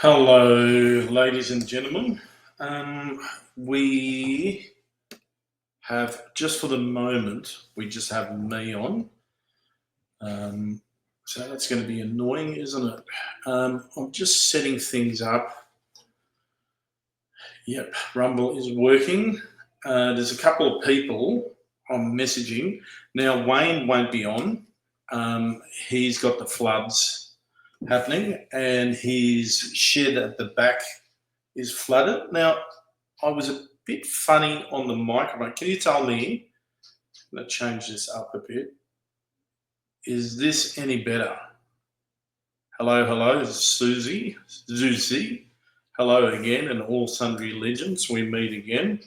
Hello, ladies and gentlemen. We have, just for the moment, we just have me on. So that's going to be annoying, isn't it? I'm just setting things up. Yep, Rumble is working. There's a couple of people I'm messaging. Now, Wayne won't be on. He's got the floods happening, and his shed at the back is flooded. Now, I was a bit funny on the microphone. Can you tell me? I'm going to change this up a bit. Is this any better? Hello, this is Zuzi. Hello again, and all sundry legends. We meet again.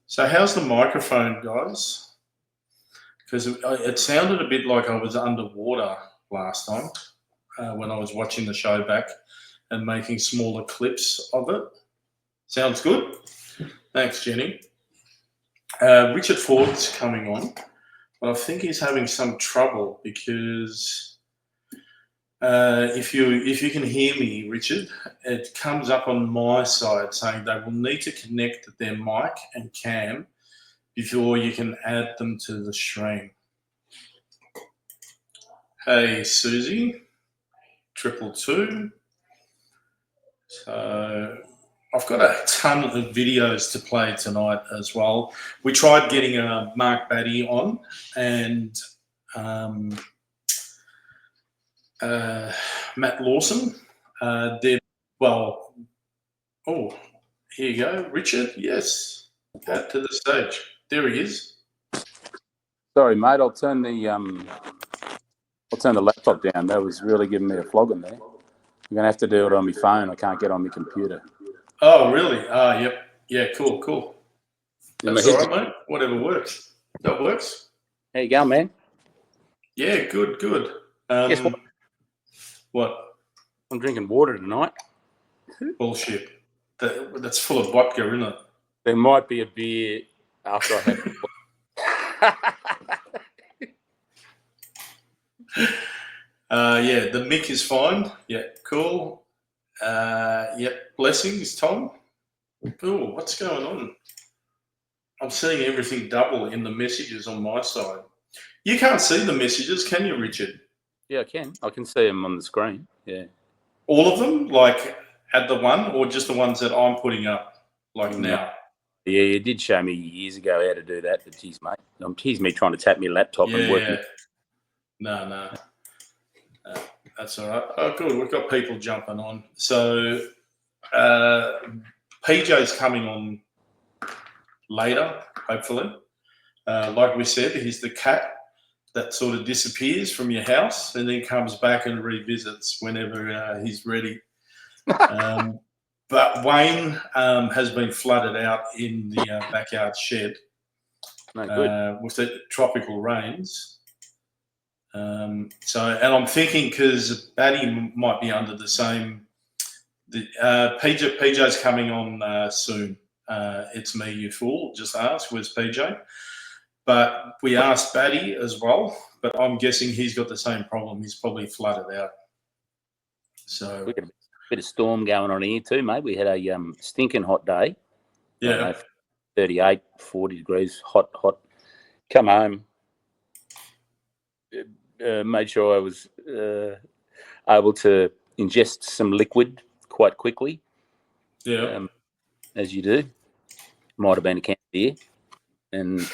So, how's the microphone, guys? Because it sounded a bit like I was underwater last time when I was watching the show back and making smaller clips of it. Sounds good. Thanks, Jenny. Richard Ford's coming on, but I think he's having some trouble because if you can hear me, Richard, it comes up on my side saying they will need to connect their mic and cam before you can add them to the stream. Hey, Susie, 222. So I've got a ton of videos to play tonight as well. We tried getting Mark Batty on and Matt Lawson. Here you go, Richard. Yes, out to the stage. There he is. Sorry, mate. I'll turn the laptop down. That was really giving me a flogging there. I'm gonna have to do it on my phone. I can't get on my computer. Oh, really? Yep. Yeah, cool. That's all right, mate. Whatever works. That works. How you going, man? Yeah, good. Guess what? What? I'm drinking water tonight. Bullshit. That's full of vodka, isn't it? There might be a beer after I have. Yeah, the mic is fine. Yeah, cool. Yep, blessings, Tom. Oh, what's going on? I'm seeing everything double in the messages on my side. You can't see the messages, can you, Richard? Yeah, I can. I can see them on the screen. Yeah. All of them, like at the one, or just the ones that I'm putting up, like now? Yeah, you did show me years ago how to do that, but geez, mate. Here's me trying to tap my laptop and work it. No. That's all right. Oh, good. We've got people jumping on. So PJ's coming on later, hopefully. Like we said, he's the cat that sort of disappears from your house and then comes back and revisits whenever he's ready. But Wayne has been flooded out in the backyard shed with the tropical rains. And I'm thinking because Batty might be under the same. PJ's coming on soon. It's me, you fool. Just ask, where's PJ? But we asked Batty as well, but I'm guessing he's got the same problem. He's probably flooded out. So we got a bit of storm going on here too, mate. We had a stinking hot day. Yeah. 38, 40 degrees, hot. Come home. Made sure I was able to ingest some liquid quite quickly. Yeah. As you do. Might have been a can of beer. And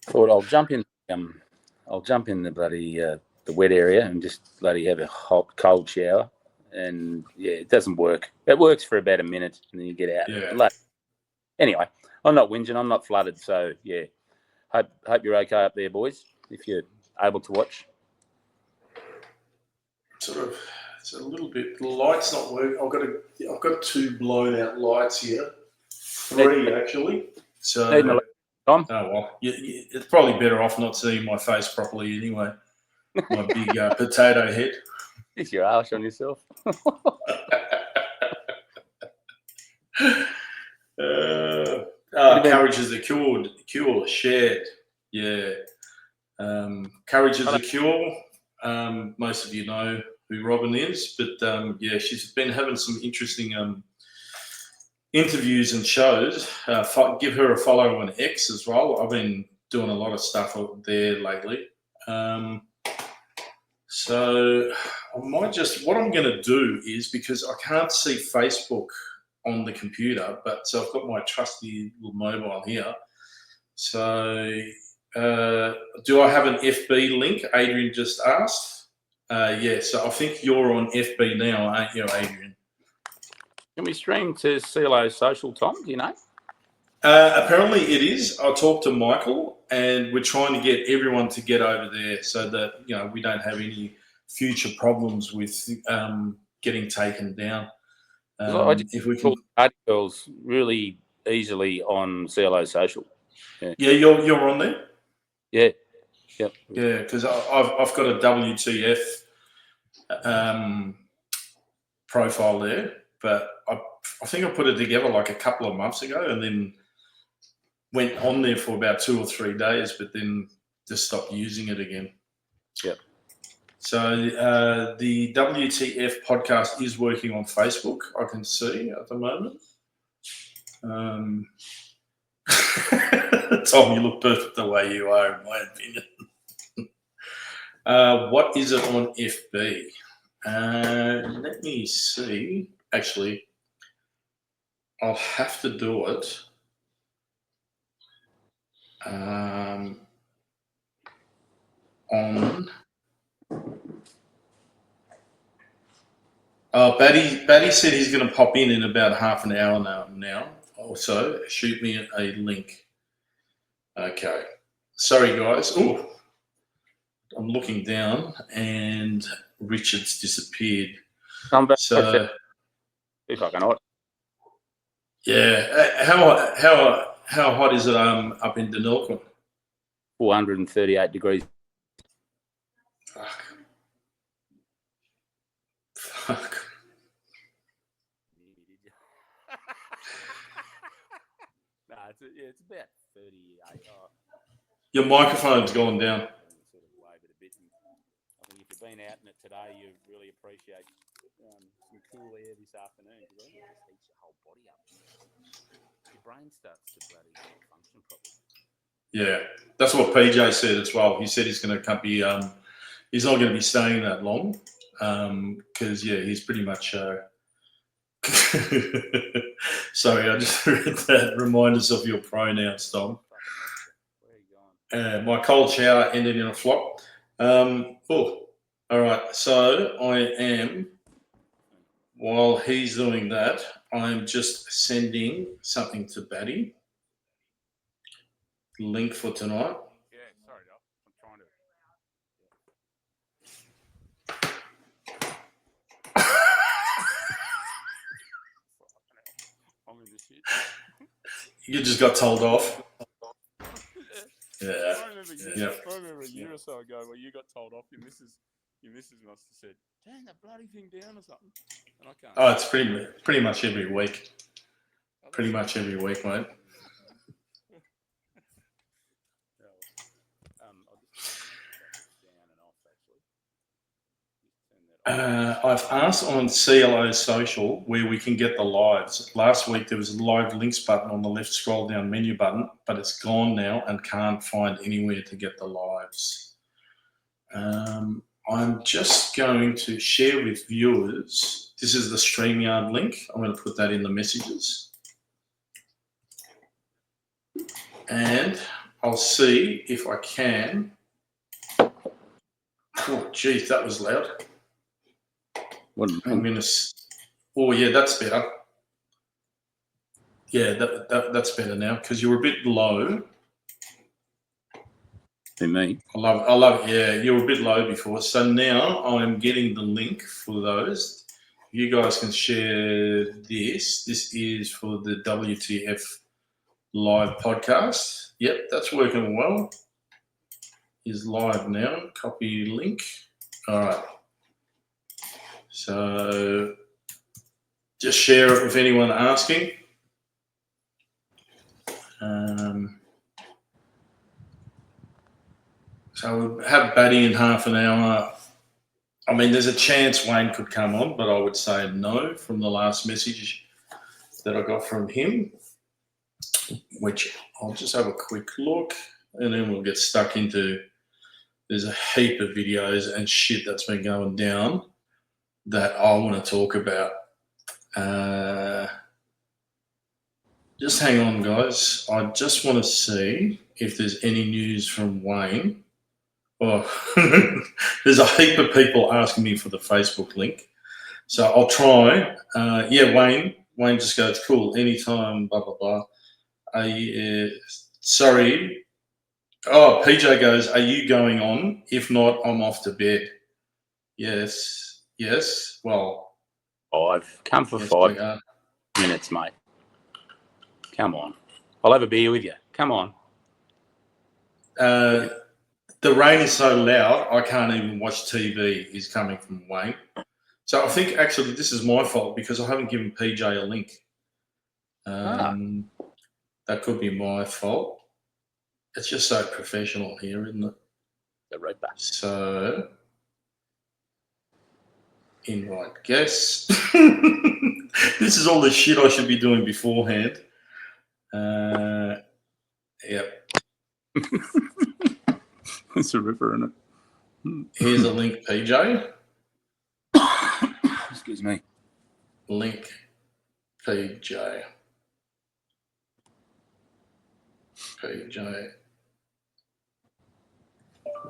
thought I'll jump in the bloody the wet area and just bloody have a hot cold shower. And yeah, it doesn't work. It works for about a minute and then you get out. Yeah. Anyway, I'm not whinging, I'm not flooded, so yeah. Hope you're okay up there, boys, if you're able to watch. It's a little bit. The light's not working. I've got 2 blown out lights here. 3 actually. So Tom? Oh well, it's probably better off not seeing my face properly anyway. My big potato head. It's your arse on yourself. Courage is the cure shared. Yeah. Courage is the cure. Most of you know who Robin is, but yeah, she's been having some interesting interviews and shows. Give her a follow on X as well. I've been doing a lot of stuff there lately. So I might just, what I'm going to do is, because I can't see Facebook on the computer, but so I've got my trusty little mobile here. So do I have an FB link? Adrian just asked. Yeah, so I think you're on FB now, aren't you, Adrian? Can we stream to CLO Social, Tom? Do you know? Apparently it is. I talked to Michael, and we're trying to get everyone to get over there so that we don't have any future problems with getting taken down. If we can, articles really easily on CLO Social. Yeah, you're on there. Yeah. Yep. Yeah, because I've got a WTF profile there, but I think I put it together like a couple of months ago, and then went on there for about 2 or 3 days, but then just stopped using it again. Yep. So the WTF podcast is working on Facebook, I can see at the moment. Tom, you look perfect the way you are, in my opinion. What is it on FB? Let me see. Actually, I'll have to do it. On. Batty said he's going to pop in about half an hour now. Also, shoot me a link. Okay. Sorry, guys. Oh, I'm looking down and Richard's disappeared. So, if I can hot. Yeah. How hot is it up in Denilquin? 438 degrees. Fuck. No, it's about 38. Your microphone's gone down. Sort of wave it a bit. I think if you've been out in it today, you really appreciate some cool air this afternoon, because it just heats your whole body up. Your brain starts to bloody function properly. Yeah, that's what PJ said as well. He said he's going to be he's not going to be staying that long because he's pretty much. Sorry, I just read that. Remind us of your pronouns, Tom. Where are you going? My cold shower ended in a flop. All right. So I am. While he's doing that, I'm just sending something to Batty. Link for tonight. Yeah, sorry, Doc. I'm trying to. I'm in the shit. You just got told off. Yeah. I remember a year or so ago where you got told off. Your missus must have said, "Turn that bloody thing down" or something. And I can't. Oh, it's pretty much every week. Pretty much every week, mate. I've asked on CLO Social where we can get the lives. Last week there was a live links button on the left scroll down menu button, but it's gone now and can't find anywhere to get the lives. I'm just going to share with viewers. This is the StreamYard link. I'm going to put that in the messages. And I'll see if I can. Oh, geez, that was loud. I'm going to. Oh, yeah, that's better. Yeah, that's better now because you were a bit low. Who, me? I love it. Yeah, you were a bit low before. So now I'm getting the link for those. You guys can share this. This is for the WTF live podcast. Yep, that's working well. Is live now. Copy link. All right. So just share it with anyone asking. So we'll have Batty in half an hour. I mean, there's a chance Wayne could come on, but I would say no from the last message that I got from him, which I'll just have a quick look and then we'll get stuck into. There's a heap of videos and shit that's been going down that I want to talk about. Just hang on, guys. I just want to see if there's any news from Wayne. Oh, there's a heap of people asking me for the Facebook link. So I'll try. Wayne just goes, cool, anytime, blah, blah, blah. Sorry. Oh, PJ goes, are you going on? If not, I'm off to bed. Yes. Well, I've come for yes, 5 minutes, mate. Come on. I'll have a beer with you. Come on. The rain is so loud, I can't even watch TV, is coming from Wayne. So I think actually this is my fault because I haven't given PJ a link. That could be my fault. It's just so professional here, isn't it? They're right back. So, invite guests. This is all the shit I should be doing beforehand. Yep. It's a ripper, isn't it? Here's a link, PJ. Excuse me. Link, PJ.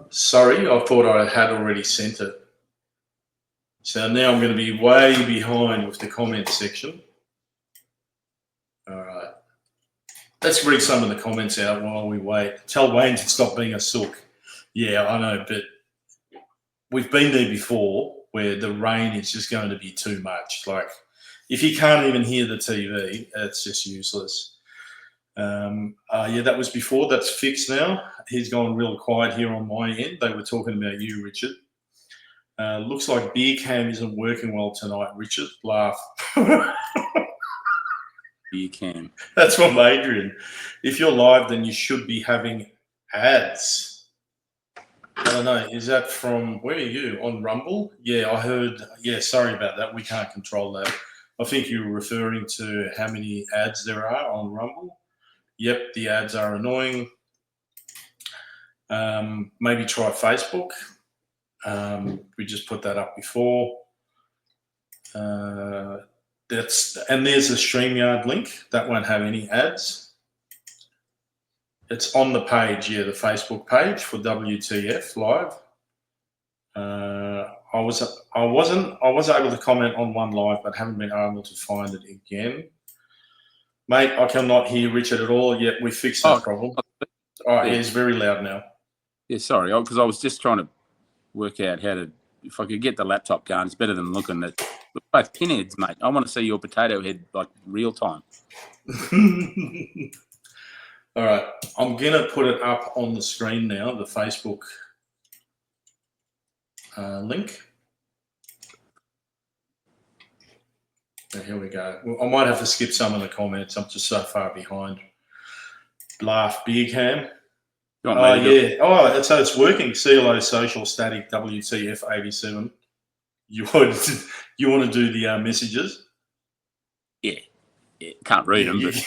Sorry, I thought I had already sent it. So now I'm going to be way behind with the comment section. All right. Let's read some of the comments out while we wait. Tell Wayne to stop being a sook. Yeah, I know, but we've been there before where the rain is just going to be too much. Like, if you can't even hear the TV, it's just useless. That was before. That's fixed now. He's gone real quiet here on my end. They were talking about you, Richard. Looks like beer cam isn't working well tonight, Richard. Laugh. Beer cam. That's from Adrian. If you're live, then you should be having ads. I don't know. Is that from, where are you? On Rumble? Yeah, I heard. Yeah, sorry about that. We can't control that. I think you were referring to how many ads there are on Rumble. Yep, the ads are annoying. Maybe try Facebook. We just put that up before. And there's a StreamYard link. That won't have any ads. It's on the page, the Facebook page for WTF Live. I was able to comment on one live, but haven't been able to find it again. Mate, I cannot hear Richard at all. Yet we fixed that problem. Oh, yeah, he's very loud now. Yeah, sorry, because I was just trying to work out if I could get the laptop going. It's better than looking at both pinheads, mate. I want to see your potato head like real time. All right, I'm gonna put it up on the screen now. The Facebook link. Here we go. Well, I might have to skip some of the comments. I'm just so far behind. Laugh, beer cam. Oh, yeah. Oh, so it's working. CLO social static WTF 87. You want to do the messages? Yeah. Can't read them. But...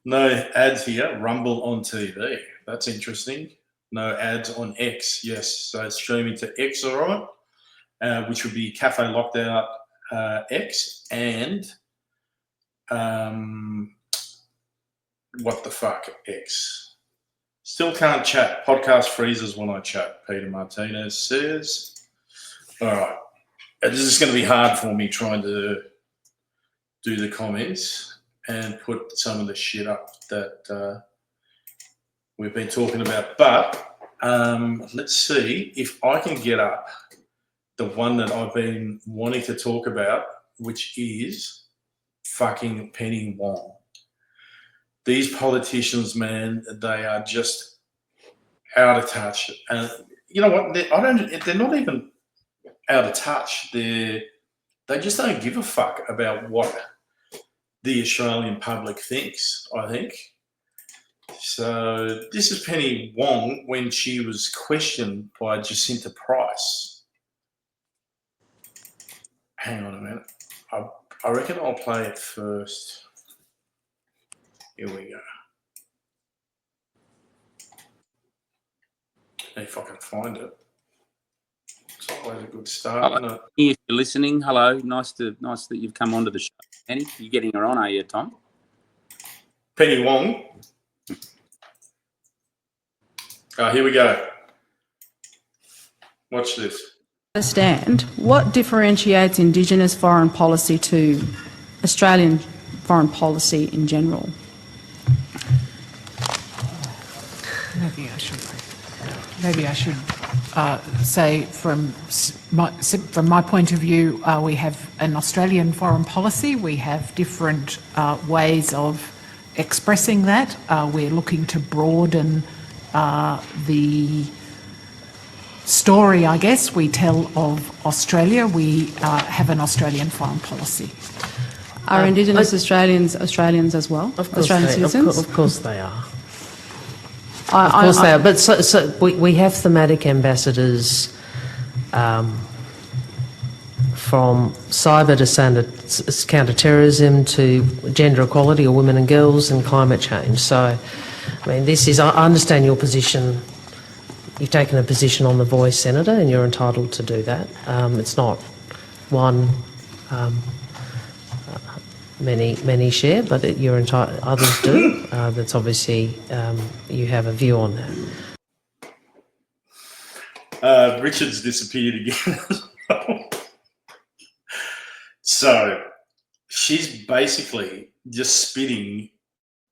No ads here. Rumble on TV. That's interesting. No ads on X. Yes. So it's streaming to X, all right. Which would be Cafe Lockdown X and what the fuck X. Still can't chat. Podcast freezes when I chat. Peter Martinez says. All right. This is going to be hard for me trying to do the comments and put some of the shit up that we've been talking about. But let's see if I can get up the one that I've been wanting to talk about, which is fucking Penny Wong. These politicians, man, they are just out of touch. And you know what? They're not even out of touch. They just don't give a fuck about what the Australian public thinks, I think. So this is Penny Wong when she was questioned by Jacinta Price. Hang on a minute. I reckon I'll play it first. Here we go. If I can find it. It's always a good start, isn't it? If you're listening, hello. Nice that you've come onto the show. Penny, you getting her on, are you, Tom? Penny Wong. Here we go. Watch this. Understand what differentiates Indigenous foreign policy to Australian foreign policy in general? Maybe I should say from my point of view, we have an Australian foreign policy. We have different ways of expressing that. We're looking to broaden the story, I guess, we tell of Australia. We have an Australian foreign policy. Are Indigenous Australians Australians as well? Of course Australian citizens? Of course they are. Of course they are. But so we have thematic ambassadors from cyber to counter-terrorism to gender equality or women and girls and climate change. So, I mean, I understand your position. You've taken a position on The Voice, Senator, and you're entitled to do that. It's not one many share, but you're entitled. Others do. That's obviously you have a view on that. Richard's disappeared again. So she's basically just spitting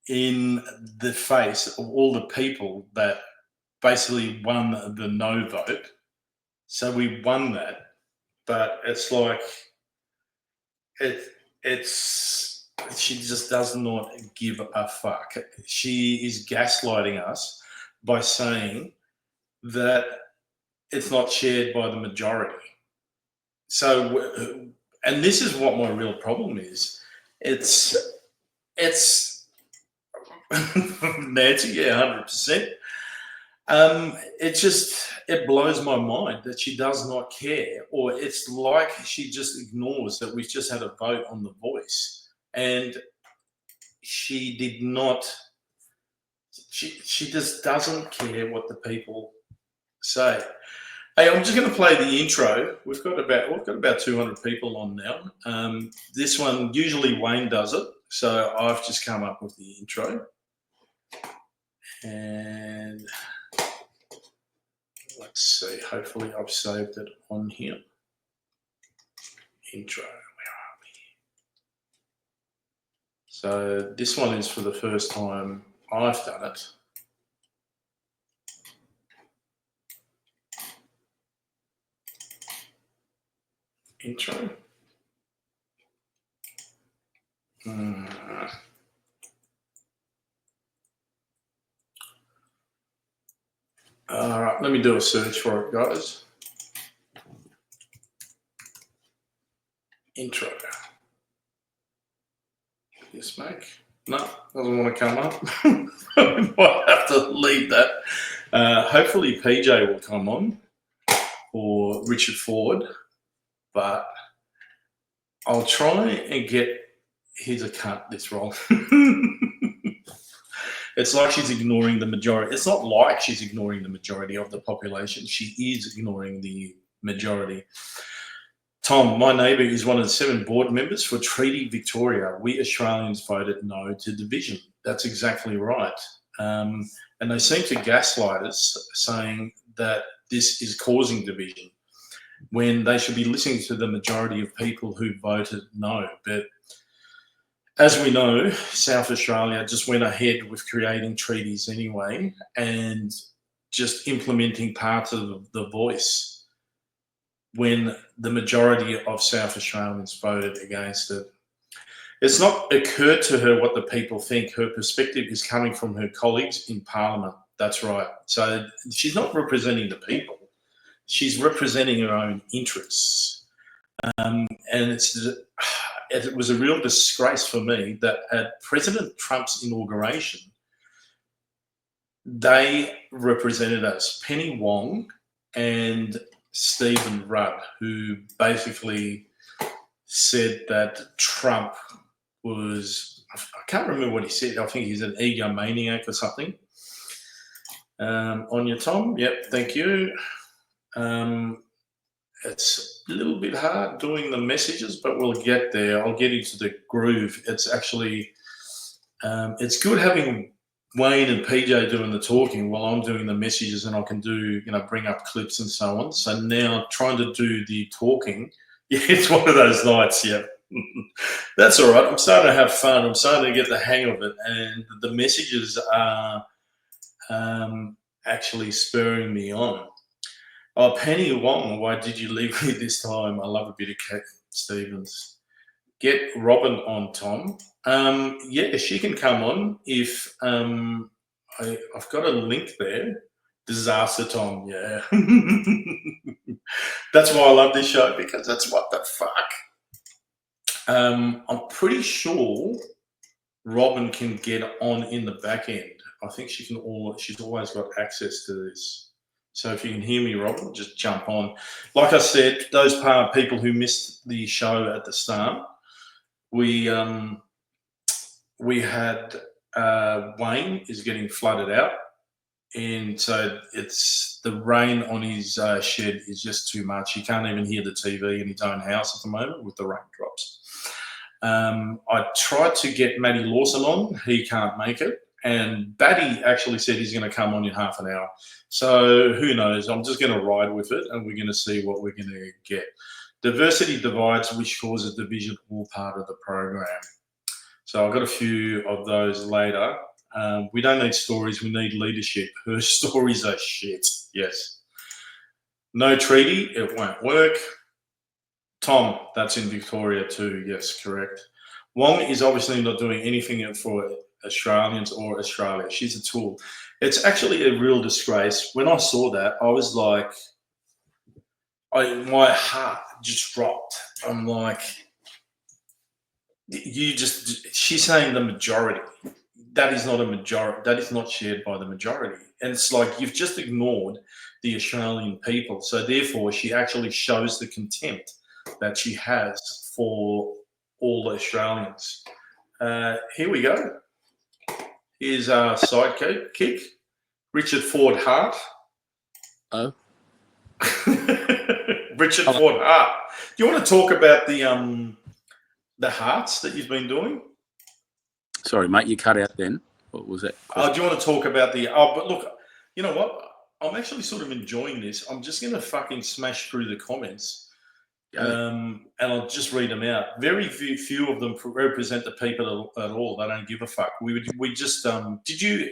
in the face of all the people that basically won the no vote. So we won that, but it's like she just does not give a fuck. She is gaslighting us by saying that it's not shared by the majority. So, and this is what my real problem is. It's Nancy, yeah, 100%. It blows my mind that she does not care, or it's like she just ignores that we've just had a vote on The Voice, and she did not. She just doesn't care what the people say. Hey, I'm just going to play the intro. We've got about 200 people on now. This one usually Wayne does it, so I've just come up with the intro, and let's see. Hopefully, I've saved it on here. Intro. Where are we? So this one is for the first time I've done it. Intro. All right, let me do a search for it, guys. Intro. Yes, mate. No, doesn't want to come up. We might have to leave that. Hopefully PJ will come on, or Richard Ford, but I'll try and get. Here's a cut this wrong. It's like she's ignoring the majority. It's not like she's ignoring the majority of the population. She is ignoring the majority. Tom, my neighbour is one of the 7 board members for Treaty Victoria. We Australians voted no to division. That's exactly right. And they seem to gaslight us, saying that this is causing division, when they should be listening to the majority of people who voted no. But as we know, South Australia just went ahead with creating treaties anyway and just implementing parts of The Voice when the majority of South Australians voted against it. It's not occurred to her what the people think. Her perspective is coming from her colleagues in Parliament. That's right. So she's not representing the people. She's representing her own interests. And it was a real disgrace for me that at President Trump's inauguration, they represented us, Penny Wong and Stephen Rudd, who basically said that Trump was, I can't remember what he said. I think he's an egomaniac or something. On your Tom, yep, thank you. It's a little bit hard doing the messages, but we'll get there. I'll get into the groove. It's actually, it's good having Wayne and PJ doing the talking while I'm doing the messages, and I can do, bring up clips and so on. So now trying to do the talking, yeah, it's one of those nights, yeah. That's all right. I'm starting to have fun. I'm starting to get the hang of it, and the messages are actually spurring me on. Oh, Penny Wong, why did you leave me this time? I love a bit of Cat Stevens. Get Robin on, Tom. Yeah, she can come on if I've got a link there. Disaster Tom, yeah. That's why I love this show, because that's what the fuck. I'm pretty sure Robin can get on in the back end. I think she can. She's always got access to this. So if you can hear me, Robin, just jump on. Like I said, those people who missed the show at the start, we had Wayne is getting flooded out, and so it's the rain on his shed is just too much. He can't even hear the TV in his own house at the moment with the raindrops. I tried to get Matty Lawson on. He can't make it. And Batty actually said he's going to come on in half an hour. So who knows? I'm just going to ride with it, and we're going to see what we're going to get. Diversity divides, which causes division, all part of the program. So I've got a few of those later. We don't need stories. We need leadership. Her stories are shit. Yes. No treaty. It won't work. Tom, that's in Victoria too. Yes, correct. Wong is obviously not doing anything for Australians or Australia. She's a tool. It's actually a real disgrace. When I saw that, I was like, my heart just dropped. I'm like, she's saying the majority. That is not a majority. That is not shared by the majority. And it's like, you've just ignored the Australian people. So therefore, she actually shows the contempt that she has for all the Australians. Here we go. Here's our sidekick, Richard Ford Hart. Oh. Richard Ford Hart. Do you want to talk about the hearts that you've been doing? Sorry, mate, you cut out then. What was it? Do you want to talk about but look, you know what? I'm actually sort of enjoying this. I'm just going to fucking smash through the comments. And I'll just read them out. Very few of them represent the people at all. They don't give a fuck. We just did you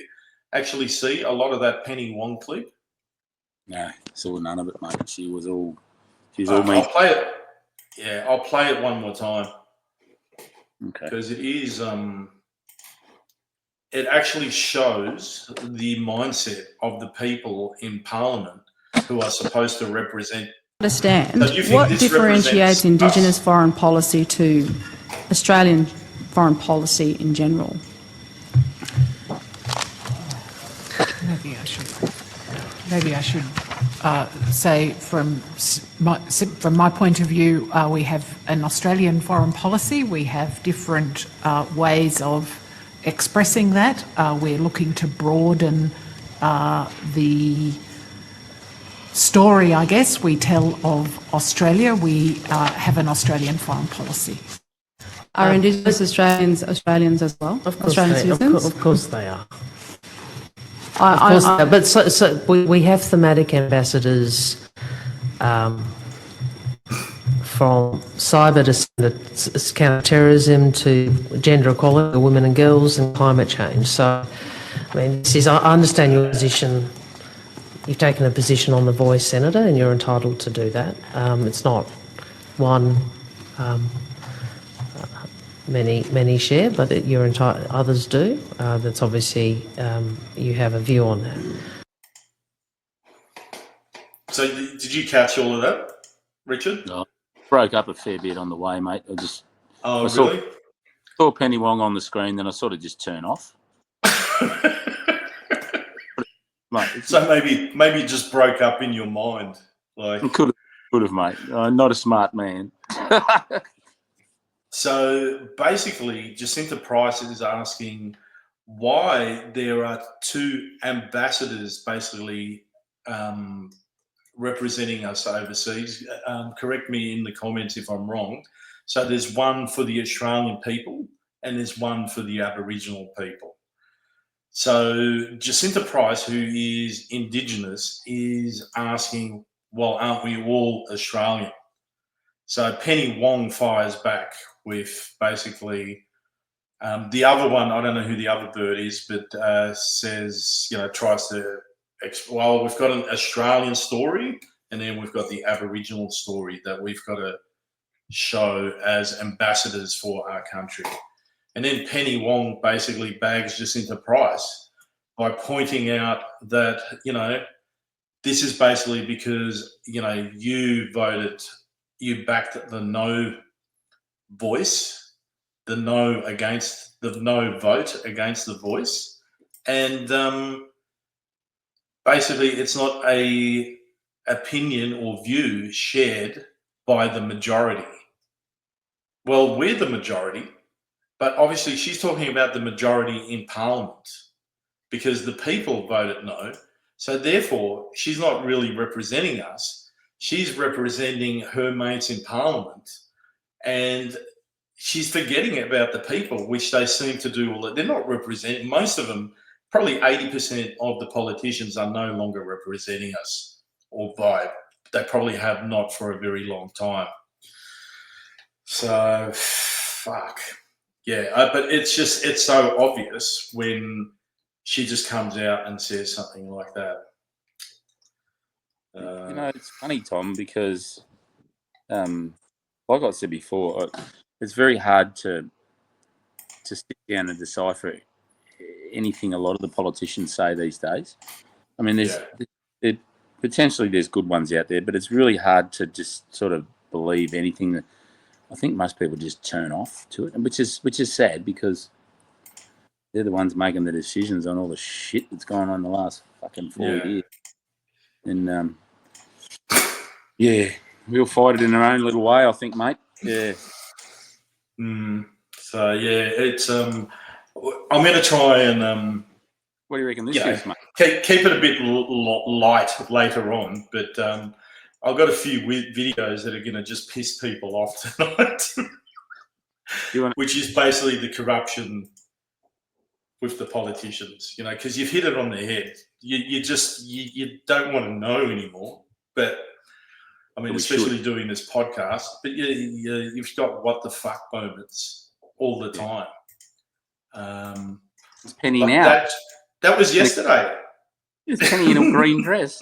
actually see a lot of that Penny Wong clip? No, saw none of it, mate. She's all me. I'll play it. Yeah, I'll play it one more time. Okay. Because it is it actually shows the mindset of the people in Parliament who are supposed to represent. Understand what differentiates Indigenous foreign policy to Australian foreign policy in general? Maybe I should say from my point of view, we have an Australian foreign policy. We have different ways of expressing that. We're looking to broaden the story, I guess, we tell of Australia. We have an Australian foreign policy. Are Indigenous Australians as well? Of course, Australian citizens? Of course they are. But so we have thematic ambassadors from cyber to counter-terrorism to gender equality, women and girls, and climate change. So, I mean, I understand your position. You've taken a position on The Voice, Senator, and you're entitled to do that. It's not one many share, but you're entitled. Others do. That's obviously you have a view on that. So, did you catch all of that, Richard? No, broke up a fair bit on the way, mate. I really? Saw Penny Wong on the screen, then I sort of just turned off. mate. So maybe it just broke up in your mind. Like, Could have, mate. Not a smart man. so basically, Jacinta Price is asking why there are two ambassadors basically representing us overseas. Correct me in the comments if I'm wrong. So there's one for the Australian people and there's one for the Aboriginal people. So Jacinta Price, who is Indigenous, is asking, well, aren't we all Australian? So Penny Wong fires back with basically the other one. I don't know who the other bird is, but says, tries to, well, we've got an Australian story and then we've got the Aboriginal story that we've got to show as ambassadors for our country. And then Penny Wong basically bags Jacinta Price by pointing out that, this is basically because, you backed the no voice, the no vote against the voice. And basically it's not a opinion or view shared by the majority. Well, we're the majority. But obviously she's talking about the majority in Parliament because the people voted no. So therefore, she's not really representing us. She's representing her mates in Parliament. And she's forgetting about the people, which they seem to do. They're not representing. Most of them, probably 80% of the politicians are no longer representing us or by. They probably have not for a very long time. So, fuck. Yeah, but it's so obvious when she just comes out and says something like that. It's funny, Tom, because, like I said before, it's very hard to sit down and decipher anything a lot of the politicians say these days. I mean, potentially there's good ones out there, but it's really hard to just sort of believe anything that. I think most people just turn off to it, which is sad because they're the ones making the decisions on all the shit that's gone on the last fucking 4 years. And we'll fight it in our own little way, I think, mate. Yeah. So it's I'm going to try and what do you reckon this is, mate? Keep it a bit light later on, but I've got a few videos that are going to just piss people off tonight, which is basically the corruption with the politicians, because you've hit it on the head. You don't want to know anymore. But, I mean, especially doing this podcast, but you've got what the fuck moments all the time. It's Penny now. That was yesterday. It's Penny in a green dress.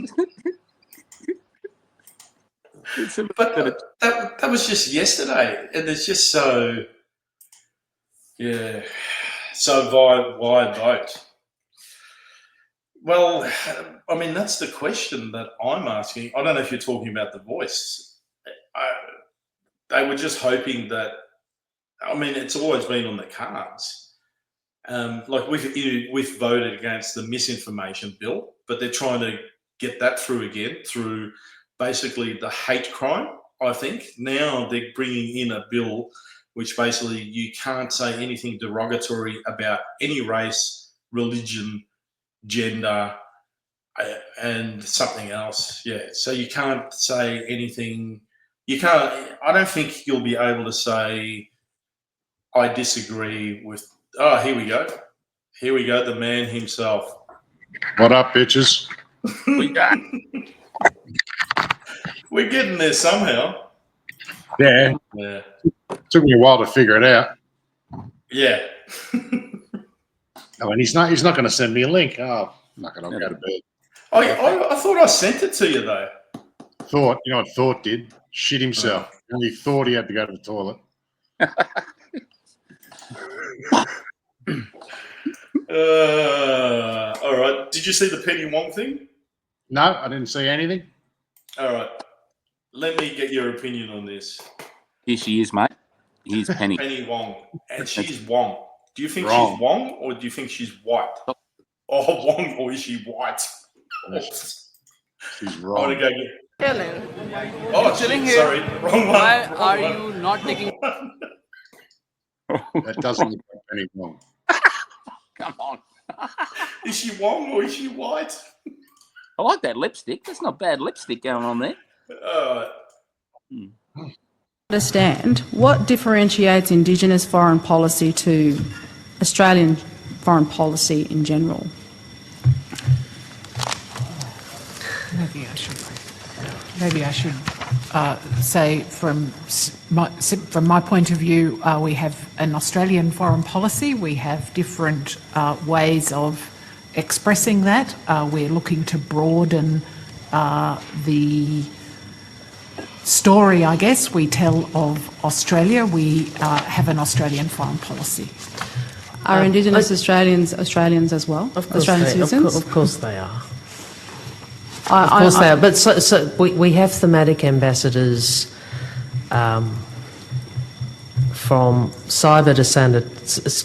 But that was just yesterday, and it's just so why vote? Well, I mean, that's the question that I'm asking. I don't know if you're talking about The Voice. They were just hoping that, I mean, it's always been on the cards. Like we've voted against the misinformation bill, but they're trying to get that through again through basically the hate crime, I think. Now they're bringing in a bill which basically you can't say anything derogatory about any race, religion, gender, and something else. Yeah, so you can't say anything. I don't think you'll be able to say, I disagree with, here we go, the man himself. What up, bitches? We're getting there somehow. Yeah. Took me a while to figure it out. Yeah. I mean, he's not going to send me a link. Oh, I'm not going to go to bed. I thought I sent it to you though. Thought, you know what Thought did? Shit himself. He only thought he had to go to the toilet. All right. Did you see the Penny Wong thing? No, I didn't see anything. All right. Let me get your opinion on this. Here she is, mate. Here's Penny. Penny Wong. And she's Wong. Do you think Wrong. she's Wong or do you think she's white? Oh, Wong, or is she white? She's I want wrong. to go get. Helen, Oh, sitting shit, here. sorry, wrong one. Why wrong are one. you not taking? That doesn't look like any wrong. Come on. Is she Wong or is she white? I like that lipstick. That's not bad lipstick going on there. Understand what differentiates Indigenous foreign policy to Australian foreign policy in general? Maybe I should say from my point of view, we have an Australian foreign policy. We have different ways of expressing that. We're looking to broaden the story, I guess, we tell of Australia. We have an Australian foreign policy. Are Indigenous Australians Australians as well? Of course Australian citizens? Of course they are. Of course they are. But so we have thematic ambassadors from cyber to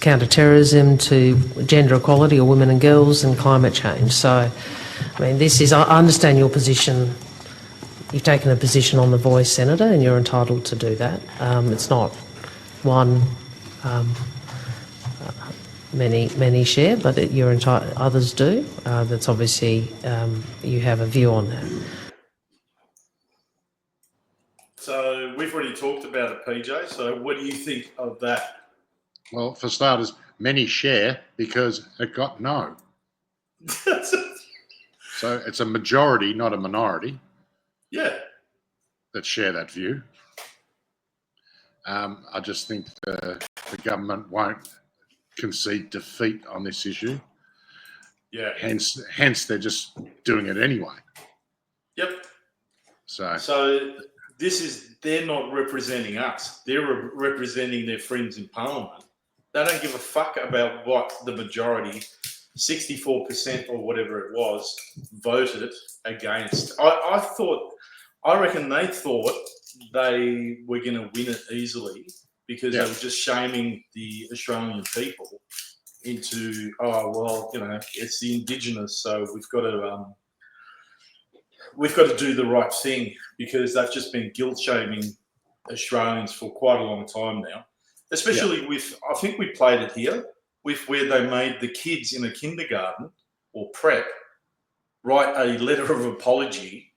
counter-terrorism to gender equality or women and girls and climate change. So, I mean, I understand your position. You've taken a position on the Voice, Senator, and you're entitled to do that. It's not one many share, but you're entitled. Others do. That's obviously you have a view on that. So we've already talked about it, PJ. So what do you think of that? Well, for starters, many share because it got no. So it's a majority, not a minority, Yeah. that share that view. I just think the government won't concede defeat on this issue. Yeah. Hence, they're just doing it anyway. Yep. So They're not representing us. They're representing their friends in Parliament. They don't give a fuck about what the majority, 64% or whatever it was, voted against. I reckon they thought they were going to win it easily because they were just shaming the Australian people into, it's the Indigenous, so we've got to do the right thing because they've just been guilt shaming Australians for quite a long time now. Especially with, I think we played it here, with where they made the kids in a kindergarten or prep write a letter of apology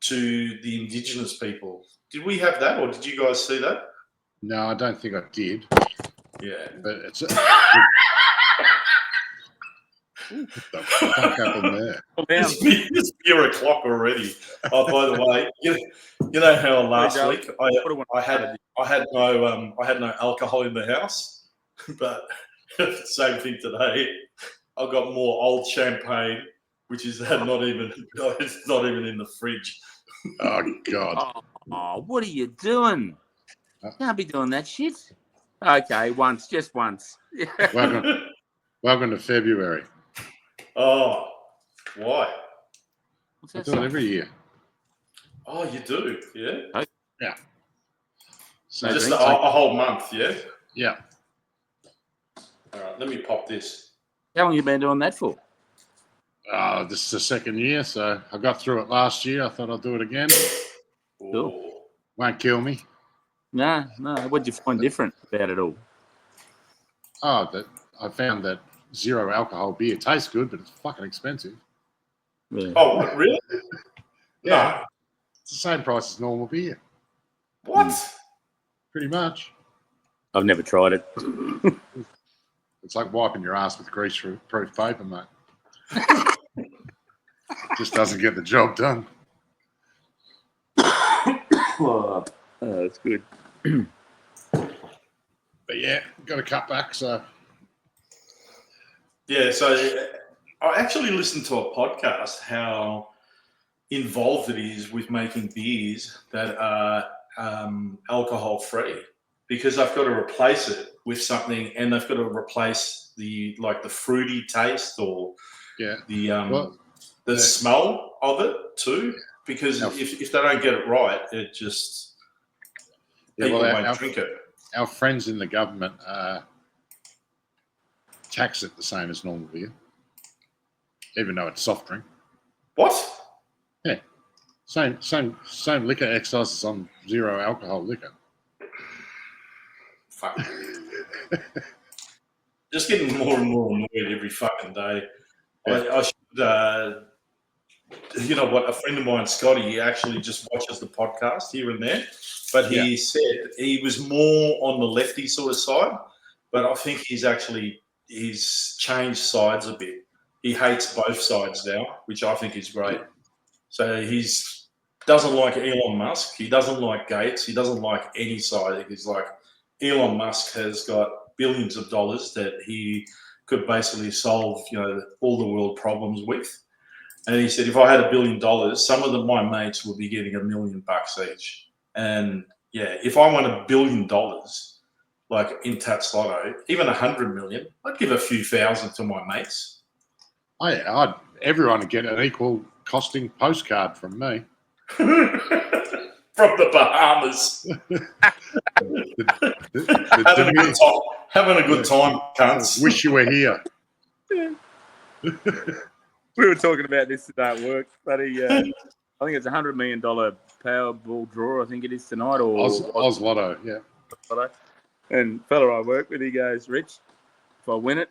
to the Indigenous people. Did we have that or did you guys see that? no, I don't think I did. Yeah. But it's what the fuck happened there? It's beer o'clock already. Oh, by the way, you know how last week I had no alcohol in the house, but same thing today. I got more old champagne, which is not even in the fridge. Oh God! Oh, what are you doing? Can't be doing that shit. Okay, just once. Welcome to February. Oh, why? What's I that do it say? every year. Oh, you do, yeah? Yeah. So Just a whole month, yeah? yeah. All right, let me pop this. How long have you been doing that for? This is the second year, so I got through it last year. I thought I'd do it again. Cool. Won't kill me. No. What'd you find different about it all? Oh, that I found that zero alcohol beer tastes good, but it's fucking expensive. Yeah. Oh, what, really? Yeah. It's the same price as normal beer. What? Pretty much. I've never tried it. It's like wiping your ass with grease-proof paper, mate. Just doesn't get the job done. Oh, that's good. But yeah, got to cut back, so... Yeah, so I actually listened to a podcast how involved it is with making beers that are alcohol free because they've got to replace it with something and they've got to replace the fruity taste or the smell of it too because if they don't get it right, it just people won't drink it. Our friends in the government tax it the same as normal beer, even though it's soft drink. What? Yeah. Same liquor excise as on zero alcohol liquor. Fuck. Just getting more and more annoyed every fucking day. Yeah. I should, you know what, a friend of mine, Scotty, he actually just watches the podcast here and there, but he said he was more on the lefty sort of side, but I think he's changed sides a bit. He hates both sides now, which I think is great. So he's doesn't like Elon Musk. He doesn't like Gates. He doesn't like any side. He's like, Elon Musk has got billions of dollars that he could basically solve, you know, all the world problems with. And he said, if I had $1 billion, some of my mates would be getting $1 million each. And yeah, if I won $1 billion, like in Tats Lotto, even 100 million, I'd give a few thousand to my mates. Oh, yeah, everyone would get an equal costing postcard from me. From the Bahamas. Having a good time, cunts. Wish you were here. We were talking about this today at work, buddy. I think it's $100 million Powerball draw. I think it is tonight, or Oz Lotto, yeah. Lotto. And fella I work with, he goes, Rich, if I win it,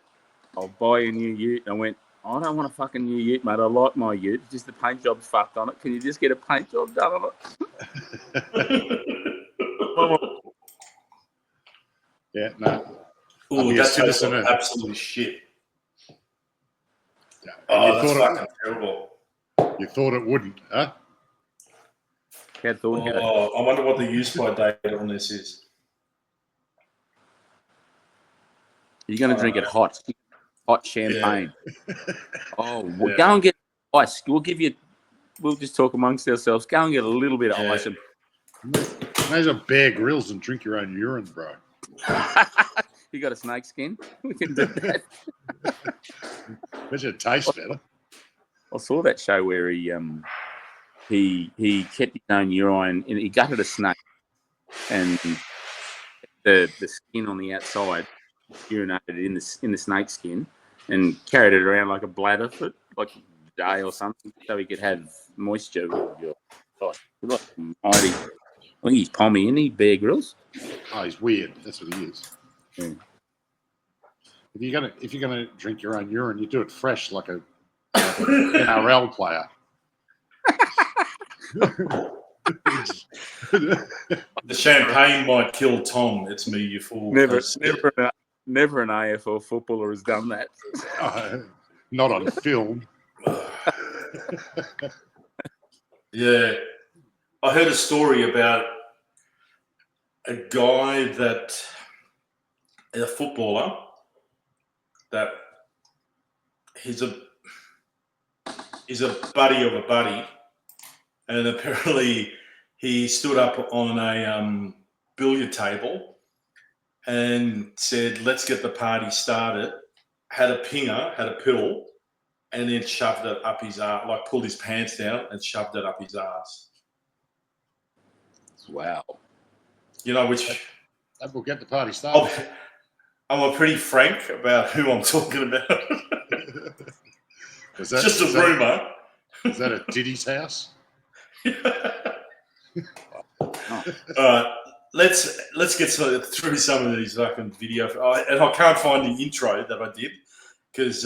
I'll buy you a new ute. And I went, I don't want a fucking new ute, mate. I like my ute. It's just the paint job's fucked on it. Can you just get a paint job done on it? Yeah, no. Ooh, that's absolute shit. Yeah. Oh, that's fucking terrible. You thought it wouldn't, huh? I wonder what the use by date on this is. You're going to drink it hot champagne. Yeah. Go and get ice. We'll just talk amongst ourselves. Go and get a little bit of ice. And... Those are Bear Grylls and drink your own urine, bro. You got a snake skin? We can do that. Bet you it tastes better. I saw that show where he kept his own urine and he gutted a snake, and the skin on the outside urinated in the snake skin and carried it around like a bladder for like a day or something, so he could have moisture. Like mighty. I think he's pommy, isn't he, Bear Grylls? Oh, he's weird. That's what he is. Yeah. If you're gonna drink your own urine, you do it fresh, like an NRL player. The champagne might kill Tom. It's me, you fool. Never an AFL footballer has done that. Not on film. Yeah. I heard a story about a guy a footballer, that he's a buddy of a buddy, and apparently he stood up on a billiard table and said, let's get the party started, had a pill, and then shoved it up his ass, like pulled his pants down and shoved it up his ass. Wow. You know, which... That will get the party started. I'm pretty frank about who I'm talking about. It's just a rumour. Is that at Diddy's house? Let's get through some of these fucking videos. And I can't find the intro that I did because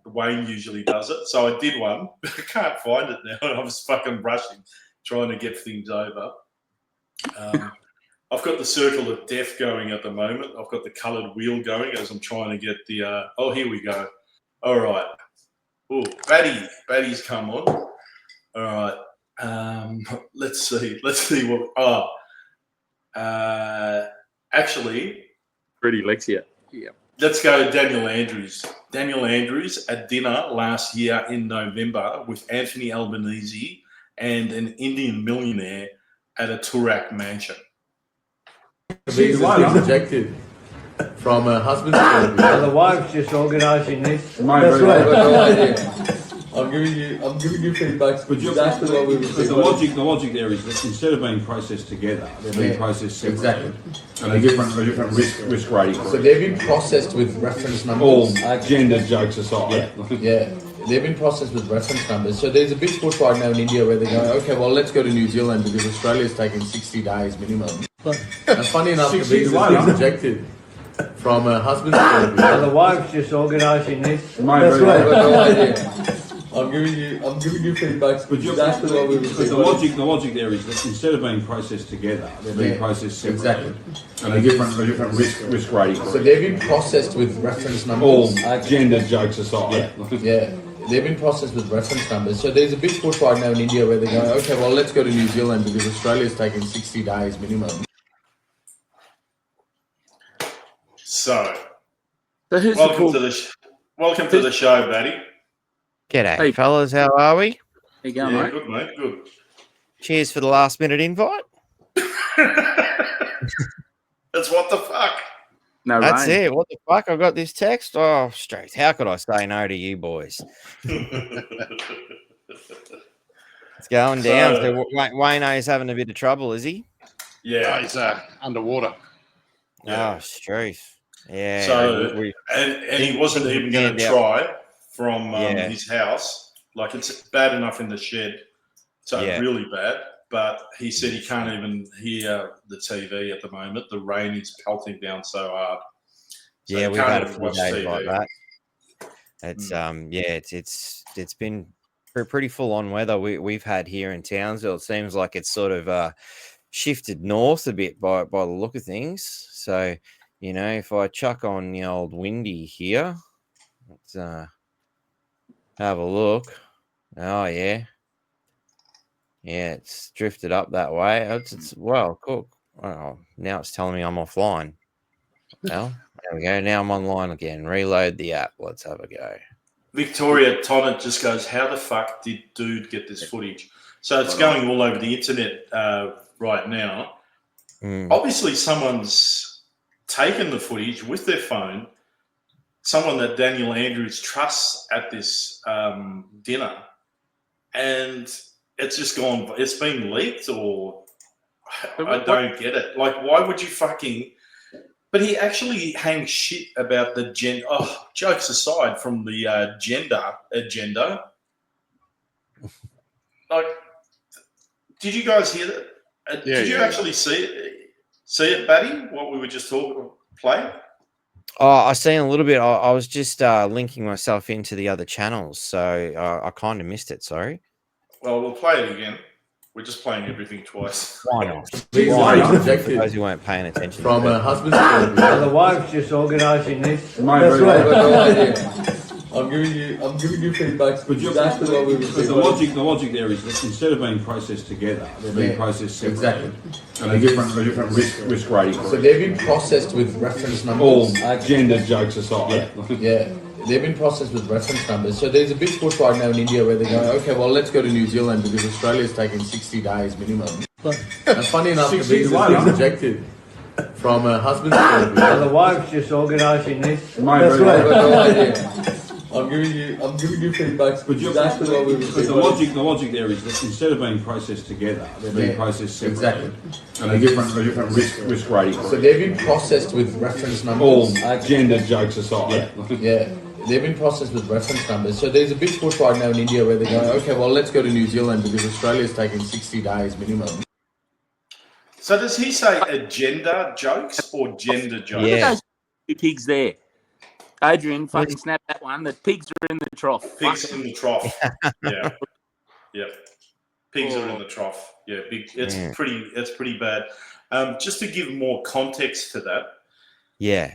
Wayne usually does it. So I did one. I can't find it now. I was fucking rushing, trying to get things over. I've got the circle of death going at the moment. I've got the coloured wheel going as I'm trying to get the... here we go. All right. Oh, Batty's come on. All right. Let's see what... actually... Pretty Lexia. Yeah. Let's go Daniel Andrews. Daniel Andrews at dinner last year in November with Anthony Albanese and an Indian millionaire at a Turak mansion. She's objective from her husband's point of view. The wife's just organising this. That's right. I'm giving you feedback. But exactly what we were saying. The logic there is that instead of being processed together, they're being processed separately. Exactly. And a different risk rating. So they've been processed with reference numbers. All gender jokes aside. Yeah. they've been processed with reference numbers. So there's a big push right now in India where they're going, okay, well, let's go to New Zealand because Australia's taking 60 days minimum. And funny enough, the visa's been rejected from a husband's point of view. So the wife's just organising this. Mate, That's really. I've right. got no idea. I'm giving you feedback. But Exactly what we were but the logic there is that instead of being processed together, they're being processed separately. Exactly. And a different risk rating. So they've been processed with reference numbers. All gender jokes aside. Yeah, they've been processed with reference numbers. So there's a big push right now in India where they're going, okay, well, let's go to New Zealand because Australia's taking 60 days minimum. So, So who's welcome to the show, Batty. G'day, Hey. fellas. How are we? How you going, Yeah, mate? good, mate. Good. Cheers for the last minute invite. That's what the fuck. No That's rain. it. What the fuck? I got this text. Oh, straight. How could I say no to you boys? It's going down. So Wayno's having a bit of trouble, is he? Yeah. He's underwater. Yeah. Oh, struth. Yeah. So, and he wasn't even going to try from Yeah. his house. Like, it's bad enough in the shed, so Yeah. really bad. But he said he can't even hear the TV at the moment. The rain is pelting down so hard. So yeah, he we've can't had a even few watch days TV. like that. It's it's been pretty full on weather we've had here in Townsville. It seems like it's sort of shifted north a bit by the look of things. So, you know, if I chuck on the old windy here, let's have a look. Oh yeah. Yeah, it's drifted up that way. It's well, cool. Oh, now it's telling me I'm offline. Well, there we go. Now I'm online again. Reload the app. Let's have a go. Victoria Tonnant just goes, how the fuck did dude get this footage? So it's going all over the internet right now. Obviously, someone's taken the footage with their phone, someone that Daniel Andrews trusts at this dinner, and it's just gone, it's been leaked, or I don't get it. Like, why would you fucking... But he actually hangs shit about the gender. Oh, jokes aside from the gender agenda. Like, did you guys hear that? Did you actually see it, Batty? What we were just playing? Oh, I seen a little bit. I was just linking myself into the other channels, so I kind of missed it. Sorry. Well, we'll play it again. We're just playing everything twice. Why not? Visa Why not? For rejected those who weren't paying attention. from a husband's point of view. So the wife's just organising this. Mate, That's really. I've right. got no idea. I'm giving you feedback. But Exactly what we were the logic there is that instead of being processed together, they're being processed separately. Exactly. And a different risk rating. So they've been processed with reference numbers. All gender jokes aside. Yeah, they've been processed with reference numbers. So there's a big push right now in India where they're going, okay, well, let's go to New Zealand because Australia's taking 60 days minimum. And funny enough, the visa's been rejected from a husband's point of view. So the wife's just organising this. Mate, That's really. I've right. got no idea. I'm giving you feedback. But Exactly what we were but the logic there is that instead of being processed together, they're being processed separately. Exactly. And a different risk rating. So they've been processed with reference numbers. All gender jokes aside. Yeah, they've been processed with reference numbers. So there's a big push right now in India where they're going, okay, well, let's go to New Zealand because Australia's taking 60 days minimum. So does he say agenda jokes or gender jokes? Yeah. Those two pigs there. Adrian, fucking snap that one. The pigs are in the trough. Pigs Fuck in the trough. Yeah. Yeah. Pigs are in the trough. Yeah, big. It's pretty bad. Just to give more context to that. Yeah.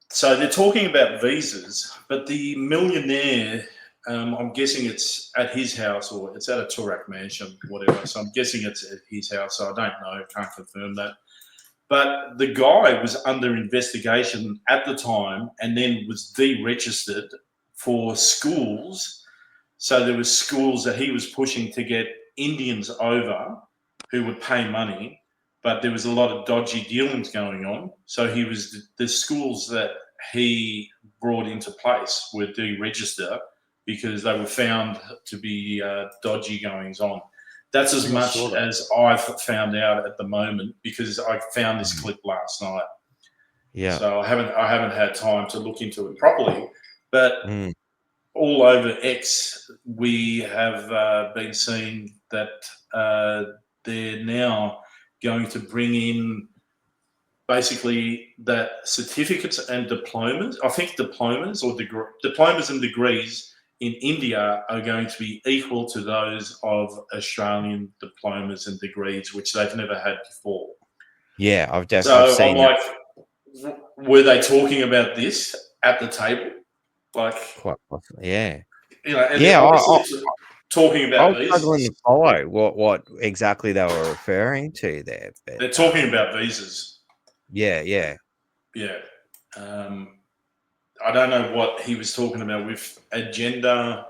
So they're talking about visas, but the millionaire, I'm guessing it's at his house or it's at a Turak mansion, whatever. So I'm guessing it's at his house. So I don't know. Can't confirm that. But the guy was under investigation at the time and then was deregistered for schools. So there were schools that he was pushing to get Indians over who would pay money, but there was a lot of dodgy dealings going on. So he was the schools that he brought into place were deregistered because they were found to be dodgy goings on. That's as much as I've found out at the moment because I found this clip last night. Yeah. So I haven't had time to look into it properly. But all over X, we have been seeing that they're now going to bring in basically that certificates and diplomas. I think diplomas and degrees in India are going to be equal to those of Australian diplomas and degrees, which they've never had before. Yeah, I've So definitely seen I'm like, were they talking about this at the table? Like, quite possibly, yeah. you know, and Yeah, they're obviously talking I about was struggling visas. to follow what exactly they were referring to there. But, They're talking about visas. Yeah. Yeah. I don't know what he was talking about with agendas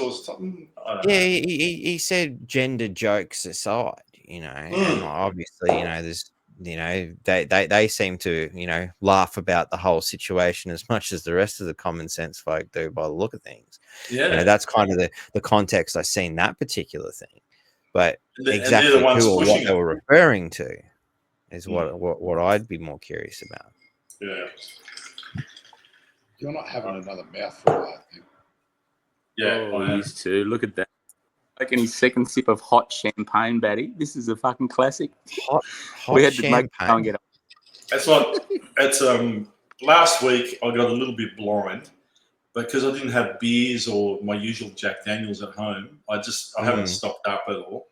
or something. I don't Yeah, know. he said gender jokes aside, and obviously, there's, they seem to, laugh about the whole situation as much as the rest of the common sense folk do by the look of things. Yeah. That's kind of the context I seen that particular thing. But And they're exactly the ones who or what pushing they it. were referring to is what I'd be more curious about. Yeah. You're not having another mouthful, I think. Yeah. Oh, I he am. used to. Look at that. Taking his second sip of hot champagne, Batty. This is a fucking classic. Hot We had to make champagne. go and get up. It's like it's last week I got a little bit blind because I didn't have beers or my usual Jack Daniels at home. I haven't stocked up at all.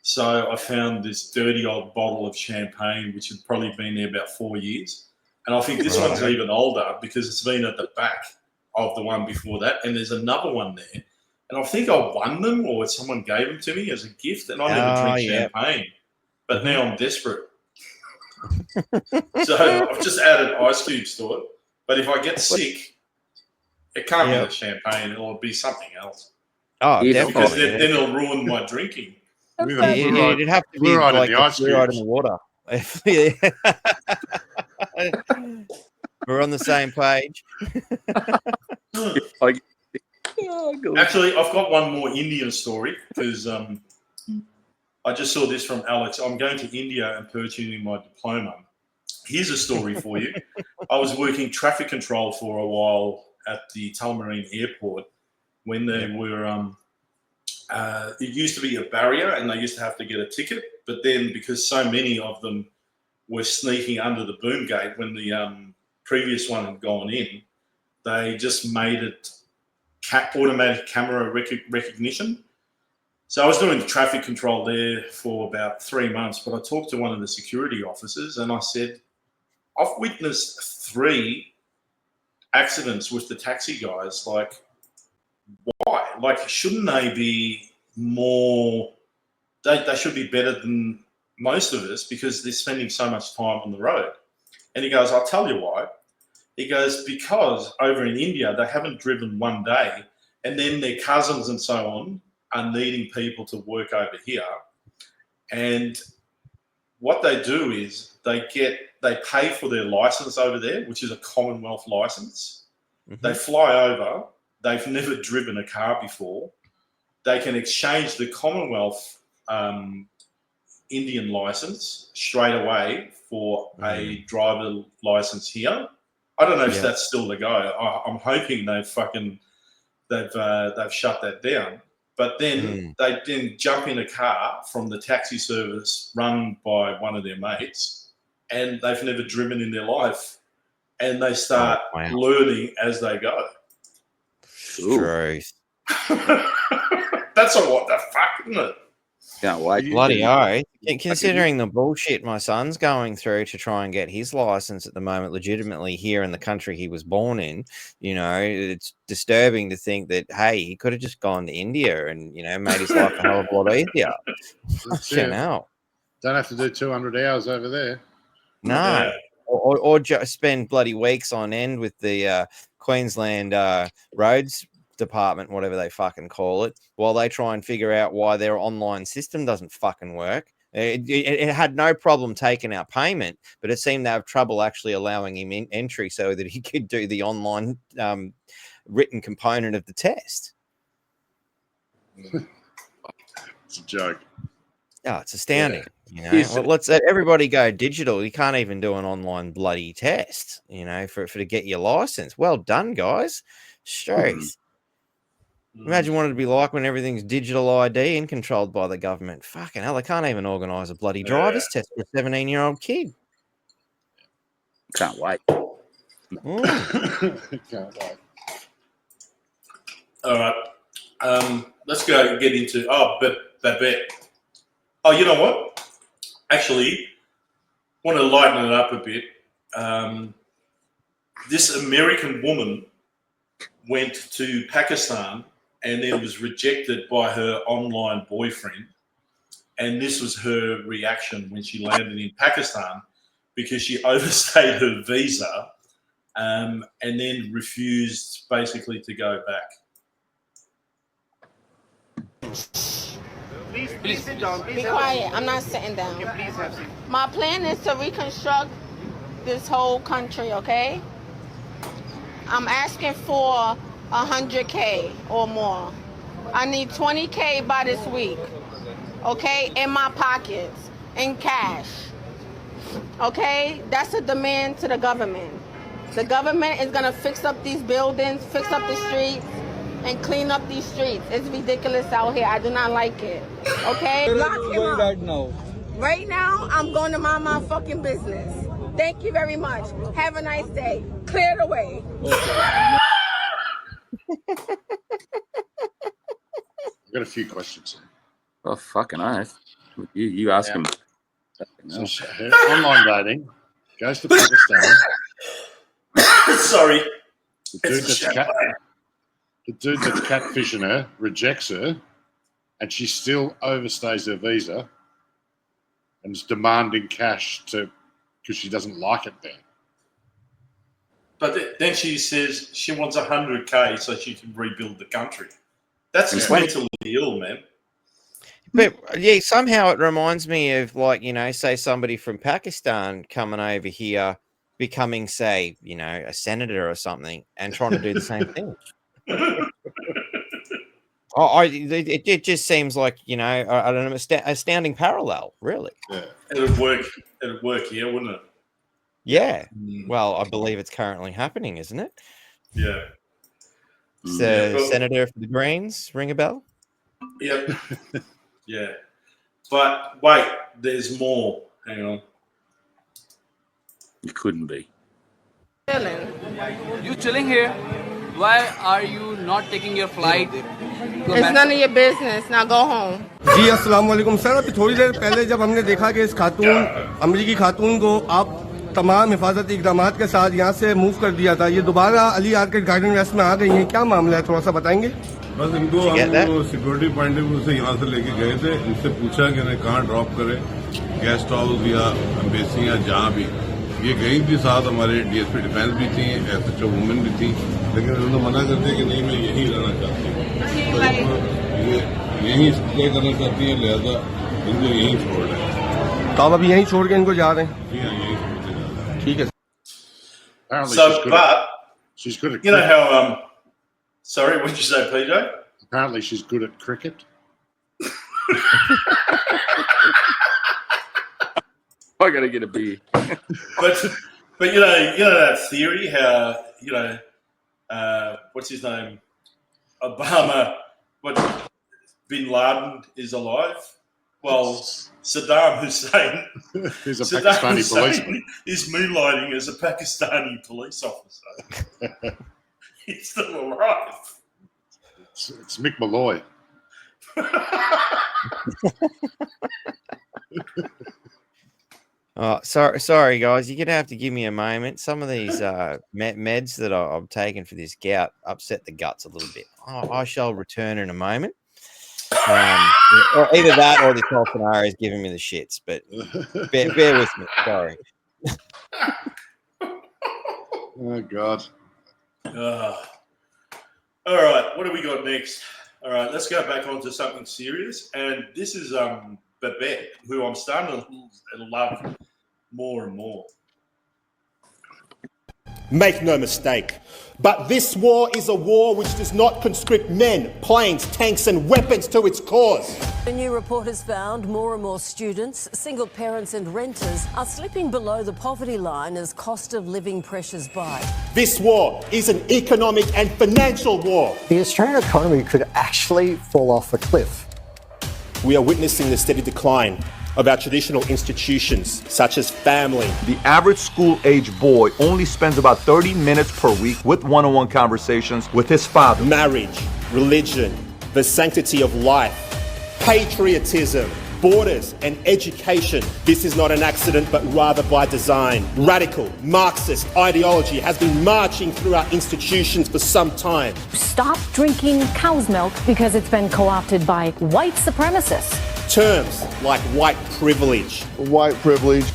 So I found this dirty old bottle of champagne, which had probably been there about 4 years. And I think this one's even older because it's been at the back of the one before that. And there's another one there. And I think I won them or someone gave them to me as a gift. And I never drink champagne. But now I'm desperate. So I've just added ice cubes to it. But if I get sick, it can't be the champagne. It'll be something else. Oh, definitely. Because then it'll ruin my drinking. It'd have to be like a fluoride in the water. We're on the same page. Actually, I've got one more Indian story because I just saw this from Alex. I'm going to India and purchasing my diploma. Here's a story for you. I was working traffic control for a while at the Tullamarine Airport when they were it used to be a barrier and they used to have to get a ticket, but then because so many of them were sneaking under the boom gate when the previous one had gone in, they just made it automatic camera recognition. So I was doing traffic control there for about 3 months, but I talked to one of the security officers and I said, I've witnessed 3 accidents with the taxi guys. Like, why? Like, shouldn't they be more, they should be better than most of us because they're spending so much time on the road. And he goes, I'll tell you why. He goes, because over in India, they haven't driven one day and then their cousins and so on are needing people to work over here. And what they do is they pay for their license over there, which is a Commonwealth license. They fly over. They've never driven a car before. They can exchange the Commonwealth Indian license straight away for a driver license here. I don't know if that's still the go. I'm hoping they've shut that down. But then they then jump in a car from the taxi service run by one of their mates, and they've never driven in their life, and they start learning as they go. Truth. That's a what the fuck, isn't it? Can't wait. Bloody hell. Considering the bullshit my son's going through to try and get his license at the moment legitimately here in the country he was born in, it's disturbing to think that, hey, he could have just gone to India and, made his life a hell of a lot easier. Fucking hell. Don't have to do 200 hours over there. No. Yeah. Or just spend bloody weeks on end with the Queensland roads department, whatever they fucking call it, while they try and figure out why their online system doesn't fucking work. It had no problem taking our payment, but it seemed to have trouble actually allowing him entry so that he could do the online written component of the test. It's a joke. Oh, it's astounding. You know, well, let's everybody go digital. You can't even do an online bloody test, you know, for to get your license. Well done, guys. Straight. Imagine what it'd be like when everything's digital ID and controlled by the government. Fucking hell, they can't even organise a bloody driver's test for a 17-year-old kid. Can't wait. Can't wait. All right. Let's go get into Babette. Oh, you know what? Actually, want to lighten it up a bit. This American woman went to Pakistan and then was rejected by her online boyfriend. And this was her reaction when she landed in Pakistan, because she overstayed her visa and then refused basically to go back. Please sit down. Be quiet. I'm not sitting down. Please have seat. My plan is to reconstruct this whole country, okay? I'm asking for 100K or more. I need 20K by this week, okay? In my pockets, in cash, okay? That's a demand to the government. The government is gonna fix up these buildings, fix up the streets, and clean up these streets. It's ridiculous out here. I do not like it. Okay? Lock him up. Right now. Right now, I'm going to mind my fucking business. Thank you very much. Have a nice day. Clear the way. I've got a few questions. Oh, fucking oath. You ask him. So her online dating, goes to Pakistan. Sorry. The dude that's catfishing her rejects her, and she still overstays her visa and is demanding cash because she doesn't like it there. But then she says she wants 100K so she can rebuild the country. That's just mentally ill, man. But yeah, somehow it reminds me of, like, you know, say somebody from Pakistan coming over here, becoming, say, you know, a senator or something, and trying to do the same thing. It just seems like, you know, I don't know, astounding parallel, really. Yeah. It'd work here, wouldn't it? Yeah. Well, I believe it's currently happening, isn't it? Yeah. So, Senator for the Greens, ring a bell? Yep. Yeah. But wait, there's more. Hang on. You couldn't be. Chilling. You chilling here? Why are you not taking your flight? It's none of your business. Now go home. जी अस्सलाम वालेकुम sir. अभी थोड़ी देर पहले जब हमने देखा कि इस खातून अमरीकी खातून को आप तमाम हिफाजती इक़दामात के साथ यहाँ से मूव कर दिया था, ये दोबारा अली आर्किड गार्डन वेस्ट में आ गई हैं, क्या मामला है, थोड़ा सा बताएंगे? बस इनको हम सिक्योरिटी पॉइंट ऑफ व्यू से यहाँ से लेके गए थे, इनसे पूछा कि इन्हें कहाँ ड्रॉप करें, गेस्ट हाउस या एम्बेसी या जहाँ भी। ये गई थी, साथ हमारे डीएसपी डिफेंस भी थी, एसएचओ वुमेन भी थी, लेकिन उन्होंने मना कर दिया कि नहीं, मैं यहीं रहना चाहती हूँ, ये यहीं स्टे करना चाहती है, लिहाजा इनको यहीं छोड़ रहे। तो आप अभी यहीं छोड़ के इनको जा रहे हैं? जी हाँ, यहीं छोड़ के जा रहे हैं। ठीक है। She's good at you know how sorry, what did you say, PJ? Apparently she's good at cricket. I gotta get a beer. but you know that theory how, you know, what's his name, Obama, Bin Laden is alive. Well, Saddam Hussein He's a Pakistani policeman. Is moonlighting as a Pakistani police officer. He's still alive. It's Mick Malloy. Oh, sorry, guys. You're gonna have to give me a moment. Some of these meds that I've taken for this gout upset the guts a little bit. I shall return in a moment. Or either that, or this whole scenario is giving me the shits. But bear with me. Sorry. Oh God. All right, what do we got next? All right, let's go back on to something serious. And this is Babette, who I'm starting to love more and more. Make no mistake. But this war is a war which does not conscript men, planes, tanks and weapons to its cause. A new report has found more and more students, single parents and renters are slipping below the poverty line as cost of living pressures bite. This war is an economic and financial war. The Australian economy could actually fall off a cliff. We are witnessing the steady decline of our traditional institutions, such as family. The average school-age boy only spends about 30 minutes per week with one-on-one conversations with his father. Marriage, religion, the sanctity of life, patriotism, borders and education. This is not an accident, but rather by design. Radical Marxist ideology has been marching through our institutions for some time. Stop drinking cow's milk because it's been co-opted by white supremacists. Terms like white privilege and white privilege,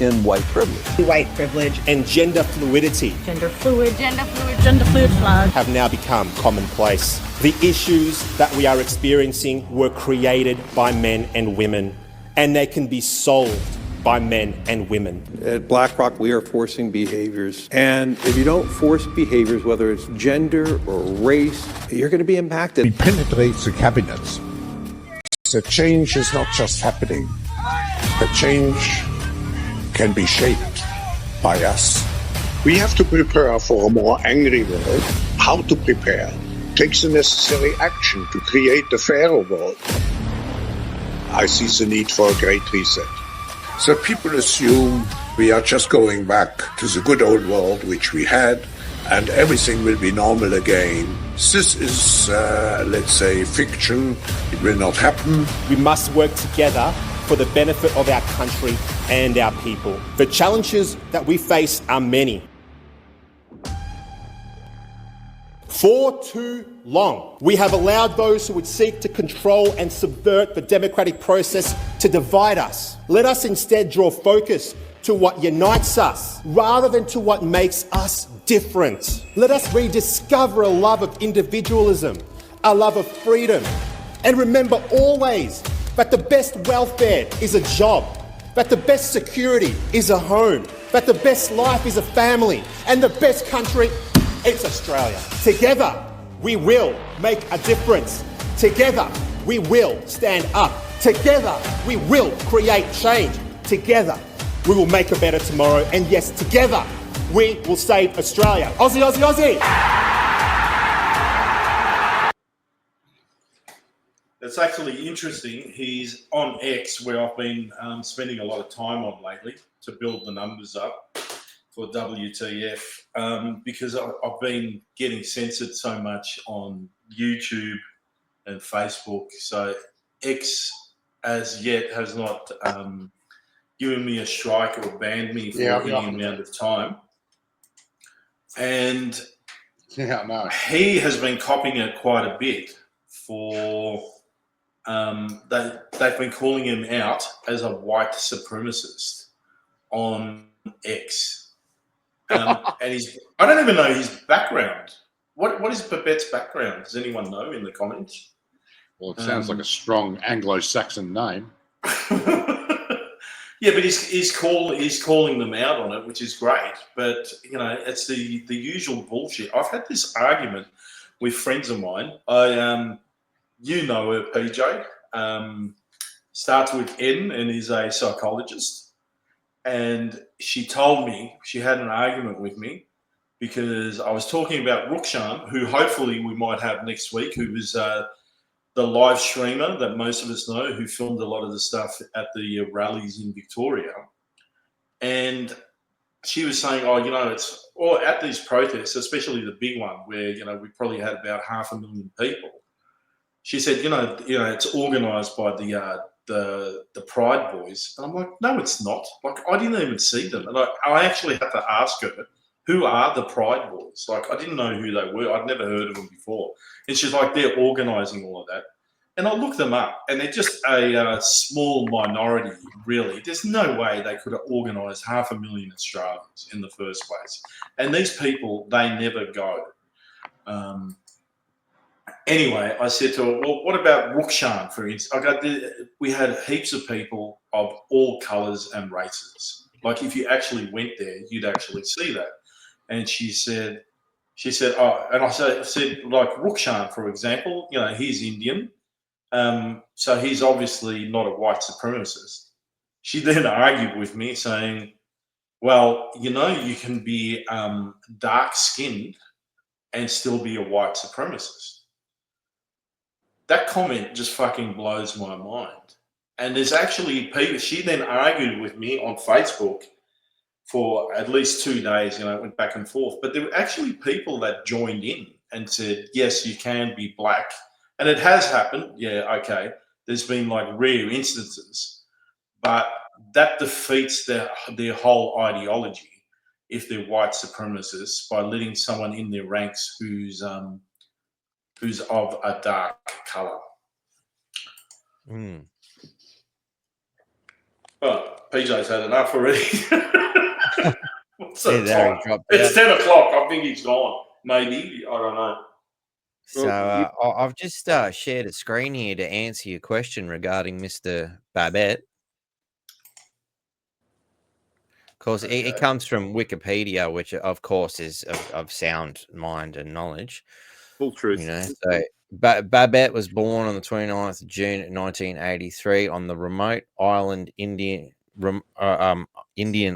white privilege and gender fluidity Gender fluid flag have now become commonplace. The issues that we are experiencing were created by men and women, and they can be solved by men and women. At BlackRock, we are forcing behaviors. And if you don't force behaviors, whether it's gender or race, you're going to be impacted. It penetrates the cabinets. The change is not just happening. The change can be shaped by us. We have to prepare for a more angry world. How to prepare? Take the necessary action to create a fairer world. I see the need for a great reset. So people assume we are just going back to the good old world which we had, and everything will be normal again. This is, let's say, fiction. It will not happen. We must work together for the benefit of our country and our people. The challenges that we face are many. For too long, we have allowed those who would seek to control and subvert the democratic process to divide us. Let us instead draw focus to what unites us rather than to what makes us different. Let us rediscover a love of individualism, a love of freedom, and remember always that the best welfare is a job, that the best security is a home, that the best life is a family, and the best country, it's Australia. Together, we will make a difference. Together, we will stand up. Together, we will create change. Together, we will make a better tomorrow. And yes, together, we will save Australia. Aussie, Aussie, Aussie! It's actually interesting. He's on X, where I've been spending a lot of time on lately to build the numbers up for WTF, because I've been getting censored so much on YouTube and Facebook. So X, as yet, has not given me a strike or banned me for any amount of time. And he has been copying it quite a bit for... they've been calling him out as a white supremacist on X. And I don't even know his background. What is Babette's background? Does anyone know in the comments? Well, it sounds like a strong Anglo-Saxon name. Yeah, but he's calling them out on it, which is great. But you know, it's the usual bullshit. I've had this argument with friends of mine. You know her, PJ. Starts with N and is a psychologist. And she told me, she had an argument with me because I was talking about Rukshan, who hopefully we might have next week, who was the live streamer that most of us know, who filmed a lot of the stuff at the rallies in Victoria. And she was saying, oh, you know, it's all at these protests, especially the big one where, you know, we probably had about 500,000 people. She said, you know, it's organised by the Pride Boys. And I'm like, no, it's not. Like, I didn't even see them. And I actually had to ask her, who are the Pride Boys? Like, I didn't know who they were. I'd never heard of them before. And she's like, they're organising all of that. And I looked them up, and they're just a small minority, really. There's no way they could have organised 500,000 Australians in the first place. And these people, they never go. Anyway, I said to her, well, what about Rukshan, for instance? We had heaps of people of all colours and races. Like, if you actually went there, you'd actually see that. and she said, oh, and I said like Rukshan, for example, he's Indian, so he's obviously not a white supremacist. She then argued with me saying, well, you can be dark-skinned and still be a white supremacist. That comment just fucking blows my mind. And there's actually people, she then argued with me on Facebook for at least 2 days, it went back and forth. But there were actually people that joined in and said, yes, you can be black. And it has happened. Yeah, okay. There's been like rare instances. But that defeats their whole ideology if they're white supremacists by letting someone in their ranks who's of a dark colour. Well, PJ's had enough already. What's the time? It's 10 o'clock. I think he's gone. Maybe. I don't know. So I've just shared a screen here to answer your question regarding Mr. Babette. Of course, it comes from Wikipedia, which of course is of sound mind and knowledge. Full truth. So Babette was born on the 29th of June 1983 on the remote island Indian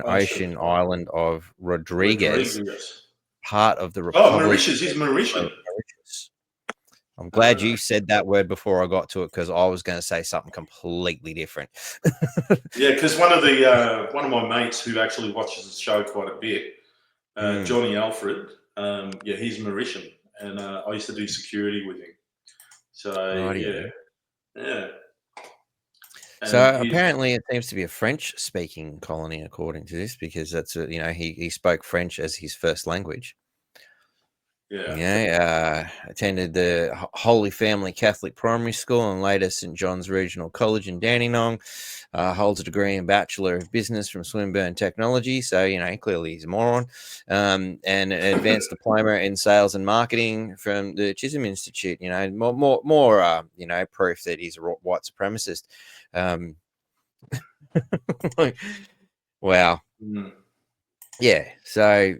Ocean island of Rodriguez, part of the Republic. Oh, Mauritius. He's Mauritian. I'm glad you said that word before I got to it, because I was going to say something completely different. Yeah, because one of my mates who actually watches the show quite a bit, Johnny Alfred, he's Mauritian, and I used to do security with him. So yeah. So apparently, it seems to be a French-speaking colony, according to this, because that's he spoke French as his first language. Attended the Holy Family Catholic Primary School and later St. John's Regional College in Dandenong. Holds a degree in Bachelor of Business from Swinburne Technology. So, clearly he's a moron. And an advanced diploma in Sales and Marketing from the Chisholm Institute. More proof that he's a white supremacist. Wow. Yeah, so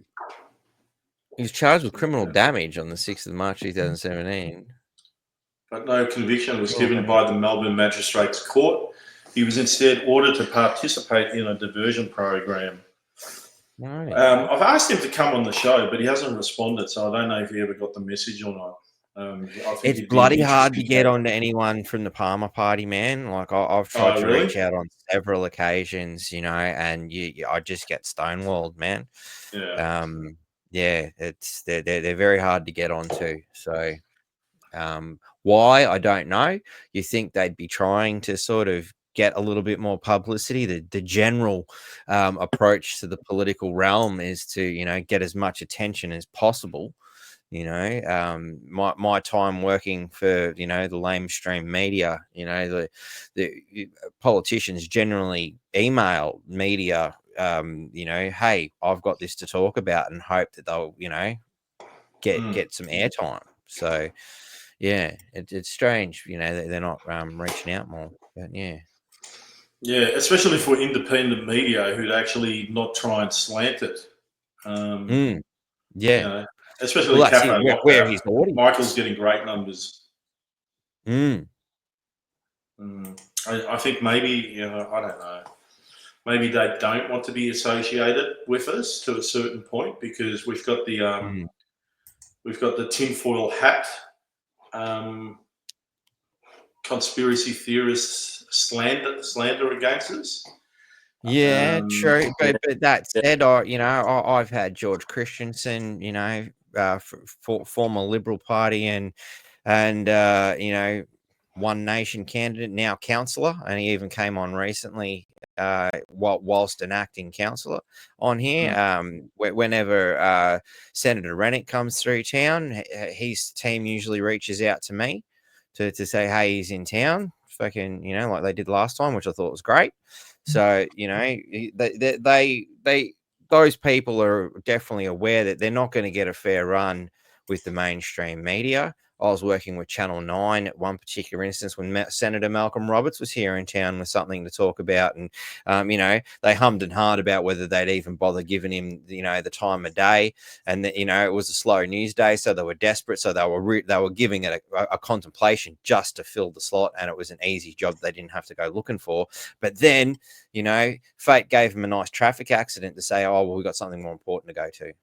he was charged with criminal damage on the 6th of March 2017. But no conviction was given by the Melbourne Magistrates Court. He was instead ordered to participate in a diversion program. Right. I've asked him to come on the show, but he hasn't responded, so I don't know if he ever got the message or not. It's bloody hard to get onto anyone from the Palmer Party, man. Like I've tried to reach out on several occasions, and I just get stonewalled, man. Yeah. It's they're very hard to get onto. So why, I don't know. You think they'd be trying to sort of get a little bit more publicity? The general approach to the political realm is to get as much attention as possible. My time working for the lamestream media, the politicians generally email media, hey, I've got this to talk about, and hope that they'll get some airtime. So yeah, it's strange they're not reaching out more, but yeah, especially for independent media who'd actually not try and slant it. Especially Cafe where his audience. Michael's getting great numbers. I think maybe, I don't know. Maybe they don't want to be associated with us to a certain point, because we've got the tinfoil hat conspiracy theorists slander against us. Yeah, true. But that said, I've had George Christensen, former Liberal Party and One Nation candidate, now councillor, and he even came on recently whilst an acting councillor on here. Whenever Senator Rennick comes through town, his team usually reaches out to me to say, hey, he's in town, fucking, like they did last time, which I thought was great. So, those people are definitely aware that they're not going to get a fair run with the mainstream media. I was working with Channel 9 at one particular instance when Senator Malcolm Roberts was here in town with something to talk about. And, they hummed and hawed about whether they'd even bother giving him, the time of day. And, it was a slow news day, so they were desperate. So they were giving it a contemplation just to fill the slot. And it was an easy job they didn't have to go looking for. But then, fate gave him a nice traffic accident to say, oh, well, we've got something more important to go to.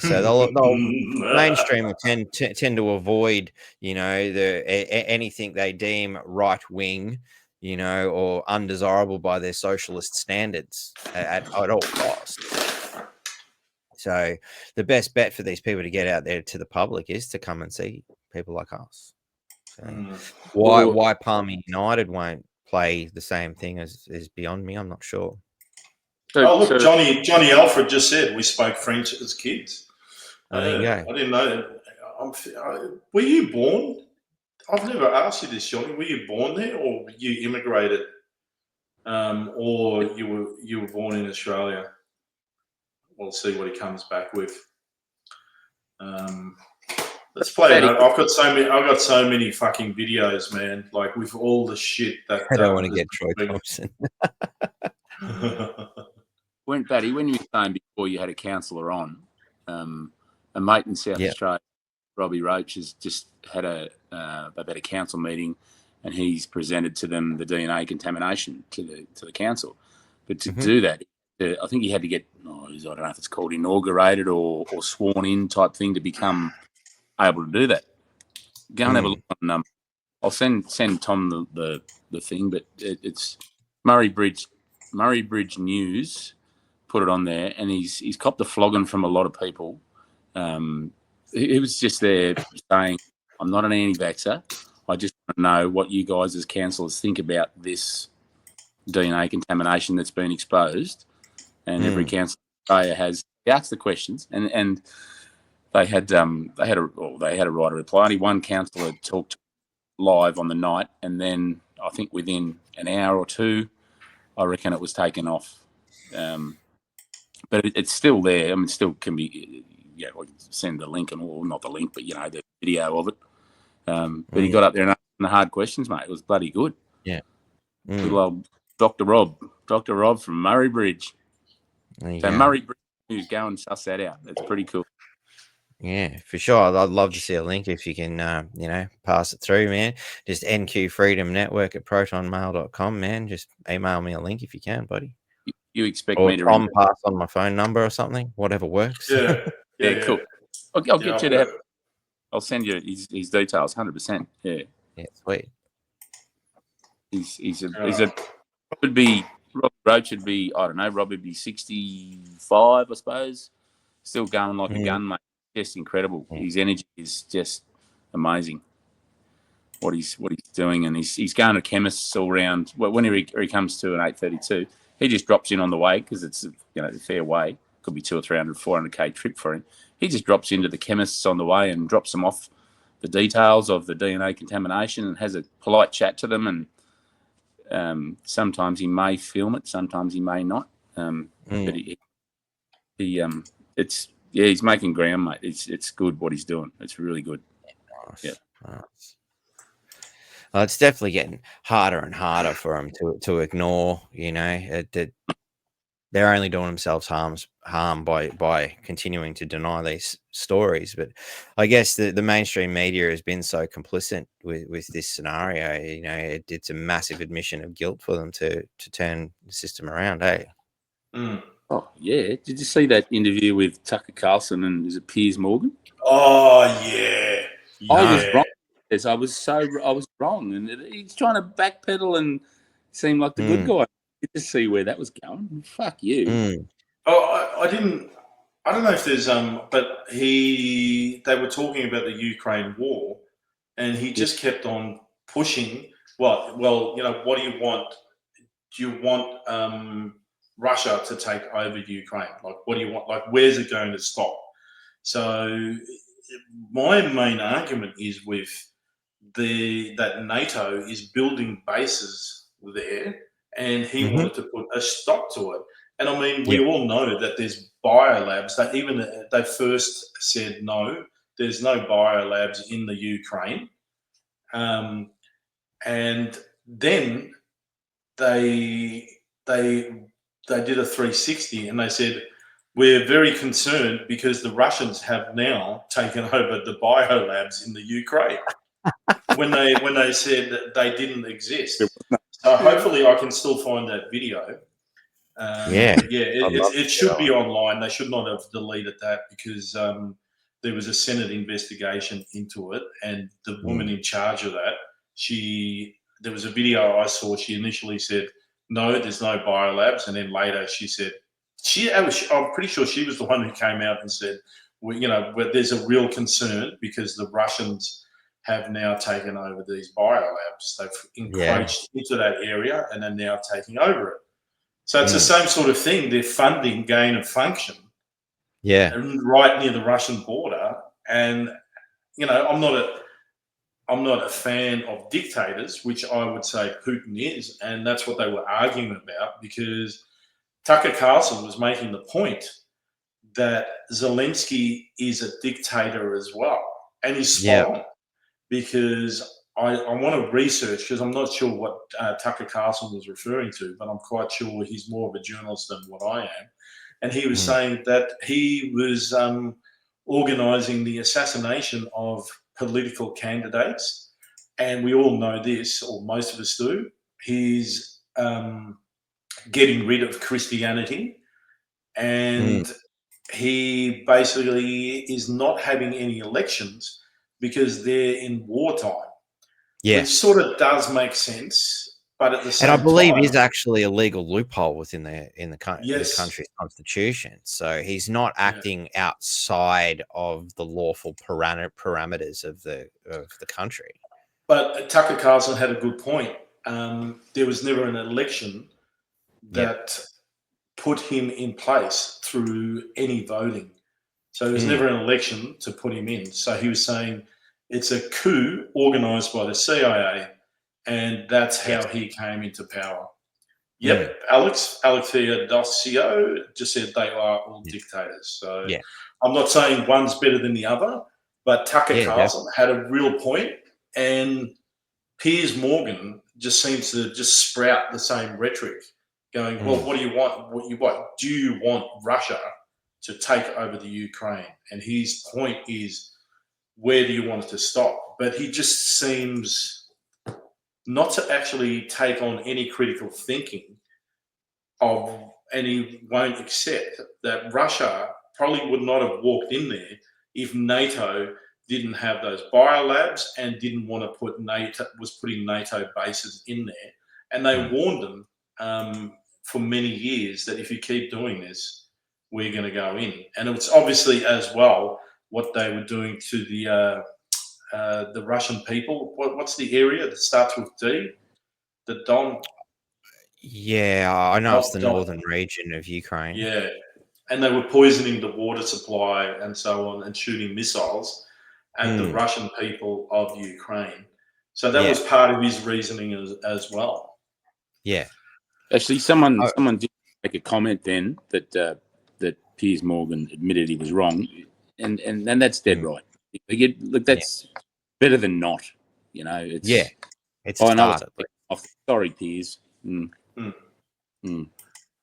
So they'll mainstream will tend to avoid, anything they deem right wing, or undesirable by their socialist standards at all costs. So the best bet for these people to get out there to the public is to come and see people like us. So why Palmy United won't play the same thing is beyond me. I'm not sure. Johnny Alfred just said we spoke French as kids. There you go. I didn't know that. Were you born? I've never asked you this, Johnny. Were you born there, or you immigrated, or you were born in Australia? We'll see what he comes back with. Let's play it. I've got so many fucking videos, man. Like with all the shit that I don't want to get Troy Thompson. When you were saying before you had a counsellor on, a mate in South Australia, Robbie Roach, has just had they've had a council meeting, and he's presented to them the DNA contamination to the council. But to do that, I think he had to get I don't know if it's called inaugurated or sworn in type thing to become able to do that. Go and have a look on. I'll send Tom the thing, but it's Murray Bridge News. Put it on there, and he's copped a flogging from a lot of people. He was just there saying, I'm not an anti-vaxxer. I just want to know what you guys as councillors think about this DNA contamination that's been exposed. And every council in Australia has asked the questions, and they had a right to reply. Only one councillor talked live on the night, and then I think within an hour or two, I reckon it was taken off. But it's still there. I mean, it still can be. I can send the link and all, not the link, but the video of it. But he got up there and asked the hard questions, mate. It was bloody good. Yeah. Little old Dr. Rob from Murray Bridge. So Murray Bridge News, go and suss that out. It's pretty cool. Yeah, for sure. I'd love to see a link if you can, pass it through, man. Just NQ Freedom Network at protonmail.com, man. Just email me a link if you can, buddy. You expect or me to Tom pass on my phone number or something, whatever works. Yeah, cool. I'll get you to have. I'll send you his details, 100%. Yeah, sweet. Rob Roach would be, I don't know, Rob would be 65, I suppose. Still going like a gun, mate. Just incredible. His energy is just amazing. What he's doing, and he's going to chemists all around. Well, whenever he comes to an 832, he just drops in on the way because it's a fair way. Could be 200 or 300, 400k trip for him. He just drops into the chemists on the way and drops them off the details of the DNA contamination and has a polite chat to them. And sometimes he may film it, sometimes he may not. But he's making ground, mate. It's good what he's doing. It's really good. Nice. Yeah. Nice. Well, it's definitely getting harder and harder for them to ignore. They're only doing themselves harm by continuing to deny these stories. But I guess the mainstream media has been so complicit with this scenario. It's a massive admission of guilt for them to turn the system around. Oh yeah! Did you see that interview with Tucker Carlson and is it Piers Morgan? Oh yeah. I was wrong. I was wrong, and he's trying to backpedal and seem like the good guy. Get to see where that was going. Fuck you. Oh, I didn't. I don't know if there's but they were talking about the Ukraine war, and he just kept on pushing. Well, what do you want? Do you want Russia to take over Ukraine? Like, what do you want? Like, where's it going to stop? So, my main argument is with that NATO is building bases there, and he wanted to put a stop to it. And I mean, we all know that there's biolabs that even they first said no, there's no biolabs in the Ukraine. And then they did a 360 and they said, we're very concerned because the Russians have now taken over the biolabs in the Ukraine when they said that they didn't exist. So hopefully I can still find that video. It should be online. They should not have deleted that because there was a Senate investigation into it, and the woman in charge of that, there was a video I saw. She initially said, "No, there's no biolabs," and then later she said, I'm pretty sure she was the one who came out and said, well, there's a real concern because the Russians have now taken over these biolabs. They've encroached into that area and are now taking over it. So it's the same sort of thing. They're funding gain of function, right near the Russian border. And I'm not a fan of dictators, which I would say Putin is, and that's what they were arguing about because Tucker Carlson was making the point that Zelensky is a dictator as well, and he's spot on because I want to research because I'm not sure what Tucker Carlson was referring to, but I'm quite sure he's more of a journalist than what I am. And he was saying that he was organising the assassination of political candidates. And we all know this, or most of us do. He's getting rid of Christianity. And he basically is not having any elections because they're in wartime. Yeah. Which sort of does make sense, but at the same time... And I believe is actually a legal loophole within the country's constitution. So he's not acting outside of the lawful parameters of the country. But Tucker Carlson had a good point. There was never an election that put him in place through any voting. So there was never an election to put him in. So he was saying it's a coup organised by the CIA, and that's how he came into power. Alexia Dossio just said they are all dictators. So I'm not saying one's better than the other, but Tucker Carlson had a real point, and Piers Morgan just seems to just sprout the same rhetoric, going, well, what do you want? Do you want Russia to take over the Ukraine? And his point is, where do you want it to stop? But he just seems not to actually take on any critical thinking and he won't accept that Russia probably would not have walked in there if NATO didn't have those biolabs and didn't want to was putting NATO bases in there. And they warned them for many years that if you keep doing this, we're going to go in. And it's obviously as well what they were doing to the Russian people. What's the area that starts with D? The Don. Yeah, I know it's the northern region of Ukraine. Yeah, and they were poisoning the water supply and so on, and shooting missiles at the Russian people of Ukraine. So that was part of his reasoning as well. Yeah, actually, someone did make a comment then that that Piers Morgan admitted he was wrong. And that's dead right. Look, that's better than not. It's it's a start. Sorry, Piers.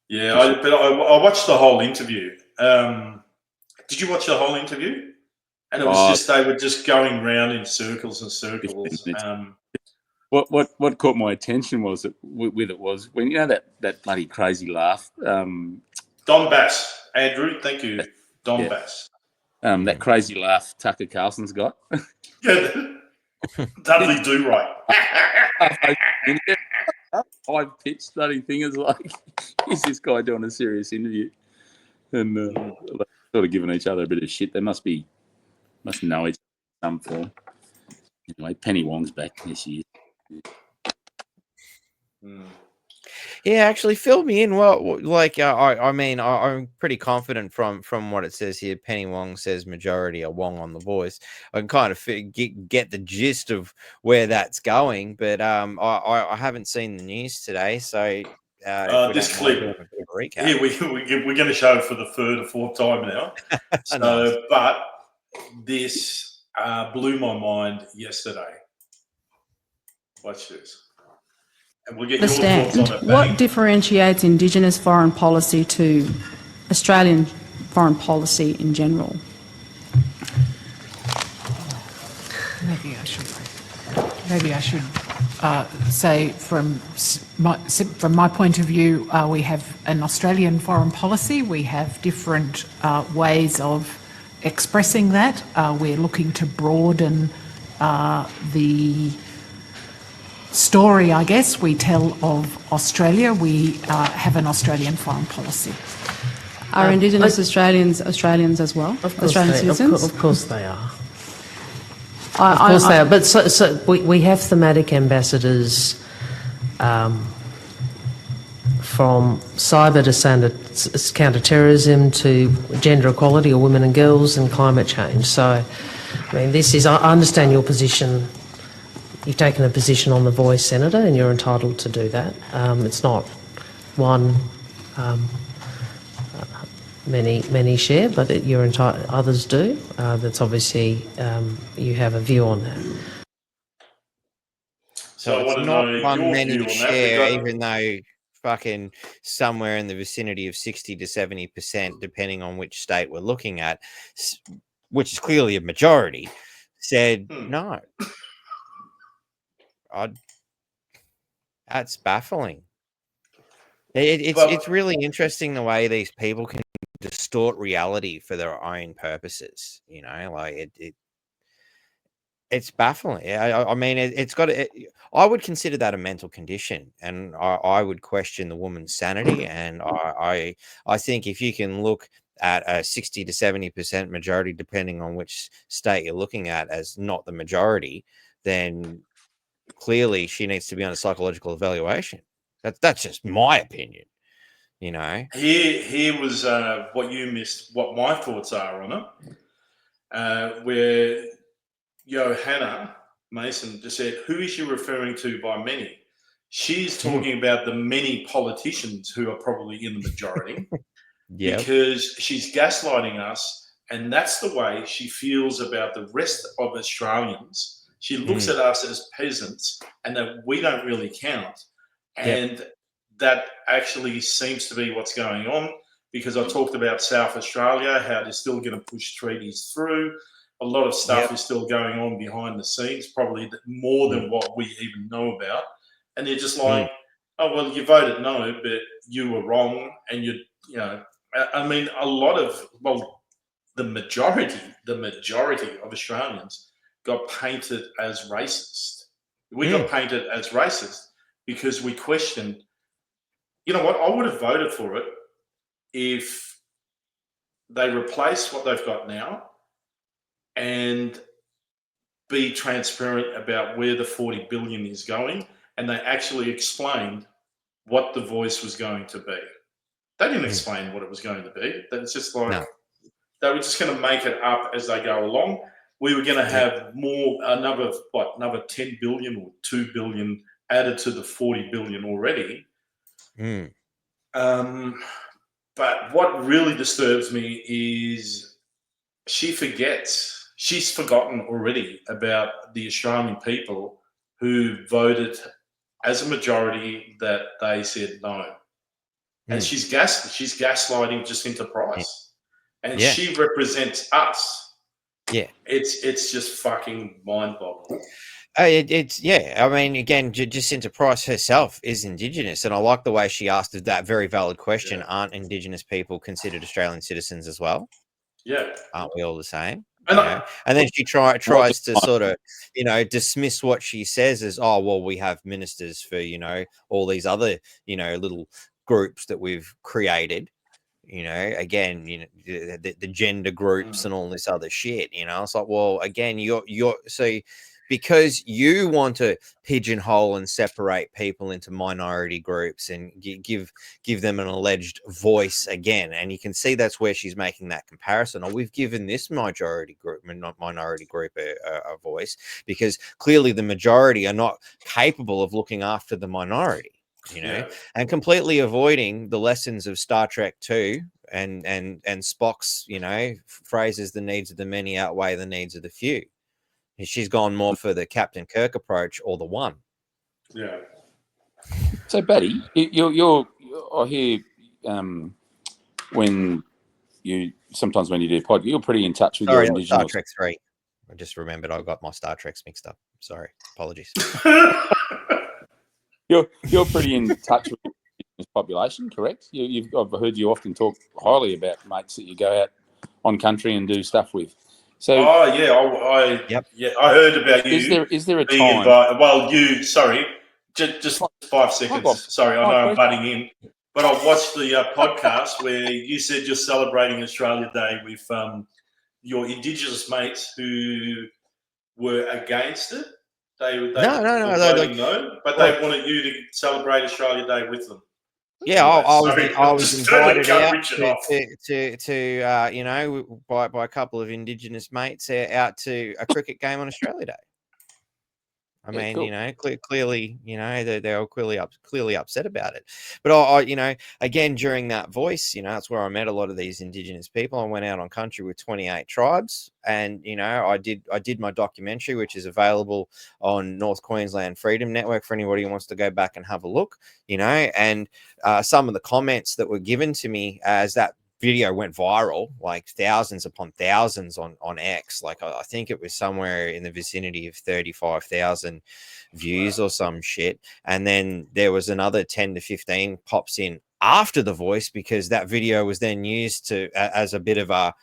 Yeah, I watched the whole interview. Did you watch the whole interview? And it was just they were just going round in circles and circles. What caught my attention was when that bloody crazy laugh. Don Bass, Andrew, thank you, Don Bass. That crazy laugh Tucker Carlson's got. Dudley Do Right. High-pitched bloody thing is like, is this guy doing a serious interview? And sort of giving each other a bit of shit. They must know each other in some form. Anyway, Penny Wong's back this year. Yeah, actually, fill me in. Well, like, I mean, I'm pretty confident from what it says here. Penny Wong says majority are Wong on the voice. I can kind of get the gist of where that's going, but I haven't seen the news today, so this clip. Recap. Yeah, we're going to show it for the third or fourth time now. So, but this blew my mind yesterday. Watch this. And we'll get your thoughts on it. What Benny. differentiates Indigenous foreign policy to Australian foreign policy in general? Maybe I should say from my point of view, we have an Australian foreign policy. We have different ways of expressing that. We're looking to broaden the story, I guess, we tell of Australia. We have an Australian foreign policy. Are Indigenous Australians Australians as well? Of course Australian citizens? Of course they are. Of course they are. But so we have thematic ambassadors from cyber to counter-terrorism to gender equality or women and girls and climate change. So, I mean, I understand your position. You've taken a position on The Voice, Senator, and you're entitled to do that. It's not one many share, but you're entitled. Others do. That's obviously you have a view on that. So it's not one many share, even though fucking somewhere in the vicinity of 60 to 70%, depending on which state we're looking at, which is clearly a majority, said no. That's baffling. It's really interesting the way these people can distort reality for their own purposes. You know, like it's baffling. I mean, it's got. I would consider that a mental condition, and I would question the woman's sanity. And I think if you can look at a 60 to 70% majority, depending on which state you're looking at, as not the majority, then clearly she needs to be on a psychological evaluation. That's just my opinion, you know. Here was what you missed, what my thoughts are on it, where Johanna Mason just said, who is she referring to by many? She's talking about the many politicians who are probably in the majority because she's gaslighting us, and that's the way she feels about the rest of Australians. She looks at us as peasants and that we don't really count. And that actually seems to be what's going on, because I talked about South Australia, how they're still going to push treaties through. A lot of stuff is still going on behind the scenes, probably more than what we even know about. And they're just like, oh, well, you voted no, but you were wrong. And you know, I mean, a lot of, well, the majority of Australians got painted as racist. We got painted as racist because we questioned, you know what, I would have voted for it if they replace what they've got now and be transparent about where the 40 billion is going, and they actually explained what The Voice was going to be. They didn't explain what it was going to be. It's just like they were just going to make it up as they go along. We were going to have another 10 billion or 2 billion added to the 40 billion already. But what really disturbs me is she's forgotten already about the Australian people who voted as a majority that they said no. And she's gaslighting Jacinta Price. And she represents us. Yeah, it's just fucking mind-boggling. I mean, again, Jacinta Price herself is Indigenous, and I like the way she asked that very valid question: aren't Indigenous people considered Australian citizens as well? Yeah, aren't we all the same? And then she tries to sort of, you know, dismiss what she says as, oh, well, we have ministers for, you know, all these other, you know, little groups that we've created. You know, again, you know, the gender groups and all this other shit. You know, it's like, well, again, you're so because you want to pigeonhole and separate people into minority groups and give them an alleged voice again, and you can see that's where she's making that comparison. Or we've given this minority group a voice because clearly the majority are not capable of looking after the minority. You know, and completely avoiding the lessons of Star Trek 2, and Spock's, phrases, the needs of the many outweigh the needs of the few. She's gone more for the Captain Kirk approach or the one. Yeah. So, Batty, you're I hear when you do pod, you're pretty in touch with your Sorry, that was Star Indigenous. Trek 3. I just remembered I got my Star Treks mixed up. Sorry, apologies. You're pretty in touch with the Indigenous population, correct? I've heard you often talk highly about mates that you go out on country and do stuff with. So, I heard about you. Is there a being time? Sorry, just 5 seconds. Sorry, I know I'm butting in, but I watched the podcast where you said you're celebrating Australia Day with your Indigenous mates who were against it. They were voting no, but they wanted you to celebrate Australia Day with them. Yeah, I was invited out by a couple of Indigenous mates out to a cricket game on Australia Day. I mean, cool. Clearly, they're clearly upset about it. But I again, during that voice, that's where I met a lot of these Indigenous people. I went out on country with 28 tribes, and I did my documentary, which is available on North Queensland Freedom Network for anybody who wants to go back and have a look. And some of the comments that were given to me as that video went viral, like thousands upon thousands on X. Like I think it was somewhere in the vicinity of 35,000 views or some shit. And then there was another 10 to 15 pops in after the voice, because that video was then used as a bit of a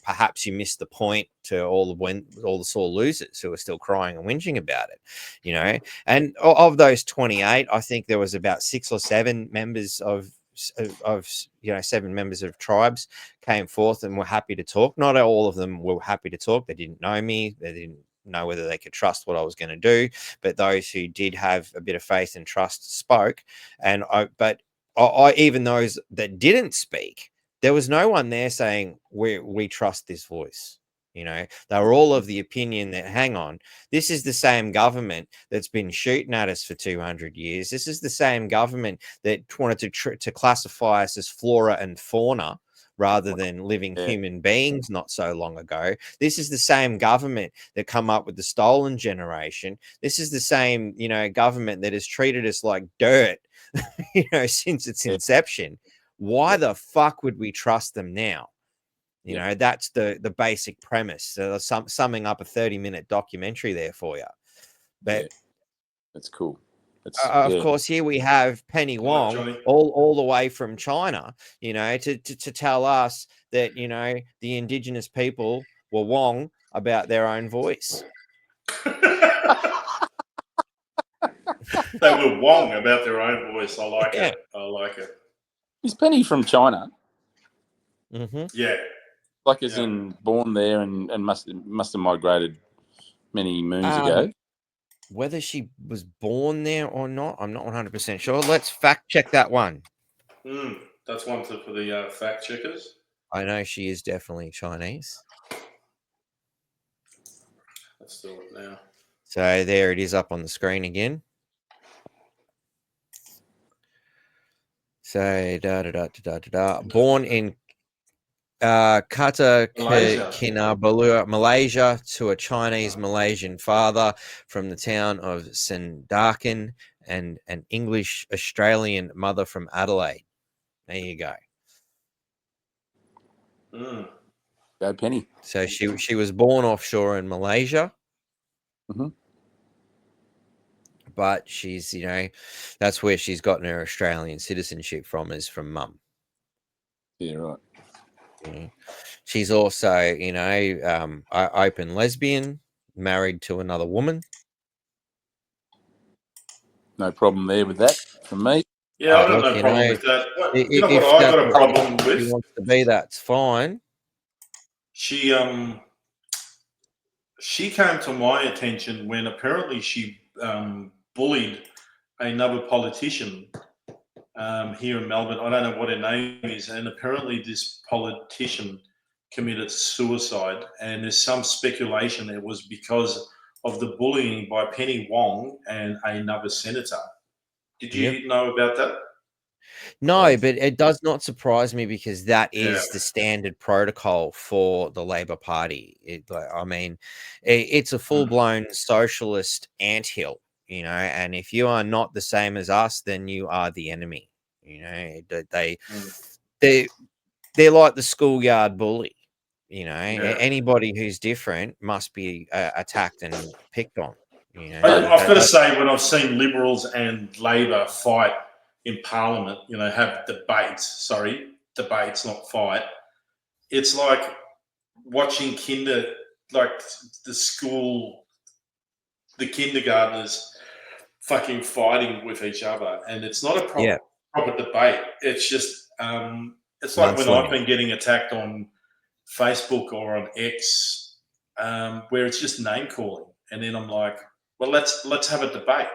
perhaps you missed the point to all the sore losers who are still crying and whinging about it, And of those 28, I think there was about 6 or 7 members of 7 members of tribes came forth and were happy to talk. Not all of them were happy to talk. They didn't know me. They didn't know whether they could trust what I was going to do. But those who did have a bit of faith and trust spoke. And even those that didn't speak, there was no one there saying we trust this voice. They were all of the opinion that, hang on, this is the same government that's been shooting at us for 200 years. This is the same government that wanted to classify us as flora and fauna rather than living human beings not so long ago. This is the same government that come up with the stolen generation. This is the same, government that has treated us like dirt, since its inception. Why the fuck would we trust them now? That's the basic premise. Summing up a 30-minute documentary there for you. But that's cool. Of course, here we have Penny Wong, all the way from China, to tell us that, the Indigenous people were wrong about their own voice. They were wrong about their own voice. I like it. I like it. Is Penny from China? Mm-hmm. Yeah. Like as in born there and must have migrated many moons ago. Whether she was born there or not, I'm not 100% sure. Let's fact check that one. That's one for the fact checkers. I know she is definitely Chinese. Let's do it now. So there it is up on the screen again. So born in Kota Kinabalu, Malaysia, to a Chinese Malaysian father from the town of Sandakan and an English Australian mother from Adelaide. There you go. Go Penny. So she was born offshore in Malaysia. Mm-hmm. But she's, that's where she's gotten her Australian citizenship from, is from mum. Yeah, right. She's also, open lesbian, married to another woman. No problem there with that from me. Yeah, I've got no problem with that. What I've got a problem with? She wants to be, that's fine. She came to my attention when apparently she bullied another politician here in Melbourne. I don't know what her name is, and apparently this politician committed suicide, and there's some speculation it was because of the bullying by Penny Wong and another senator. Did you know about that? No, but it does not surprise me because that Yeah. is the standard protocol for the Labor Party. It's a full-blown socialist anthill, and if you are not the same as us, then you are the enemy. They're like the schoolyard bully. Anybody who's different must be attacked and picked on. I've got to say, when I've seen Liberals and Labor fight in Parliament, have debates, not fight, it's like watching the kindergartners fucking fighting with each other. And it's not a proper debate. It's just, it's like when I've been getting attacked on Facebook or on X, where it's just name calling. And then I'm like, well, let's have a debate.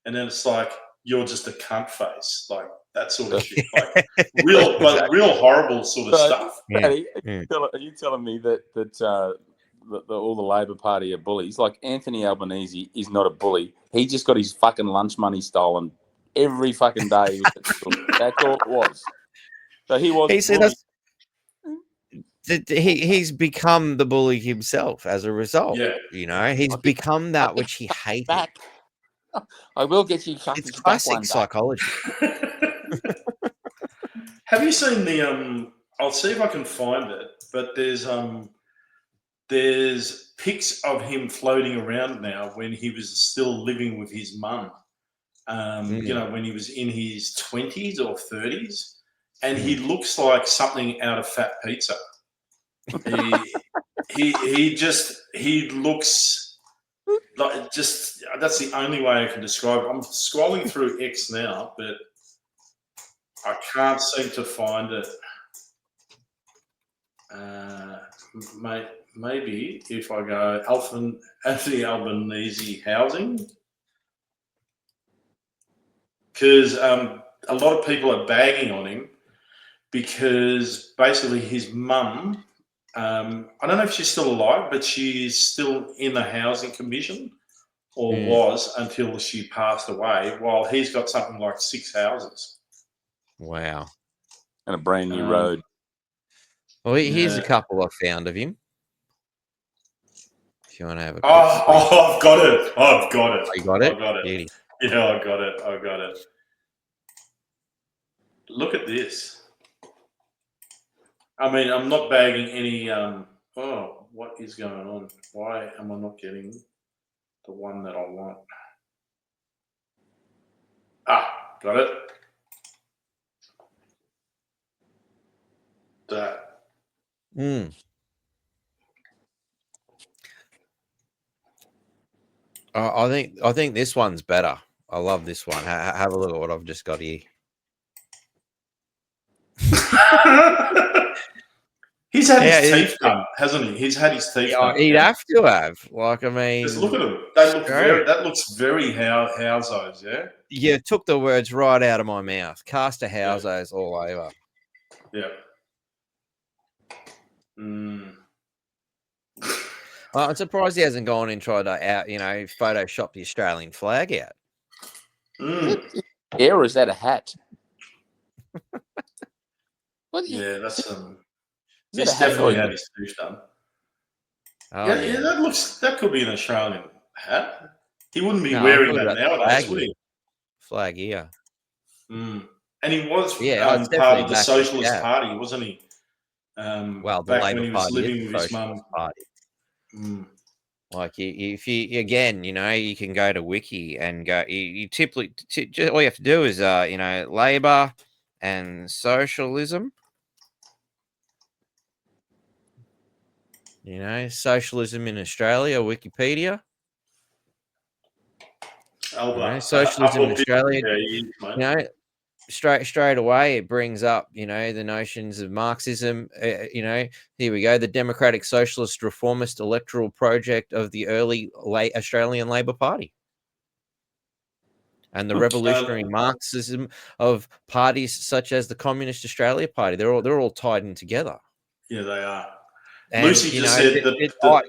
And then it's like, you're just a cunt face, like that sort of shit, like real horrible sort of stuff. Paddy, are you telling me that all the Labor Party are bullies? Like Anthony Albanese is not a bully. He just got his fucking lunch money stolen every fucking day. That's all it was. So he was. He's become the bully himself as a result. Yeah. He's become that which he hated. Back. I will get you. It's classic psychology. Have you seen the? I'll see if I can find it. But there's pics of him floating around now when he was still living with his mum. When he was in his 20s or 30s, and he looks like something out of Fat Pizza. He looks like that's the only way I can describe it. I'm scrolling through X now, but I can't seem to find it. Maybe if I go Anthony Albanese housing, because a lot of people are bagging on him because basically his mum, I don't know if she's still alive, but she's still in the housing commission, or was until she passed away, while he's got something like 6 houses. Wow. And a brand new road. Well, here's a couple I found of him. If you want to have a I've got it. Oh, you got it? I got it. Beauty. Yeah, I got it. Look at this. I mean, I'm not bagging any. What is going on? Why am I not getting the one that I want? Got it. That. I think this one's better. I love this one. Have a look at what I've just got here. He's had his teeth done, hasn't he? He's had his teeth done. He'd have to have. Like, I mean, just look at him. That looks very Housos, yeah? Yeah, took the words right out of my mouth. Cast a Housos all over. Yeah. I'm surprised he hasn't gone and tried to Photoshop the Australian flag out. Yeah, or is that a hat? Yeah, that's he's definitely had his tooth done. That could be an Australian hat. He wouldn't be wearing that nowadays, would he? Flag here. And he was part of the Socialist Party, wasn't he? The back Labor when he was Party living is with the his mum. Party. Like if you again, you can go to Wiki and go. You typically all you have to do is Labor and socialism. Socialism in Australia, Wikipedia. Socialism in Australia. Straight away, it brings up, the notions of Marxism. Here we go. The Democratic Socialist Reformist Electoral Project of the early Australian Labor Party. And the revolutionary Marxism of parties such as the Communist Australia Party. They're all tied in together. Yeah, they are. And, Lucy you just know, said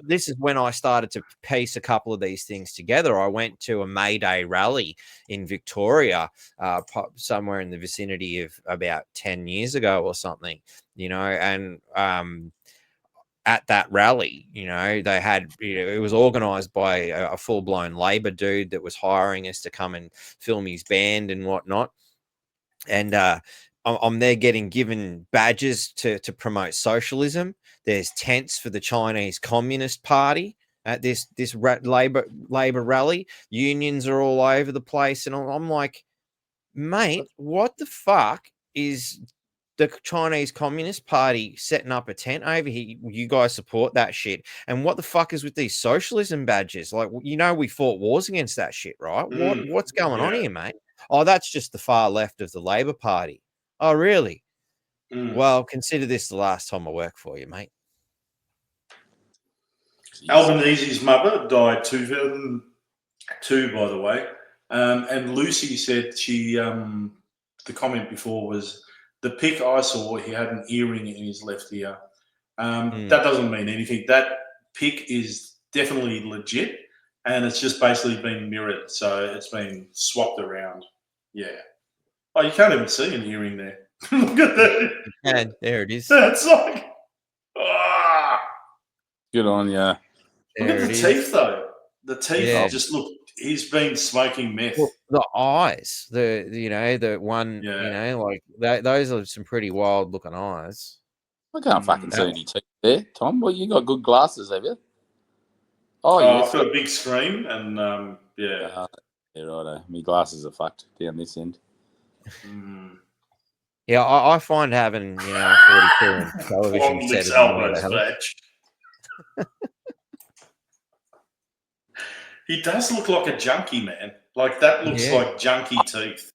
this is when I started to piece a couple of these things together. I went to a May Day rally in Victoria, somewhere in the vicinity of about 10 years ago or something, you know, and at that rally, you know, they had, you know, it was organized by a full-blown Labor dude that was hiring us to come and film his band and whatnot. And I'm there getting given badges to promote socialism. There's tents for the Chinese Communist Party at this labor rally. Unions are all over the place, and I'm like, mate, what the fuck is the Chinese Communist Party setting up a tent over here? You guys support that shit? And what the fuck is with these socialism badges? Like, you know, we fought wars against that shit, right? What's going on here, mate? Oh, that's just the far left of the Labor Party. Oh, really? Well, consider this the last time I work for you, mate. Albanese's mother died 2002, by the way. And Lucy said she, the comment before was, the pic I saw, he had an earring in his left ear. That doesn't mean anything. That pic is definitely legit, and it's just basically been mirrored. So it's been swapped around. Yeah. Oh, you can't even see an earring there. Look at that. And there it is. That's like, Good on you. Look at the teeth, though. The teeth just look. He's been smoking meth. Well, the eyes, the one, you know, like those are some pretty wild looking eyes. I can't fucking see any teeth there, Tom. Well, you got good glasses, have you? Oh, yes. I've got a big screen, and yeah. Yeah, righto. My glasses are fucked down this end. Yeah, I find having, you know, a 42-inch television set is annoying. He does look like a junkie, man. Like, that looks like junkie teeth.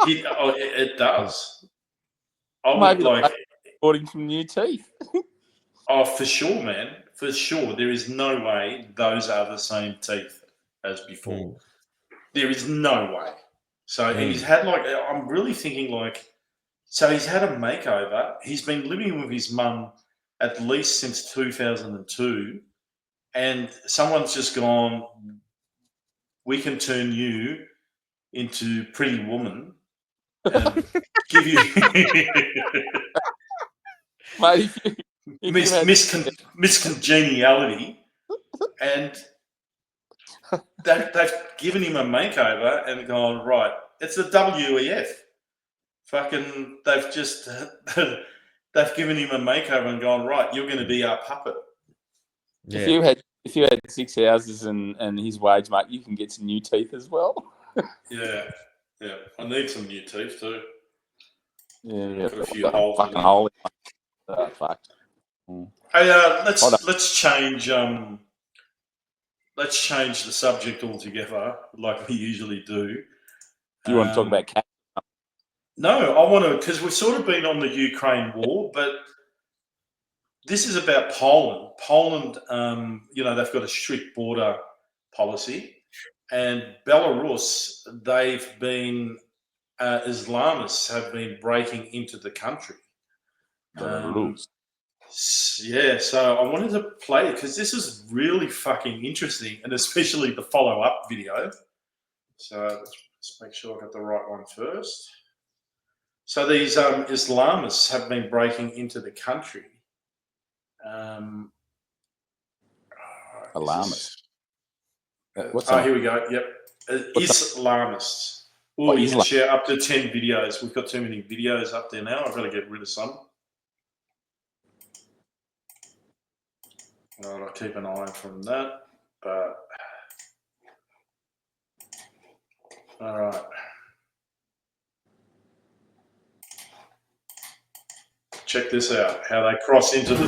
It does. I would Maybe like importing some new teeth. Oh, for sure, man. For sure. There is no way those are the same teeth as before. There is no way. So he's had I'm really thinking so he's had a makeover. He's been living with his mum at least since 2002. And someone's just gone, we can turn you into Pretty Woman and give you miscongeniality. And they've given him a makeover and gone, right, it's the WEF. Fucking, they've given him a makeover and gone, right, you're going to be our puppet. Yeah. If you had 6 houses and his wage, mate, you can get some new teeth as well. Yeah. I need some new teeth too. Yeah. Got a few holes. Fucking hole. Fucked. Hey, let's change. Let's change the subject altogether, like we usually do. Do you want to talk about cats? No, I want to, because we've sort of been on the Ukraine war, but this is about Poland. Poland, you know, they've got a strict border policy, and Belarus, they've been Islamists have been breaking into the country. Yeah, so I wanted to play it because this is really fucking interesting, and especially the follow-up video. So let's make sure I got the right one first. So these Islamists have been breaking into the country. Alarmist. Here we go. Yep. Islamists. Oh, you can share up to 10 videos. We've got too many videos up there now. I've got to get rid of some. All right, I'll keep an eye from that. But all right. Check this out, how they cross into the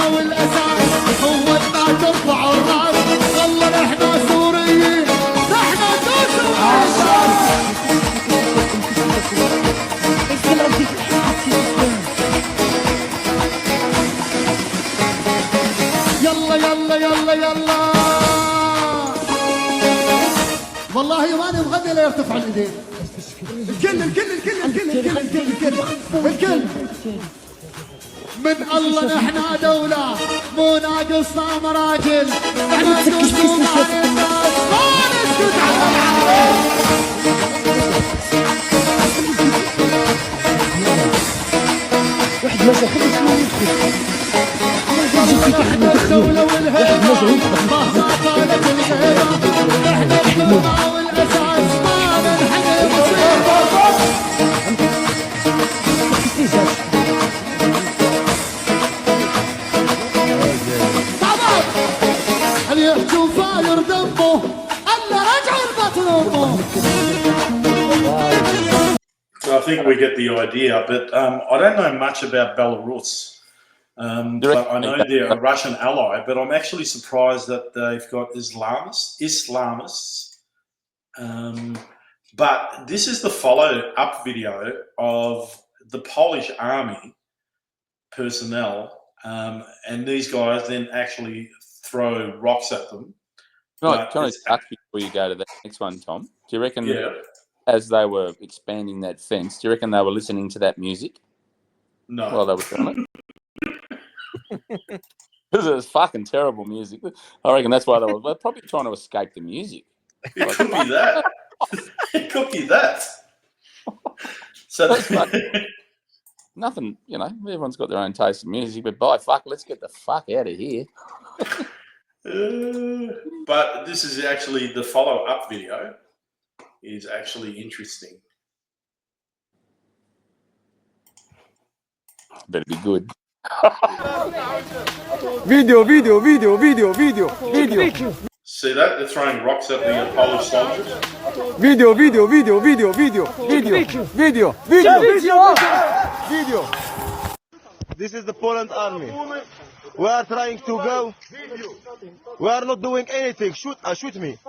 والاساس هو الناس ترفعوا الراس والله نحن سوريين نحن يلا يلا يلا يلا والله ماني مغني لا يرتفع الايدين الكل الكل الكل الكل الكل الكل الكل الكل من الله نحن دولة مو ناقصنا مراجل احنا نقوم على الناس ما نسكت على العالم واحد مسا احنا الدولة والهيبة مهما طالت الغيبة احنا الدولة والاساس ما ننحني مصيبة اللي يحجوا فاير دمه الا رجعوا البطن امه So I think we get the idea, but I don't know much about Belarus. But I know they're a Russian ally, but I'm actually surprised that they've got Islamists. But this is the follow-up video of the Polish army personnel, and these guys then actually throw rocks at them. Right, can I ask you before you go to the next one, Tom? Do you reckon, as they were expanding that fence, do you reckon they were listening to that music? No. While they were doing it? Because it was fucking terrible music. I reckon that's why they were probably trying to escape the music. It could be that. It could be that. So nothing, you know, everyone's got their own taste in music, but by fuck, let's get the fuck out of here. But this is actually the follow-up video is actually interesting. Better be good. Video. See that? They're throwing rocks at the Polish soldiers. Video. This is the Poland army. We are trying to go. We are not doing anything. Shoot me.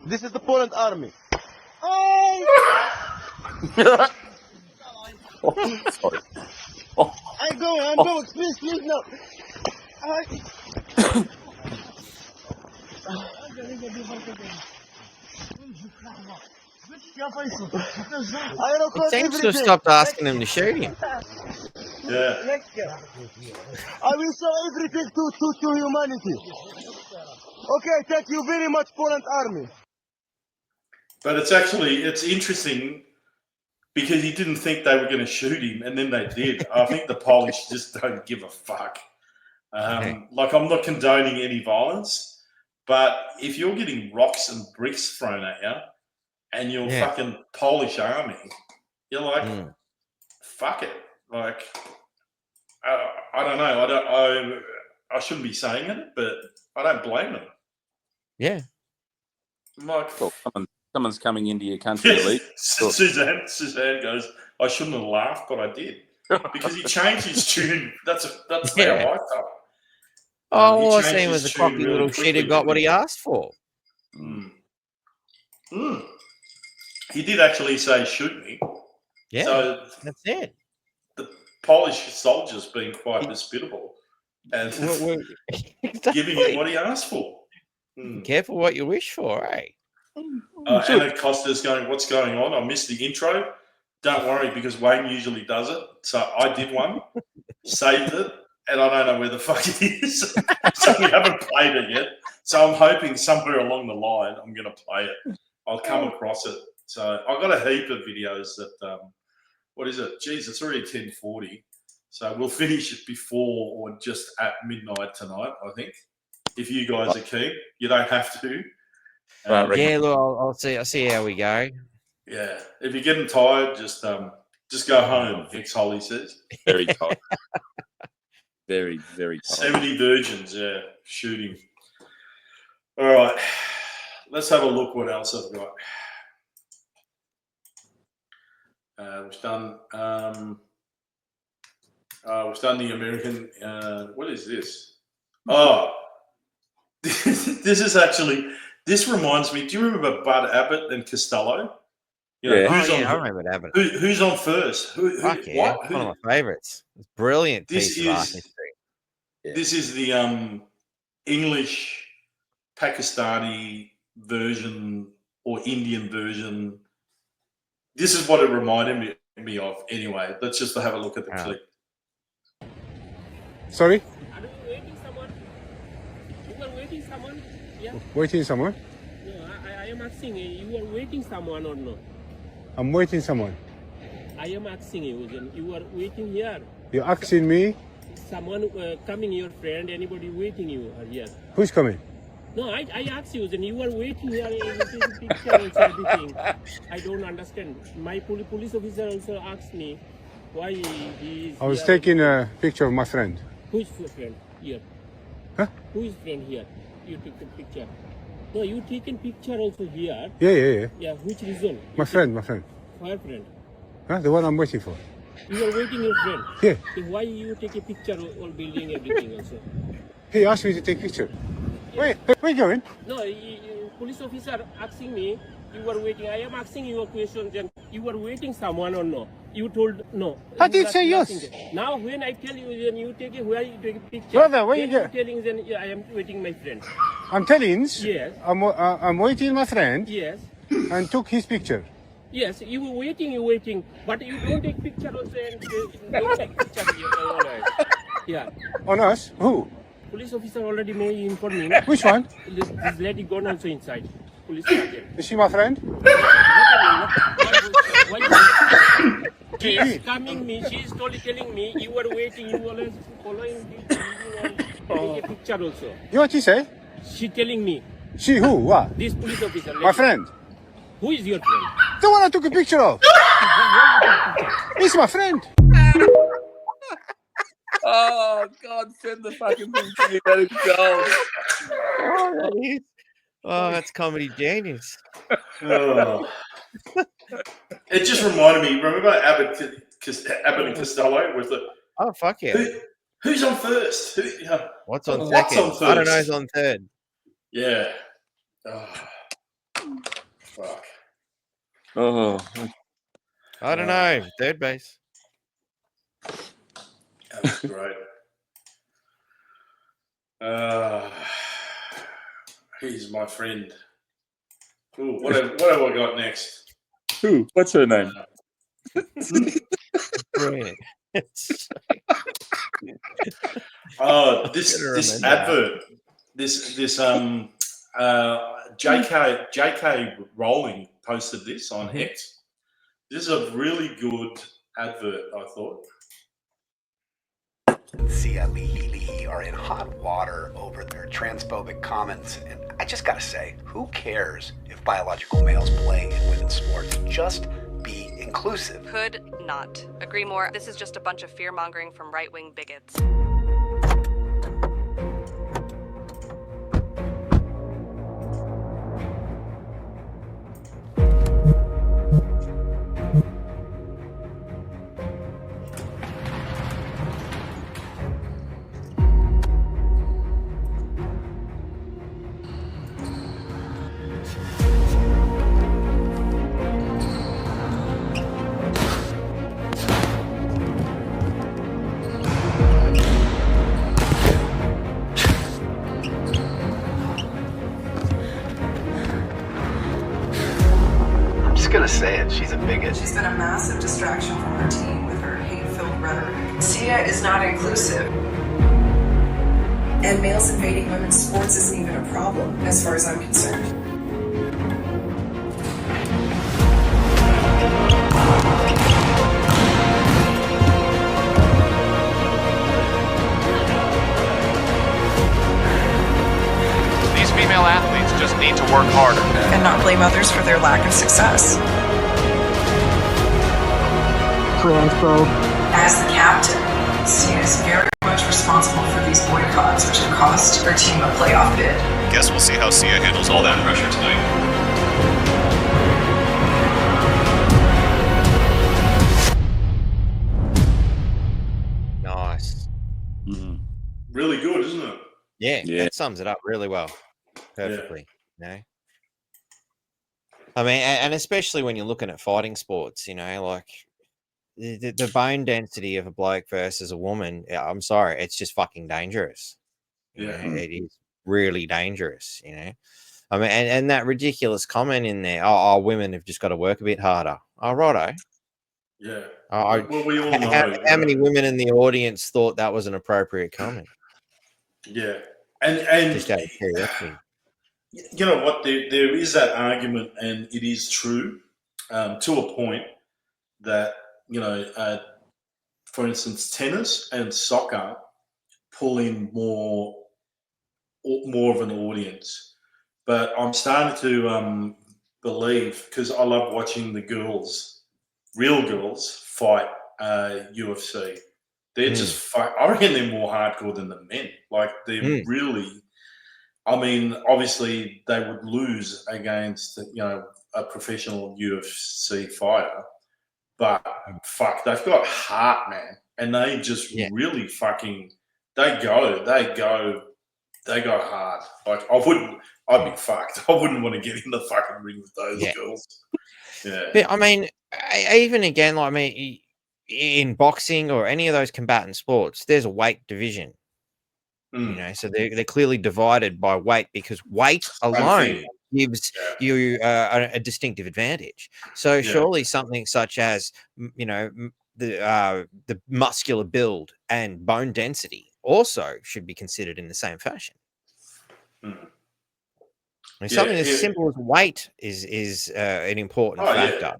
This is the Poland army. Sorry. I'm going. Please, no. He seems to have stopped asking him to shoot him. Yeah. I will show everything to humanity. Okay, thank you very much, Poland army. But it's interesting because he didn't think they were going to shoot him, and then they did. I think the Polish just don't give a fuck. Like, I'm not condoning any violence, but if you're getting rocks and bricks thrown at you, and you're fucking Polish army, you're like, fuck it. Like, I don't know. I shouldn't be saying it, but I don't blame them. Yeah. Like, someone's coming into your country. Suzanne goes, I shouldn't have laughed, but I did. Because he changed his tune. That's how I felt. All I seen was the cocky little shit who got what he asked for. He did actually say, shoot me. Yeah, so that's it. The Polish soldiers being quite hospitable and giving him what he asked for. Careful what you wish for, eh? Anna Costa's going, what's going on? I missed the intro. Don't worry, because Wayne usually does it. So I did one, saved it, and I don't know where the fuck it is. So we haven't played it yet. So I'm hoping somewhere along the line I'm going to play it. I'll come across it. So I've got a heap of videos that, what is it? Geez, it's already 10:40. So we'll finish it before or just at midnight tonight, I think. If you guys are keen, you don't have to. Yeah, look, I'll see how we go. Yeah, if you're getting tired, just go home. Ex-Holly says. Very tired. Very, very tired. 70 virgins, yeah, shooting. All right, let's have a look what else I've got. We've done We've done the American. What is this? Oh, this reminds me. Do you remember Bud Abbott and Costello? You know, I remember Abbott. Who's on first? Fuck yeah, one of my favourites. It's a brilliant piece of art history. This is the English Pakistani version or Indian version. This is what it reminded me of. Anyway, let's just have a look at the clip. Sorry? Are you waiting someone? You are waiting someone? Yeah? Waiting someone? No, I am asking you, you are waiting someone or no? I'm waiting someone. I am asking you, you are waiting here. You're asking me? Someone coming, your friend, anybody waiting you are here. Who's coming? No, I asked you, then you are waiting here, this picture and everything. I don't understand. My police officer also asked me why he is I was here. taking a picture of my friend. Who is your friend here? Huh? Who is friend here? You took the picture. No, you taken picture also here. Yeah. Yeah, which reason? My friend. Why friend? Huh? The one I'm waiting for. You are waiting your friend? Yeah. Then why you take a picture all building everything also? He asked me to take picture. Wait, where you going? No, police officer asking me, you are waiting. I am asking you a question, then you are waiting someone or no? You told no. I did say yes. Now when I tell you, then you take it, where you take a picture. Brother, where then you go? telling, then I am waiting my friend. I'm telling. Yes. I'm waiting my friend. Yes. And took his picture. Yes, you were waiting, but you don't take picture also and don't take picture here. Yeah. On us? Who? Police officer already may inform me. Which one? This lady gone also inside. Police sergeant. Is she my friend? She is coming me. She is telling me you are waiting. You always following me. Take a picture also. You what she say? She telling me. She who? What? This police officer. My friend. Who is your friend? The one I took a picture of. He's my friend. Oh God, send the fucking thing to me. Let it go. Oh, that's comedy genius. Oh. It just reminded me. Remember Abbott and Costello was the. Oh fuck yeah! Who's on first? What's on What's second? on first? I don't know. Who's on third? Yeah. Oh, fuck. Oh. I don't know. Third base. That was great. He's my friend. Ooh, what have I got next? Who? What's her name? Brilliant. Oh, this advert. This JK Rowling posted this on X. This is a really good advert, I thought. Sia Lee are in hot water over their transphobic comments, and I just gotta say, who cares if biological males play in women's sports? Just be inclusive. Could not agree more. This is just a bunch of fear-mongering from right-wing bigots. Gonna say it, she's a bigot. She's been a massive distraction from her team with her hate-filled rhetoric. Sia is not inclusive. And males invading women's sports isn't even a problem, as far as I'm concerned. These female athletes just need to work harder. And not blame others for their lack of success. Transphobe. As the captain, Sia is very much responsible for these boycotts, which have cost her team a playoff bid. Guess we'll see how Sia handles all that pressure tonight. nice. Really good, isn't it? Yeah, that sums it up really well, perfectly. You know, I mean, and especially when you're looking at fighting sports, you know, like the bone density of a bloke versus a woman. I'm sorry, it's just fucking dangerous. You know, it is really dangerous. You know, I mean, and that ridiculous comment in there. Oh, women have just got to work a bit harder. Oh, righto. Yeah. Well, we all know. How many women in the audience thought that was an appropriate comment? Yeah. And Just out of curiosity. You know what? There is that argument, and it is true to a point that, you know, for instance, tennis and soccer pull in more of an audience. But I'm starting to believe, because I love watching the girls, real girls, fight UFC. They're just I reckon they're more hardcore than the men. Like, they're really. I mean, obviously they would lose against, you know, a professional UFC fighter, but fuck, they've got heart, man, and they just really fucking they go hard. Like, I'd be fucked. I wouldn't want to get in the fucking ring with those girls. Yeah, but I mean, even again, like, I mean, in boxing or any of those combatant sports, there's a weight division. You know, so they're clearly divided by weight, because weight alone gives you a distinctive advantage. So surely something such as, you know, the muscular build and bone density also should be considered in the same fashion. I mean, something as simple as weight is an important factor.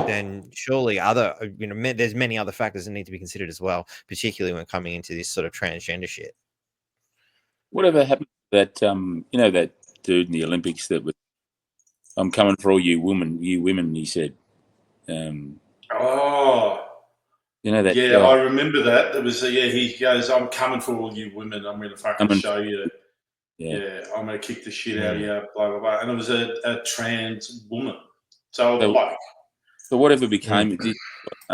Then surely other, you know, there's many other factors that need to be considered as well, particularly when coming into this sort of transgender shit. Whatever happened to that, you know, that dude in the Olympics that was, I'm coming for all you women, he said. Oh. You know that? Yeah, I remember that. There was he goes, I'm coming for all you women. I'm going to fucking show you. Yeah, I'm going to kick the shit out of you, blah, blah, blah. And it was a trans woman. So, like. So whatever became it,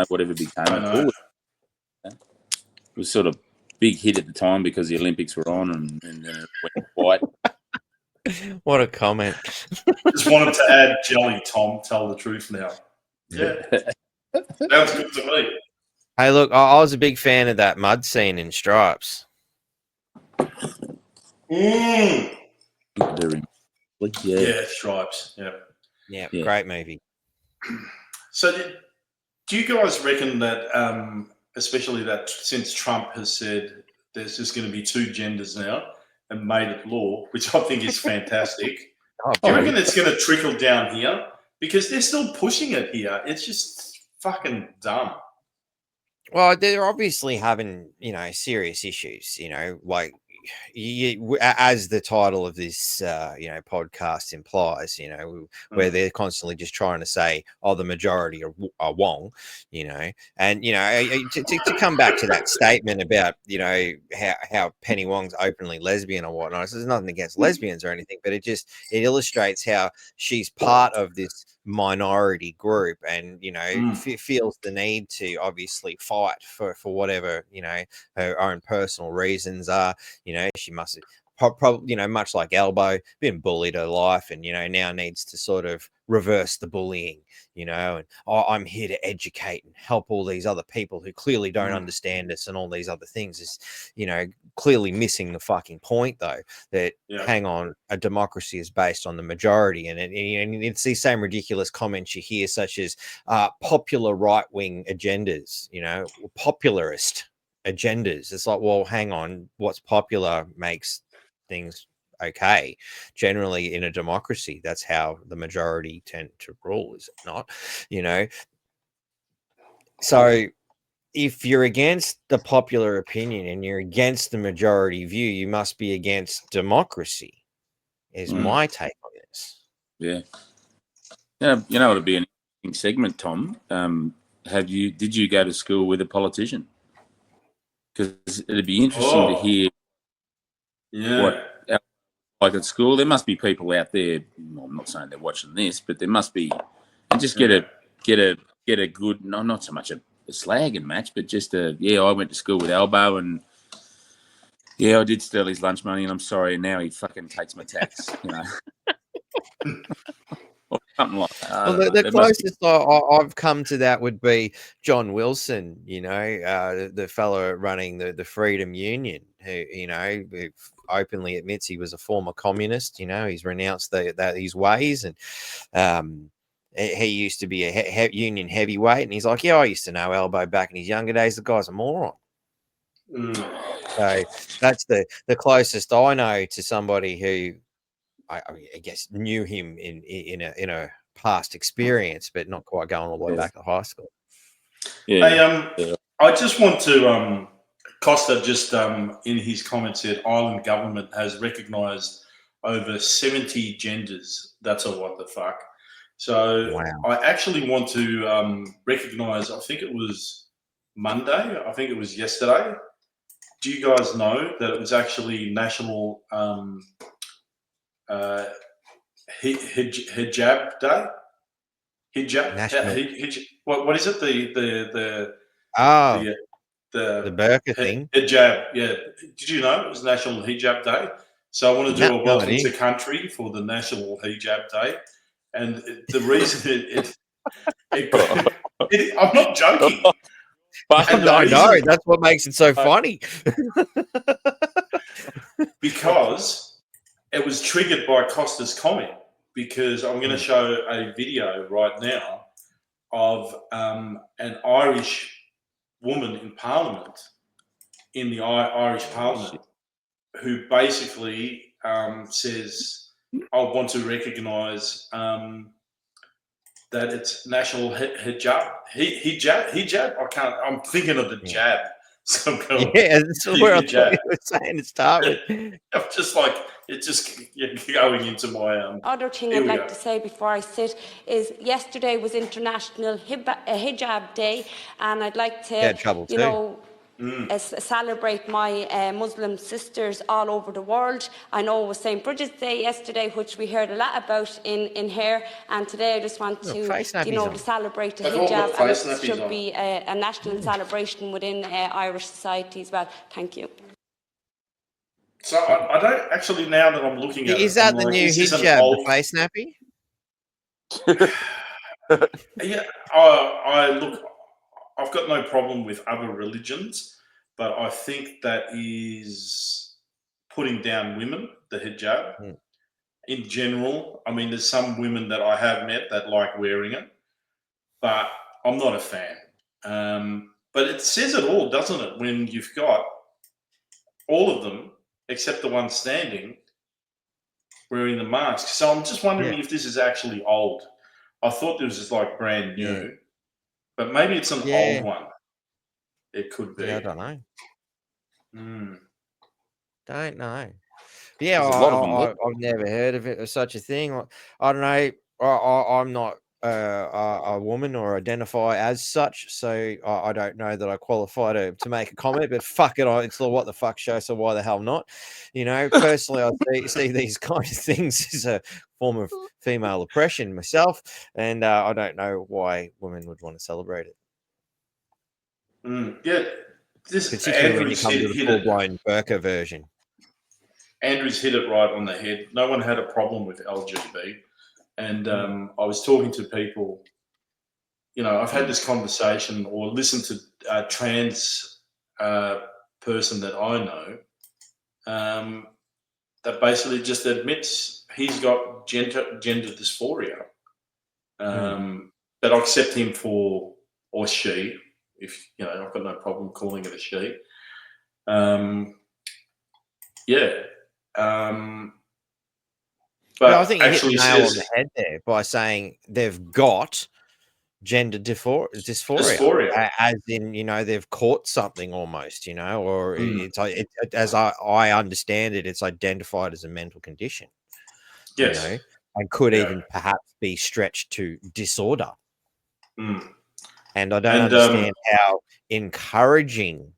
whatever became it, it was sort of big hit at the time because the Olympics were on, and then it went quiet. What a comment. Just wanted to add Jelly Tom, tell the truth now. Yeah. Sounds good to me. Hey, look, I was a big fan of that mud scene in Stripes. Yeah, Stripes. Yeah, great movie. So do you guys reckon that, especially that since Trump has said there's just going to be two genders now and made it law, which I think is fantastic, do you reckon it's going to trickle down here? Because they're still pushing it here. It's just fucking dumb. Well, they're obviously having, you know, serious issues, you know, like, as the title of this, you know, podcast implies, you know, where they're constantly just trying to say, oh, the majority are Wong, you know, and, you know, to come back to that statement about, you know, how Penny Wong's openly lesbian or whatnot. So there's nothing against lesbians or anything, but it illustrates how she's part of this minority group, and, you know, feels the need to obviously fight for whatever, you know, her own personal reasons are. You know, she must have probably, you know, much like Elbow, been bullied her life, and, you know, now needs to sort of reverse the bullying, you know, and I'm here to educate and help all these other people who clearly don't understand us and all these other things. Is, you know, clearly missing the fucking point, though, that hang on, a democracy is based on the majority, and it's these same ridiculous comments you hear, such as popular right-wing agendas, you know, popularist agendas. It's like, well, hang on, what's popular makes things okay. Generally, in a democracy, that's how the majority tend to rule, is it not? You know, so if you're against the popular opinion and you're against the majority view, you must be against democracy, is my take on this. Yeah. You know, it'll be an interesting segment, Tom. Did you go to school with a politician? Because it'd be interesting to hear what, like at school, there must be people out there. Well, I'm not saying they're watching this, but there must be, and just get a good, no, not so much a slagging match, but just I went to school with Albo, and I did steal his lunch money, and I'm sorry. And now he fucking takes my tax, or something like that. Well, the closest I've come to that would be John Wilson, the fellow running the Freedom Union, who who openly admits he was a former communist. He's renounced his ways, and he used to be a union heavyweight, and he's like, I used to know Albo back in his younger days. The guy's a moron. So that's the closest I know to somebody who I guess knew him in a past experience, but not quite going all the way back to high school. I just want to Costa just in his comments said Ireland government has recognised over 70 genders. That's a what the fuck. So I actually want to recognise. I think it was Monday. I think it was yesterday. Do you guys know that it was actually National Hijab Day? Hijab. What is it? The burqa thing. Hijab. Yeah. Did you know it was National Hijab Day? So I want to do a welcome to country for the National Hijab Day, and the reason I'm not joking. I know that's what makes it so funny. Because it was triggered by Costa's comment, because I'm going to show a video right now of an Irish woman in Parliament, in the Irish Parliament, who basically says, I want to recognise that it's National Hijab. I'm thinking of the jab. So I'm going, that's where I thought you were saying to start with. I'm just like, it's just going into my Other thing I'd like to say before I sit is yesterday was International Hijab Day, and I'd like to, celebrate my Muslim sisters all over the world. I know it was St. Bridget's Day yesterday, which we heard a lot about in here, and today I just want to, to celebrate the hijab, and it should be a national celebration within Irish society as well. Thank you. So I don't actually, now that I'm looking at is it, that the new hijab, the face nappy? Yeah, I look, I've got no problem with other religions, but I think that is putting down women, the hijab. In general, I mean, there's some women that I have met that like wearing it, but I'm not a fan. But it says it all, doesn't it, when you've got all of them, except the one standing, wearing the mask. So I'm just wondering if this is actually old. I thought this was just like brand new, but maybe it's an old one. It could be. Yeah, I don't know. Don't know. Yeah, I've never heard of it or such a thing. I don't know. I'm not a woman or identify as such, so I don't know that I qualify to make a comment. But fuck it, it's the what the fuck show, so why the hell not? Personally, I see these kind of things as a form of female oppression myself, and I don't know why women would want to celebrate it. Yeah, this particularly when you come to the full-blown burqa version. Andrews hit it right on the head. No one had a problem with LGB. And I was talking to people, I've had this conversation or listened to a trans person that I know that basically just admits he's got gender dysphoria. But I accept him for, or she, if, I've got no problem calling it a she. But I think you hit the nail on the head there by saying they've got gender dysphoria, as in, they've caught something almost, or it's as I understand it, it's identified as a mental condition. Yes. And could even perhaps be stretched to disorder. And I don't understand how encouraging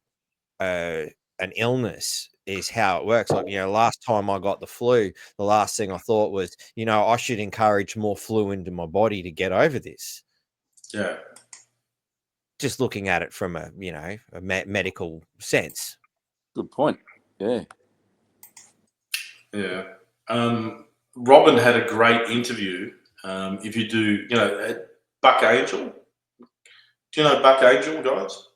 an illness is how it works. Like, last time I got the flu, the last thing I thought was, I should encourage more flu into my body to get over this. Yeah. just looking at it from a medical sense. Good point. Yeah. Yeah. Robin had a great interview. If you do, Buck Angel. Do you know Buck Angel, guys?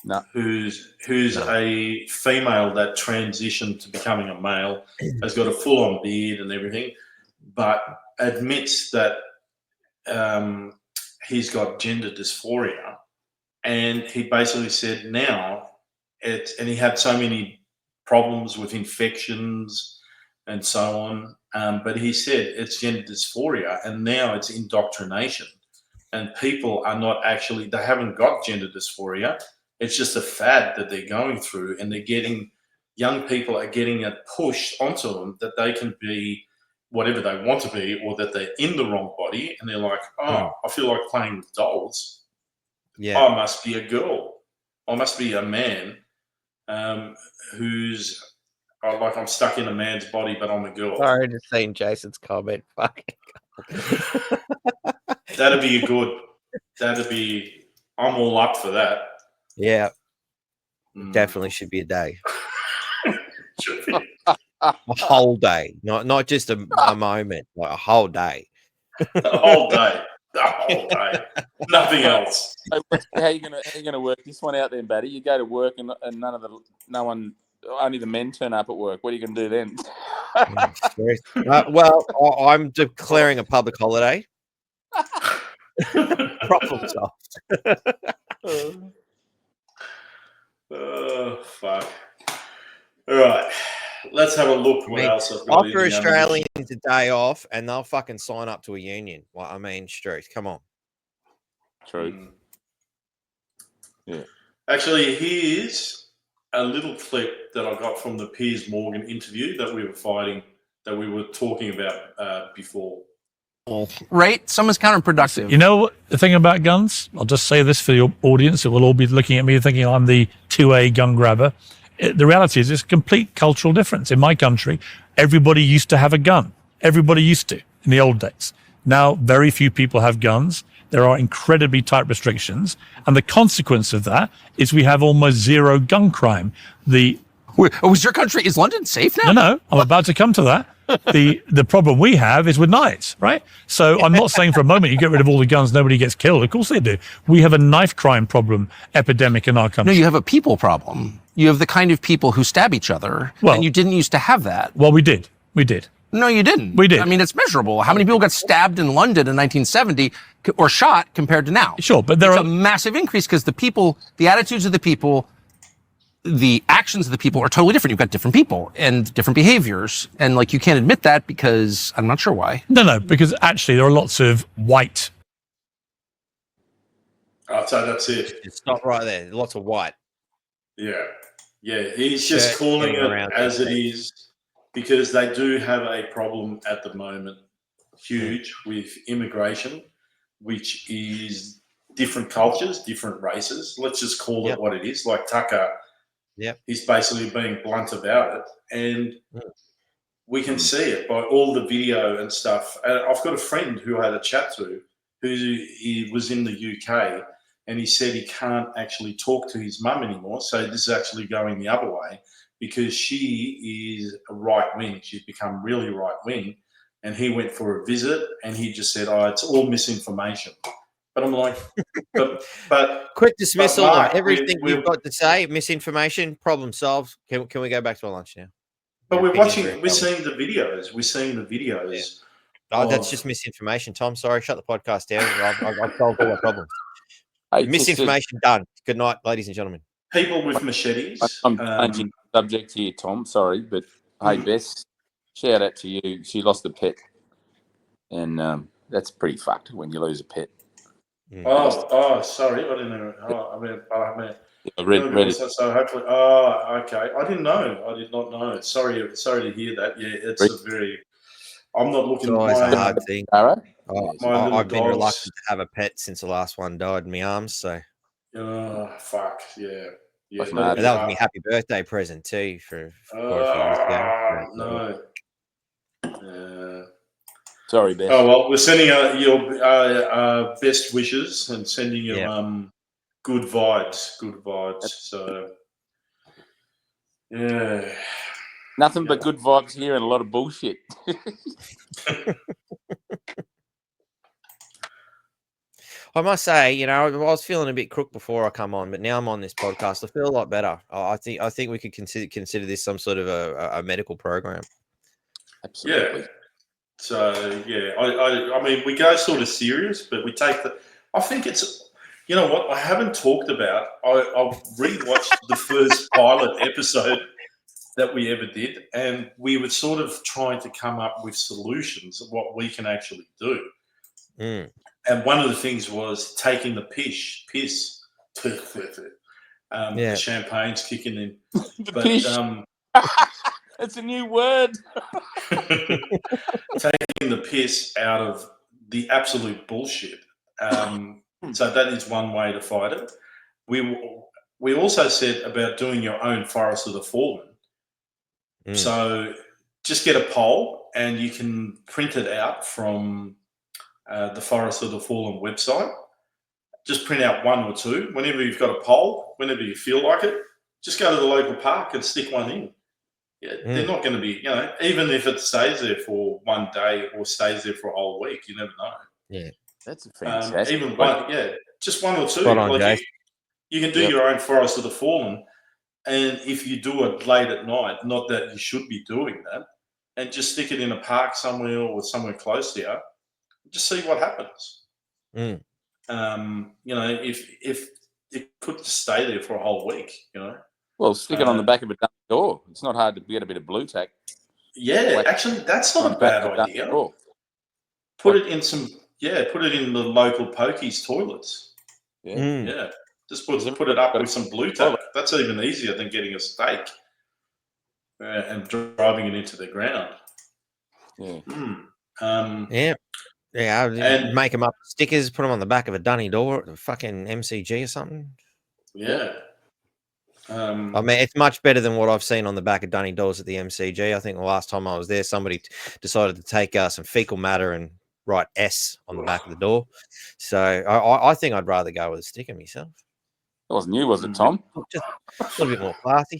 No. Who's a female that transitioned to becoming a male, has got a full-on beard and everything, but admits that he's got gender dysphoria, and he basically said now and he had so many problems with infections and so on, but he said it's gender dysphoria, and now it's indoctrination, and people are not actually, they haven't got gender dysphoria. It's just a fad that they're going through, and young people are getting it pushed onto them that they can be whatever they want to be, or that they're in the wrong body, and they're like, I feel like playing with dolls. Yeah. I must be a girl. I must be a man who's like, I'm stuck in a man's body, but I'm a girl. Sorry to see Jason's comment. Fucking That'd be, I'm all up for that. Yeah. Definitely should be a day. Should be. A whole day. Not just a moment, like a whole day. A whole day. A whole day. Nothing else. How are you gonna work this one out then, Batty? You go to work and only the men turn up at work. What are you gonna do then? Well, I'm declaring a public holiday. Problem solved. Oh, fuck. All right. Let's have a look what else I've got. Offer Australians a day off and they'll fucking sign up to a union. Well, I mean, Struth, come on. True. Yeah. Actually, here's a little clip that I got from the Piers Morgan interview that we were talking about before. Right? Someone's counterproductive. You know the thing about guns? I'll just say this for your audience. It will all be looking at me thinking I'm the 2A gun grabber. The reality is it's a complete cultural difference. In my country, everybody used to have a gun. Everybody used to in the old days. Now, very few people have guns. There are incredibly tight restrictions. And the consequence of that is we have almost zero gun crime. Was your country, is London safe now? No, I'm about to come to that. The problem we have is with knives, right? So I'm not saying for a moment you get rid of all the guns, nobody gets killed. Of course they do. We have a knife crime problem epidemic in our country. No, you have a people problem. You have the kind of people who stab each other, and you didn't used to have that. Well, we did. We did. No, you didn't. We did. I mean, it's measurable. How many people got stabbed in London in 1970 or shot compared to now? Sure, but it's a massive increase because the attitudes of the people, the actions of the people are totally different. You've got different people and different behaviors. And you can't admit that because I'm not sure why. No, because actually there are lots of white. I'll say that's it. It's not right there. Lots of white. Yeah. Yeah. He's just calling it as it is because they do have a problem at the moment, huge, with immigration, which is different cultures, different races. Let's just call it what it is. Like Tucker. He's basically being blunt about it, and we can see it by all the video and stuff. And I've got a friend who I had a chat to he was in the UK, and he said he can't actually talk to his mum anymore. So this is actually going the other way because she is a right-wing. She's become really right-wing, and he went for a visit, and he just said, it's all misinformation. But I'm like, but quick dismissal but Mark, of everything we've got to say. Misinformation, problem solved. Can we go back to our lunch now? But we're seeing the videos. Oh, that's just misinformation, Tom. Sorry, shut the podcast down. I've solved all our problems. Misinformation done. Good night, ladies and gentlemen. People with machetes. I'm changing the subject here, Tom. Sorry, but hey, Bess, shout out to you. She lost a pet, and that's pretty fucked when you lose a pet. Oh, sorry, I didn't know. I read it. So hopefully, okay. I didn't know. I did not know. Sorry to hear that. Yeah, it's a very. I'm not looking. It's always a hard thing. I've been dogs. reluctant to have a pet since the last one died in my arms. So. Oh fuck yeah. Yeah, that was my happy birthday present too for quite a few years ago. No. Sorry, Beth. Oh well, we're sending your best wishes and sending your good vibes. So, yeah. Nothing but good vibes here and a lot of bullshit. I must say, I was feeling a bit crook before I come on, but now I'm on this podcast. I feel a lot better. I think we could consider this some sort of a medical program. Absolutely. Yeah. So yeah, I mean, we go sort of serious, but we take I think it's. You know what? I haven't talked about. I've rewatched the first pilot episode that we ever did, and we were sort of trying to come up with solutions of what we can actually do. And one of the things was taking the piss. The champagne's kicking in. Pish. It's a new word. Taking the piss out of the absolute bullshit. So that is one way to fight it. We also said about doing your own Forest of the Fallen. So just get a poll and you can print it out from the Forest of the Fallen website. Just print out one or two. Whenever you've got a poll, whenever you feel like it, just go to the local park and stick one in. Yeah, they're not going to be, even if it stays there for one day or stays there for a whole week, you never know. Yeah. That's a fantastic. Even one, just one or two. Spot on, Jay. You can do your own Forest of the Fallen, and if you do it late at night, not that you should be doing that, and just stick it in a park somewhere or somewhere close to you, just see what happens. If it could just stay there for a whole week, Well, stick it on the back of a dummy door. It's not hard to get a bit of blue tack. Yeah, actually, that's not a bad idea. Put it in put it in the local pokies toilets. Yeah. Just put it up with some blue tack. That's even easier than getting a stake and driving it into the ground. And make them up stickers, put them on the back of a dunny door at the fucking MCG or something. Yeah. I mean, it's much better than what I've seen on the back of dunny doors at the MCG. I think the last time I was there, somebody decided to take some fecal matter and write S on the back of the door. So I think I'd rather go with a sticker myself. That wasn't you, was it, Tom? Just a little bit more classy.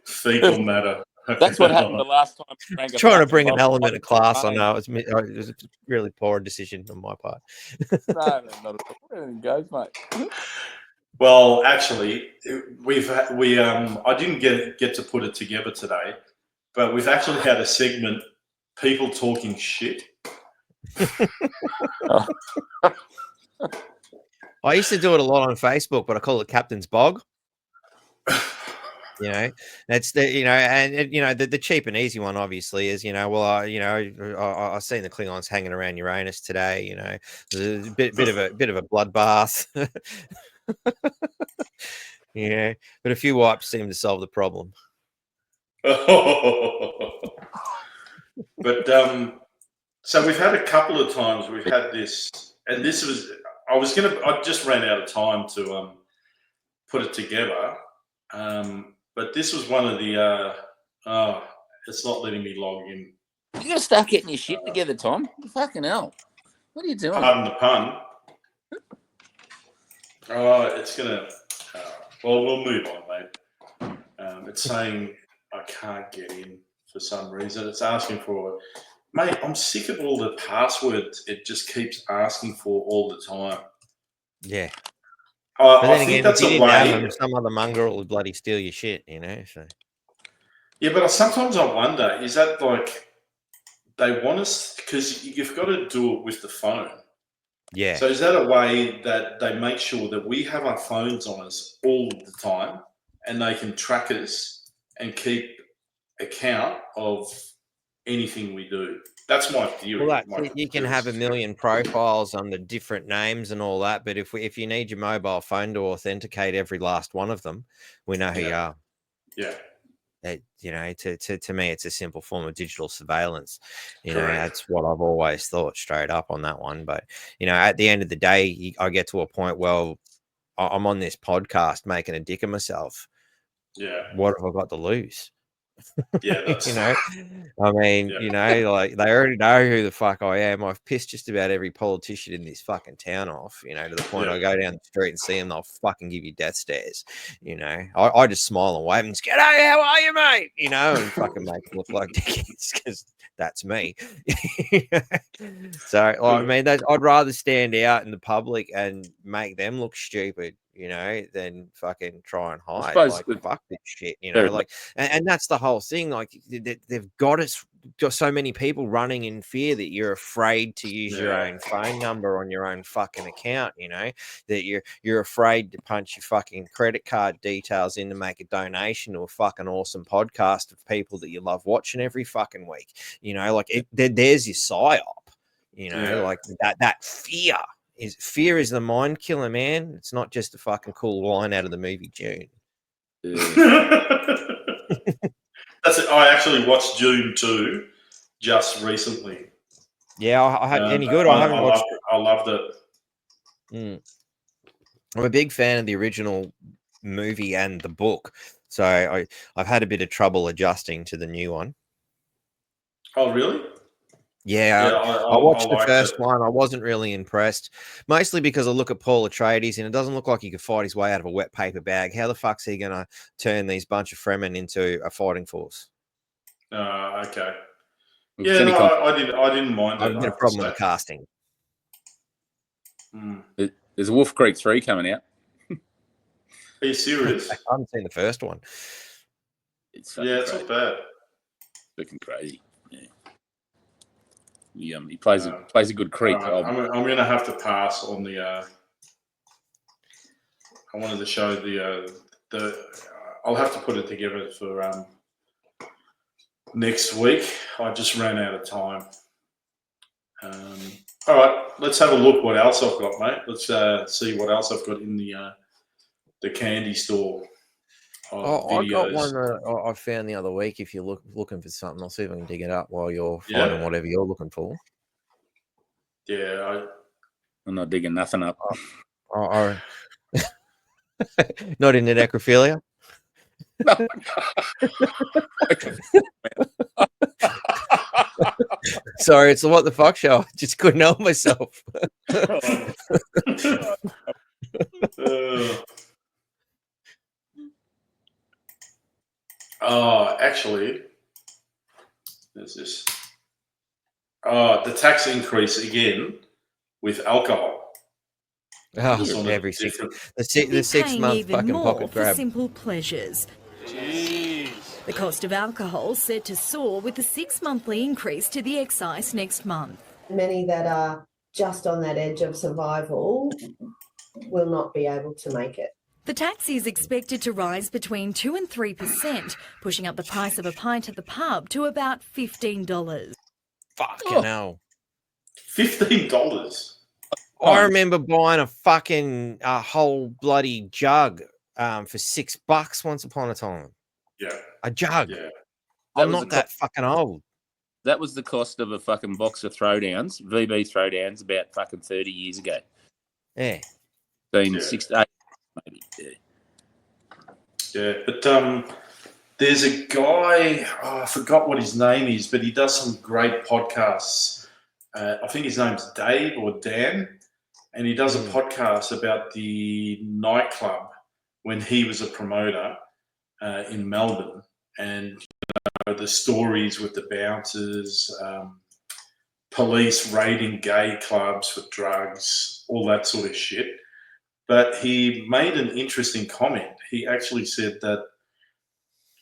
Fecal matter. That's what happened the last time. Trying to bring an element of class. I know it was a really poor decision on my part. No, not at all. Anything goes, mate. Well, actually, I didn't get to put it together today, but we've actually had a segment, people talking shit. I used to do it a lot on Facebook, but I call it Captain's Bog. That's the cheap and easy one obviously is, I've seen the Klingons hanging around Uranus today, there's a bit of a bloodbath. But a few wipes seem to solve the problem. But so we've had a couple of times we've had this, and this was I just ran out of time to put it together. But this was one of the it's not letting me log in. You gotta start getting your shit together, Tom. Fucking hell. What are you doing? Pardon the pun. It's gonna we'll move on, mate. It's saying I can't get in for some reason. It's asking for mate, I'm sick of all the passwords it just keeps asking for all the time. Yeah. But then I again, think that's if a you didn't have way. them, some other mongrel would bloody steal your shit, So. Yeah, but sometimes I wonder, is that like they want us, because you've got to do it with the phone. Yeah. So is that a way that they make sure that we have our phones on us all the time and they can track us and keep account of anything we do? That's my theory. Well, you can have a million profiles under different names and all that, but if you need your mobile phone to authenticate every last one of them, we know who you are. Yeah. To me, it's a simple form of digital surveillance. That's what I've always thought straight up on that one. But, at the end of the day, I get to a point, well, I'm on this podcast making a dick of myself. Yeah. What have I got to lose? Yeah, that's, you know, I mean, yeah. you know, like they already know who the fuck I am. I've pissed just about every politician in this fucking town off, you know, to the point I go down the street and see them, they'll fucking give you death stares. You know, I just smile and wave and just go, "Hey, how are you, mate?" You know, and fucking make them look like dickheads because that's me. So, I mean, I'd rather stand out in the public and make them look stupid, you know, than fucking try and I hide. suppose Like, with- fuck this shit, you know, like, and that's the whole thing. Like, they've got us, just so many people running in fear that you're afraid to use your own phone number on your own fucking account, you know, that you're afraid to punch your fucking credit card details in to make a donation to a fucking awesome podcast of people that you love watching every fucking week. You know, like there's your psyop, you know, like that fear is the mind killer, man. It's not just a fucking cool line out of the movie June. That's it. I actually watched June 2 just recently. Yeah, I had any good. I haven't watched it. I loved it. I'm a big fan of the original movie and the book, so I've had a bit of trouble adjusting to the new one. Oh, really? Yeah, I watched the liked first it. one. I wasn't really impressed, mostly because I look at Paul Atreides and it doesn't look like he could fight his way out of a wet paper bag. How the fuck's he going to turn these bunch of Fremen into a fighting force? Okay. Yeah, no, I didn't mind it. I've got a problem with the casting. There's a Wolf Creek 3 coming out. Are you serious? I haven't seen the first one. It's it's not bad. Looking crazy. Yeah. He plays a good creep. I'm going to have to pass on the. I wanted to show the. I'll have to put it together for next week. I just ran out of time. All right, let's have a look what else I've got, mate. Let's see what else I've got in the candy store. I got one that I found the other week. If you're looking for something, I'll see if I can dig it up while you're finding whatever you're looking for. Yeah, I'm not digging nothing up. Not into necrophilia. Sorry, it's the What the Fuck show. I just couldn't help myself. Actually, there's this. The tax increase again with alcohol. Every the 6 month fucking pocket for grab. simple pleasures. Jeez. The cost of alcohol set to soar with the 6-monthly increase to the excise next month. Many that are just on that edge of survival will not be able to make it. The tax is expected to rise between 2% and 3%, pushing up the price of a pint at the pub to about $15. Fucking hell. $15? I remember buying a whole bloody jug for $6 once upon a time. Yeah. A jug. Yeah. I'm not that fucking old. That was the cost of a fucking box of throwdowns, VB throwdowns, about fucking 30 years ago. Yeah. Been 6 to 8, maybe. Yeah, but there's a guy, I forgot what his name is, but he does some great podcasts. I think his name's Dave or Dan, and he does a podcast about the nightclub when he was a promoter in Melbourne, and the stories with the bouncers, police raiding gay clubs for drugs, all that sort of shit. But he made an interesting comment. He actually said that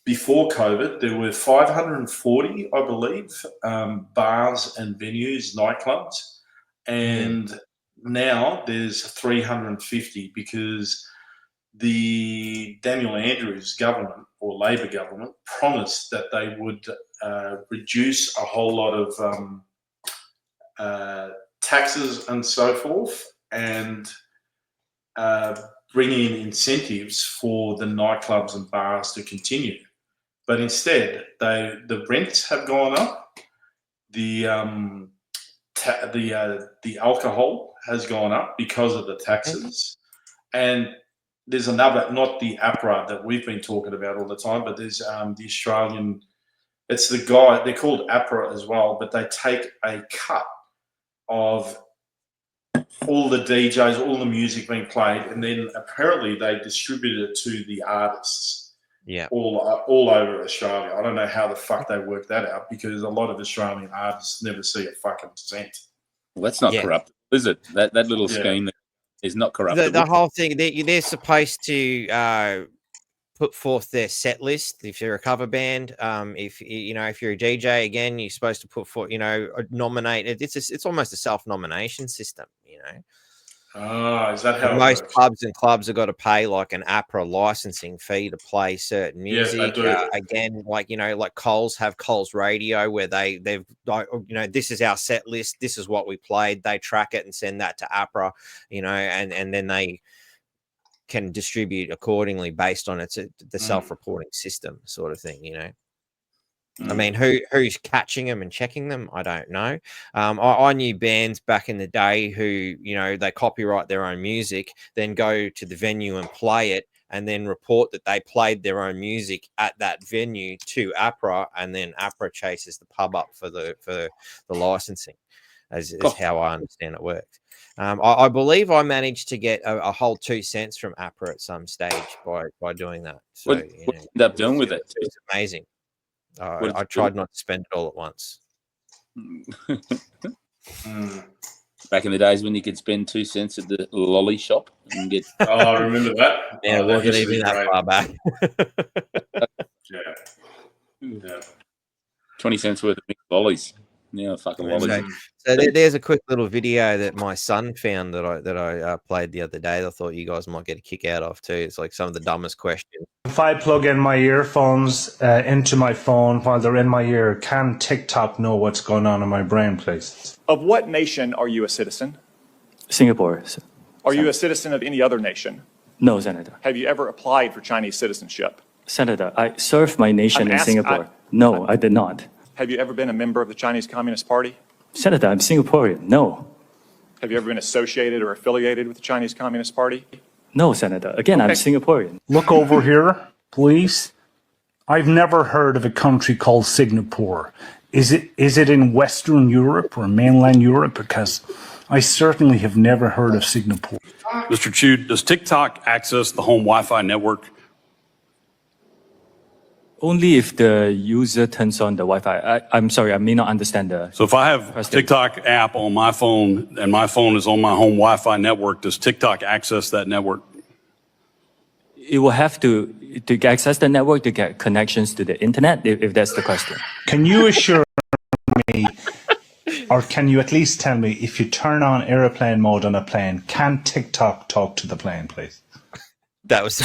before COVID, there were 540, I believe, bars and venues, nightclubs, and now there's 350 because the Daniel Andrews government or Labor government promised that they would reduce a whole lot of taxes and so forth, and bring in incentives for the nightclubs and bars to continue. But instead, the rents have gone up, the alcohol has gone up because of the taxes, and there's another, not the APRA that we've been talking about all the time, but there's the Australian. It's the guy. They're called APRA as well, but they take a cut of all the DJs, all the music being played, and then apparently they distribute it to the artists. Yeah. All over Australia. I don't know how the fuck they work that out, because a lot of Australian artists never see a fucking cent. Well, that's not corrupt, is it? That little scheme is not corrupt. The whole thing, they're supposed to put forth their set list. If you're a cover band, if you're a DJ, again, you're supposed to put forth, nominate. It's almost a self-nomination system, Is that how most it works? pubs and clubs have got to pay like an APRA licensing fee to play certain music. Yes, they do. Again, like Coles have Coles Radio, where they've this is our set list. This is what we played. They track it and send that to APRA, and then they can distribute accordingly based on the self-reporting system sort of thing, I mean, who's catching them and checking them? I don't know. I knew bands back in the day who, they copyright their own music, then go to the venue and play it, and then report that they played their own music at that venue to APRA, and then APRA chases the pub up for the licensing, is how I understand it works. I believe I managed to get a whole 2 cents from APRA at some stage by doing that. So what you end up doing with it? It's amazing. I tried not to spend it all at once. Back in the days when you could spend 2 cents at the lolly shop and get. Oh, I remember that. Yeah, it wasn't even that far back. Yeah. 20 cents worth of mixed lollies. Yeah, fucking lollies. So there's a quick little video that my son found that I played the other day that I thought you guys might get a kick out of too. It's like some of the dumbest questions. If I plug in my earphones into my phone while they're in my ear, can TikTok know what's going on in my brain, please? Of what nation are you a citizen? Singapore. Are you a citizen of any other nation? No, Senator. Have you ever applied for Chinese citizenship? Senator, I served my nation in Singapore. No, I did not. Have you ever been a member of the Chinese Communist Party? Senator, I'm Singaporean. No. Have you ever been associated or affiliated with the Chinese Communist Party? No, Senator. Again, I'm Singaporean. Look over here, please. I've never heard of a country called Singapore. Is it in Western Europe or mainland Europe? Because I certainly have never heard of Singapore. Mr. Chu, does TikTok access the home Wi-Fi network? Only if the user turns on the Wi-Fi. I'm sorry, I may not understand the... So if I have a TikTok app on my phone and my phone is on my home Wi-Fi network, does TikTok access that network? It will have to access the network to get connections to the internet, if that's the question. Can you assure me, or can you at least tell me, if you turn on airplane mode on a plane, can TikTok talk to the plane, please? That was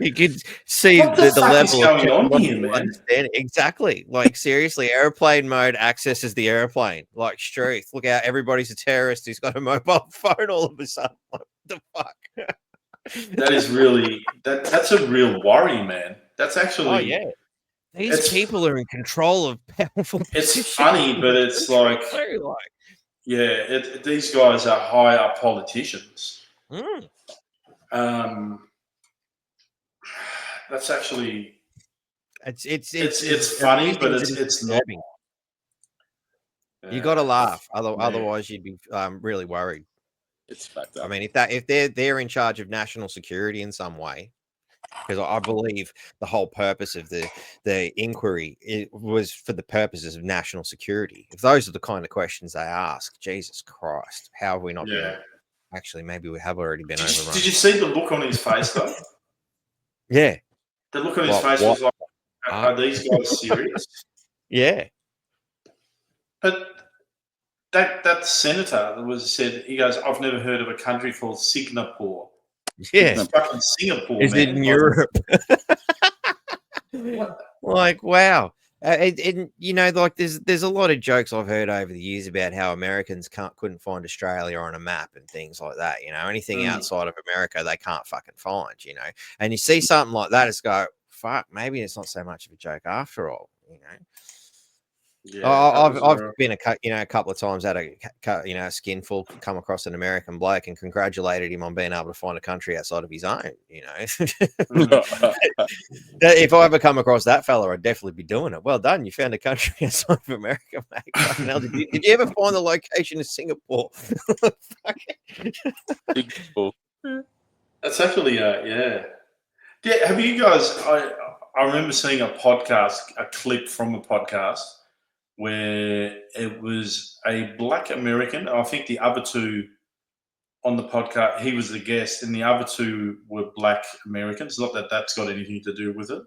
you could see the level going on here, man? Exactly. Like, seriously, airplane mode accesses the airplane. Like, Struth, look out, everybody's a terrorist who's got a mobile phone all of a sudden. What the fuck? That is really that's a real worry, man. That's actually. Oh yeah. These people are in control of powerful It's positions. funny, but it's like, these guys are high up politicians. That's actually it's funny, but it's not. You got to laugh, otherwise you'd be really worried. It's fucked up. I mean, if they're in charge of national security in some way, because I believe the whole purpose of the inquiry was for the purposes of national security. If those are the kind of questions they ask, Jesus Christ, how have we not been? Actually, maybe we have already been overrun. Did you see the look on his face, though? Yeah. The look on his face was like, are these guys serious? Yeah. But that senator that said, he goes, I've never heard of a country called Singapore. Yeah. It's fucking Singapore, Is it in Europe? Like, wow. Like there's a lot of jokes I've heard over the years about how Americans couldn't find Australia on a map and things like that. Anything outside of America they can't fucking find. And you see something like that, it's go, fuck, maybe it's not so much of a joke after all. Yeah, I've been a couple of times at a skinful, come across an American bloke and congratulated him on being able to find a country outside of his own. If I ever come across that fella, I'd definitely be doing it. Well done, you found a country outside of America, mate. Fucking hell, did you ever find the location of Singapore? That's actually yeah. Have you guys? I remember seeing a clip from a podcast where it was a black American. I think the other two on the podcast, he was the guest, and the other two were black Americans. Not that that's got anything to do with it,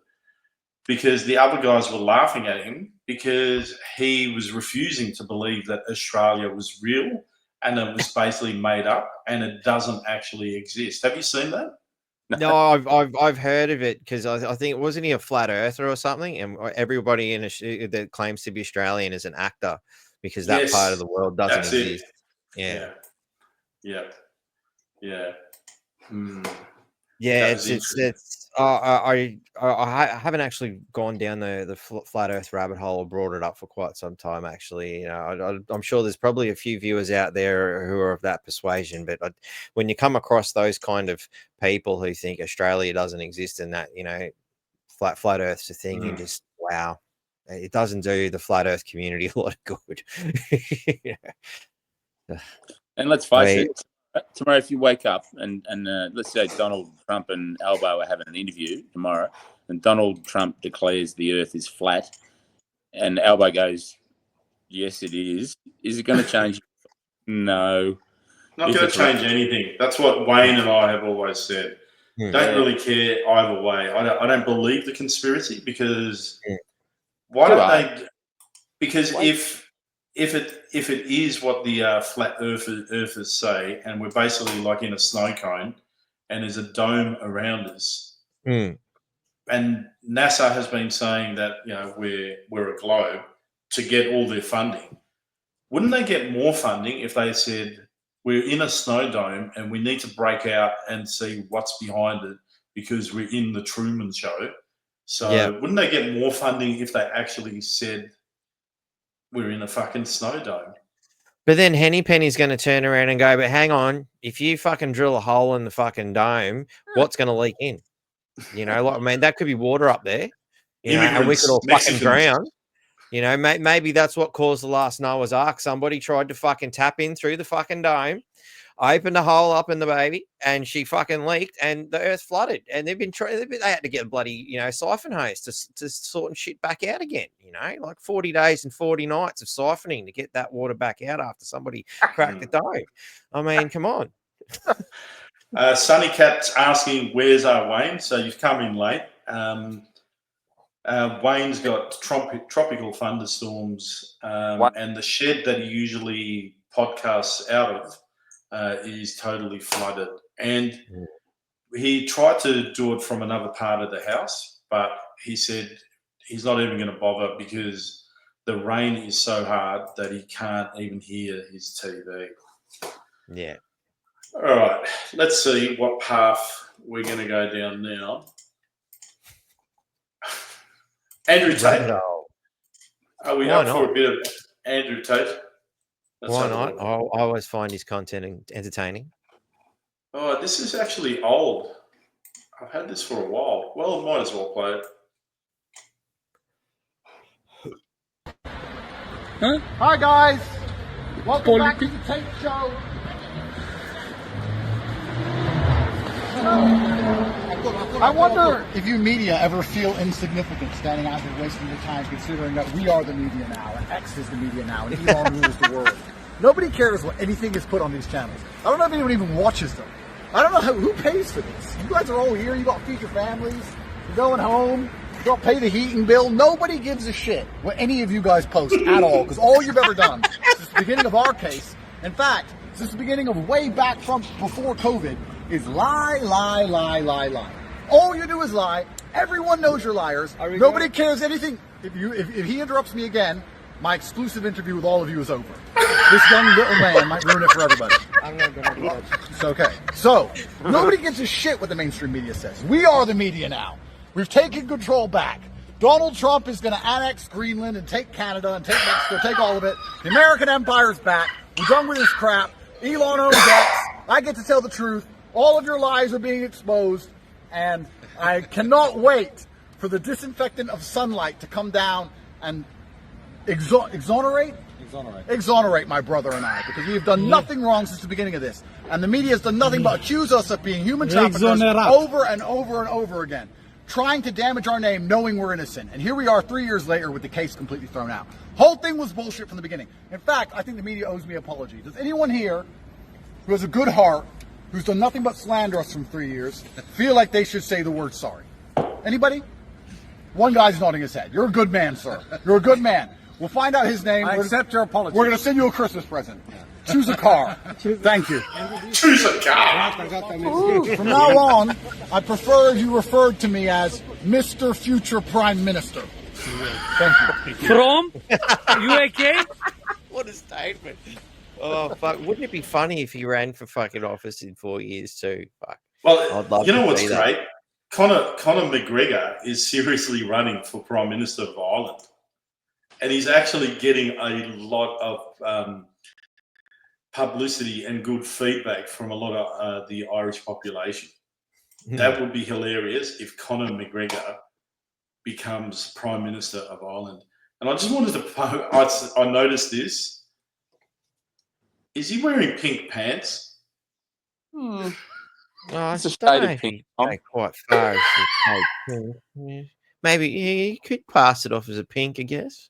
because the other guys were laughing at him because he was refusing to believe that Australia was real and it was basically made up and it doesn't actually exist. Have you seen that? No, I've heard of it because I think wasn't he a flat earther or something, and everybody that claims to be Australian is an actor because that part of the world doesn't exist. Yeah. It's I haven't actually gone down the flat Earth rabbit hole or brought it up for quite some time. Actually, I'm sure there's probably a few viewers out there who are of that persuasion. But when you come across those kind of people who think Australia doesn't exist and that flat Earth's a thing, you just wow, it doesn't do the flat Earth community a lot of good. And let's face it. Tomorrow, if you wake up and let's say Donald Trump and Albo are having an interview tomorrow, and Donald Trump declares the Earth is flat, and Albo goes, "Yes, it is." Is it going to change? No, not going to change anything. That's what Wayne and I have always said. Don't really care either way. I don't believe the conspiracy because why don't they? Because if it is what the flat earthers say, and we're basically like in a snow cone, and there's a dome around us, and NASA has been saying that we're a globe to get all their funding. Wouldn't they get more funding if they said we're in a snow dome and we need to break out and see what's behind it because we're in the Truman Show? So wouldn't they get more funding if they actually said we're in a fucking snow dome? But then Henny Penny's going to turn around and go, but hang on, if you fucking drill a hole in the fucking dome, what's going to leak in? That could be water up there, and we could all fucking drown. Maybe that's what caused the last Noah's Ark. Somebody tried to fucking tap in through the fucking dome, opened a hole up in the baby, and she fucking leaked, and the Earth flooded. And they had to get a bloody, siphon hose to sort shit back out again. Like 40 days and 40 nights of siphoning to get that water back out after somebody cracked the dome. I mean, come on. Sunny Cat's asking, "Where's our Wayne?" So you've come in late. Wayne's got tropical thunderstorms, and the shed that he usually podcasts out of is totally flooded. And he tried to do it from another part of the house, but he said he's not even going to bother because the rain is so hard that he can't even hear his TV. Yeah. All right, let's see what path we're going to go down now. Andrew Tate. Are we up for a bit of Andrew Tate? Why not? I always find his content entertaining. Oh, this is actually old. I've had this for a while. Well, might as well play it. Huh? Hi, guys. Welcome back to the Tate Show. I wonder if you media ever feel insignificant standing out here wasting your time considering that we are the media now, and X is the media now, and Elon rules the world. Nobody cares what anything is put on these channels. I don't know if anyone even watches them. I don't know who pays for this. You guys are all here. You got to feed your families. You're going home. You got to pay the heating bill. Nobody gives a shit what any of you guys post at all, because all you've ever done since the beginning of our case, in fact, since the beginning of way back from before COVID, is lie, lie, lie, lie, lie. All you do is lie. Everyone knows you're liars. Nobody cares anything. If he interrupts me again, my exclusive interview with all of you is over. This young little man might ruin it for everybody. I'm not going to do that. It's okay. So, nobody gives a shit what the mainstream media says. We are the media now. We've taken control back. Donald Trump is going to annex Greenland and take Canada and take Mexico, take all of it. The American empire's back. We're done with this crap. Elon owns X. I get to tell the truth. All of your lies are being exposed. And I cannot wait for the disinfectant of sunlight to come down and exonerate my brother and I, because we have done nothing wrong since the beginning of this. And the media has done nothing but accuse us of being human traffickers over and over and over again, trying to damage our name knowing we're innocent. And here we are 3 years later with the case completely thrown out. Whole thing was bullshit from the beginning. In fact, I think the media owes me an apology. Does anyone here who has a good heart, who's done nothing but slander us from 3 years, feel like they should say the word sorry? Anybody? One guy's nodding his head. You're a good man, sir. You're a good man. We'll find out his name. I accept your apology. We're going to send you a Christmas present. Choose a car. Thank you. Choose a car. From now on, I prefer you referred to me as Mr. Future Prime Minister. Thank you. From? You okay? What a statement. Oh, fuck. Wouldn't it be funny if he ran for fucking office in 4 years too? Fuck. Well, I'd love you know to what's see that. great? Conor McGregor is seriously running for Prime Minister of Ireland. And he's actually getting a lot of publicity and good feedback from a lot of the Irish population. That would be hilarious if Conor McGregor becomes Prime Minister of Ireland. And I just wanted to I noticed this. Is he wearing pink pants? Oh, It's a shade don't know of if pink. he'd go quite far as to say pink. Yeah. Maybe you could pass it off as a pink, I guess.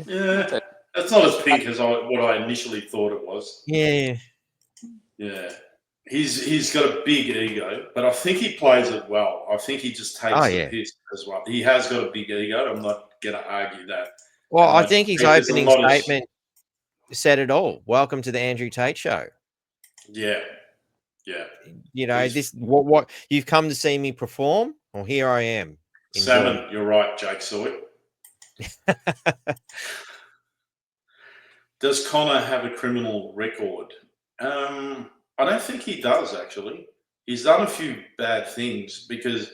Yeah, it's not as pink as what I initially thought it was. Yeah. Yeah. He's got a big ego, but I think he plays it well. I think he just takes the piss as well. He has got a big ego. I'm not going to argue that. Well, I think his there's a opening lot of- statement said it all. Welcome to the Andrew Tate Show. Yeah. Yeah. You know, what you've come to see me perform? Well, here I am. Enjoy. Salmon, you're right, Jake Soy. Does Conor have a criminal record? I don't think he does, actually. He's done a few bad things, because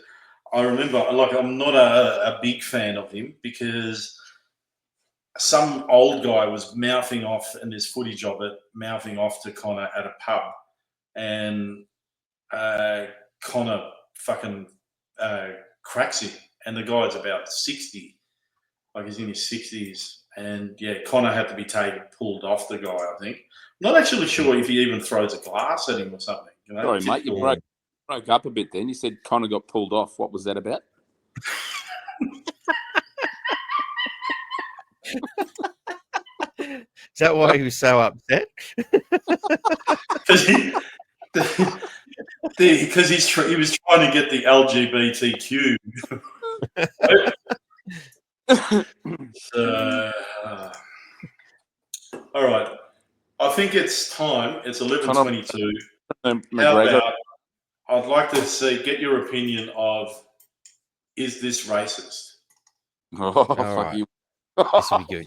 I remember, I'm not a big fan of him, because some old guy was mouthing off, and there's footage of it, mouthing off to Conor at a pub, and Conor fucking cracks him, and the guy's about 60, like he's in his 60s, and yeah, Conor had to be pulled off the guy, I think. I'm not actually sure if he even throws a glass at him or something. You know? Sorry, mate, you broke up a bit then. You said Conor got pulled off. What was that about? Is that why he was so upset? Because he was trying to get the LGBTQ. All right. I think it's time. It's 11:22. How about, I'd like to get your opinion of, is this racist? Oh, fuck right. you. This will be good.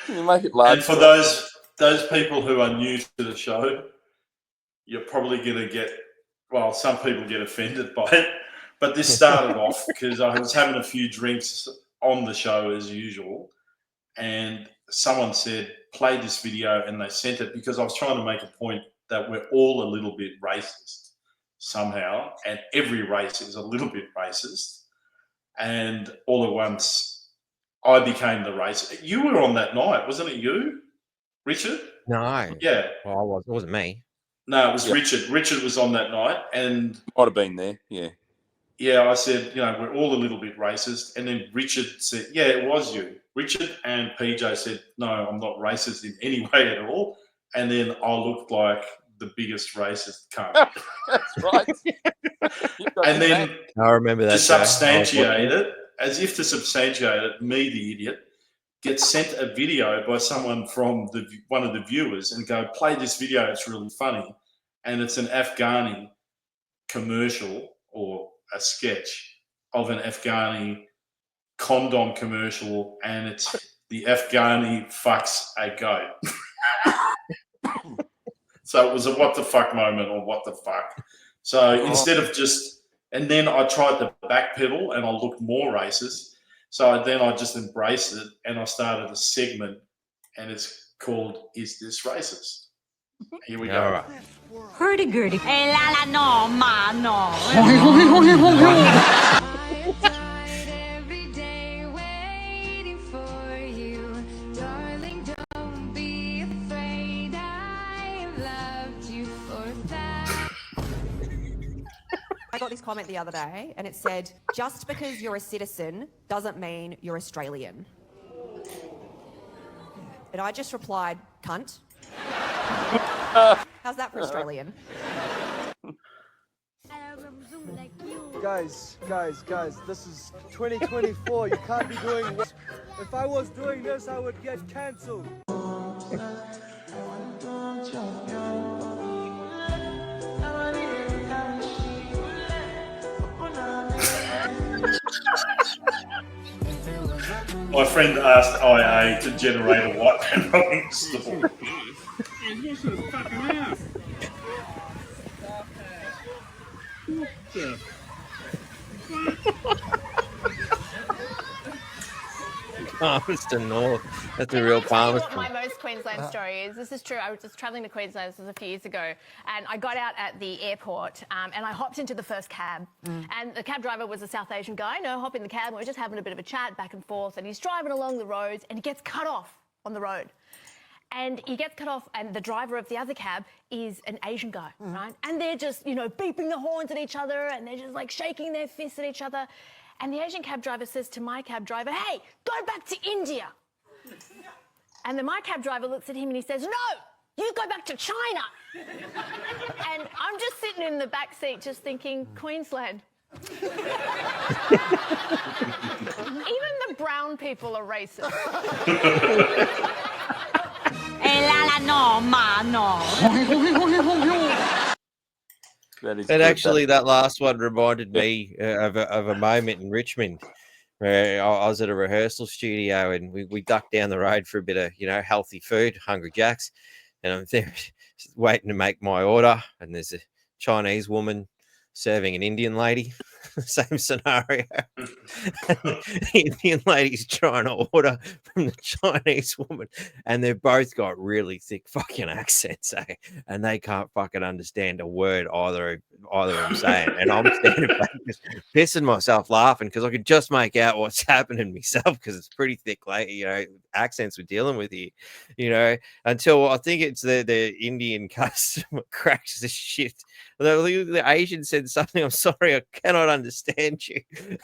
You make it large. And for those people who are new to the show, you're probably going to get, well, some people get offended by it, but this started off because I was having a few drinks on the show as usual, and someone said, play this video, and they sent it because I was trying to make a point that we're all a little bit racist somehow, and every race is a little bit racist, and all at once I became the racist. You were on that night, wasn't it you, Richard? No. Yeah. Well, it wasn't me. No, it was Richard. Richard was on that night, and might have been there. Yeah. Yeah, I said, we're all a little bit racist, and then Richard said, yeah, it was you. Richard and PJ said, no, I'm not racist in any way at all, and then I looked like the biggest racist cunt. That's right. And then I remember that. to substantiate it, as if to substantiate it, me, the idiot, gets sent a video by someone from one of the viewers and go, play this video, it's really funny. And it's an Afghani commercial or a sketch of an Afghani condom commercial, and it's the Afghani fucks a goat. So it was a what the fuck moment, or what the fuck. So instead of just And then I tried to backpedal and I looked more racist. So then I just embraced it and I started a segment and it's called Is This Racist? Here we go. All right. Hurdy-gurdy. Eh la la no, ma no. I got this comment the other day and it said, just because you're a citizen doesn't mean you're Australian. And I just replied, cunt. How's that for Australian? Guys, this is 2024. You can't be doing this. If I was doing this, I would get cancelled. My friend asked IA to generate a white man rolling stool. Palmerston North. That's a real Palmerston. My most Queensland story is, this is true, I was just travelling to Queensland, this was a few years ago, and I got out at the airport and I hopped into the first cab. And the cab driver was a South Asian guy, hop in the cab, and we were just having a bit of a chat back and forth, and he's driving along the roads and he gets cut off on the road. And he gets cut off, and the driver of the other cab is an Asian guy, right? And they're just, beeping the horns at each other, and they're just like shaking their fists at each other. And the Asian cab driver says to my cab driver, hey, go back to India. And then my cab driver looks at him and he says, no, you go back to China. And I'm just sitting in the back seat just thinking, Queensland. Even the brown people are racist. Eh la la no, ma no. But actually, that last one reminded me of a moment in Richmond where I was at a rehearsal studio and we ducked down the road for a bit of, healthy food, Hungry Jacks. And I'm there waiting to make my order. And there's a Chinese woman serving an Indian lady. Same scenario. The Indian lady's trying to order from the Chinese woman, and they've both got really thick fucking accents, and they can't fucking understand a word either of them saying. And I'm standing back just pissing myself laughing because I could just make out what's happening myself because it's pretty thick, accents we're dealing with here, until I think it's the Indian customer cracks the shit. The Asian said something, I'm sorry, I cannot understand you.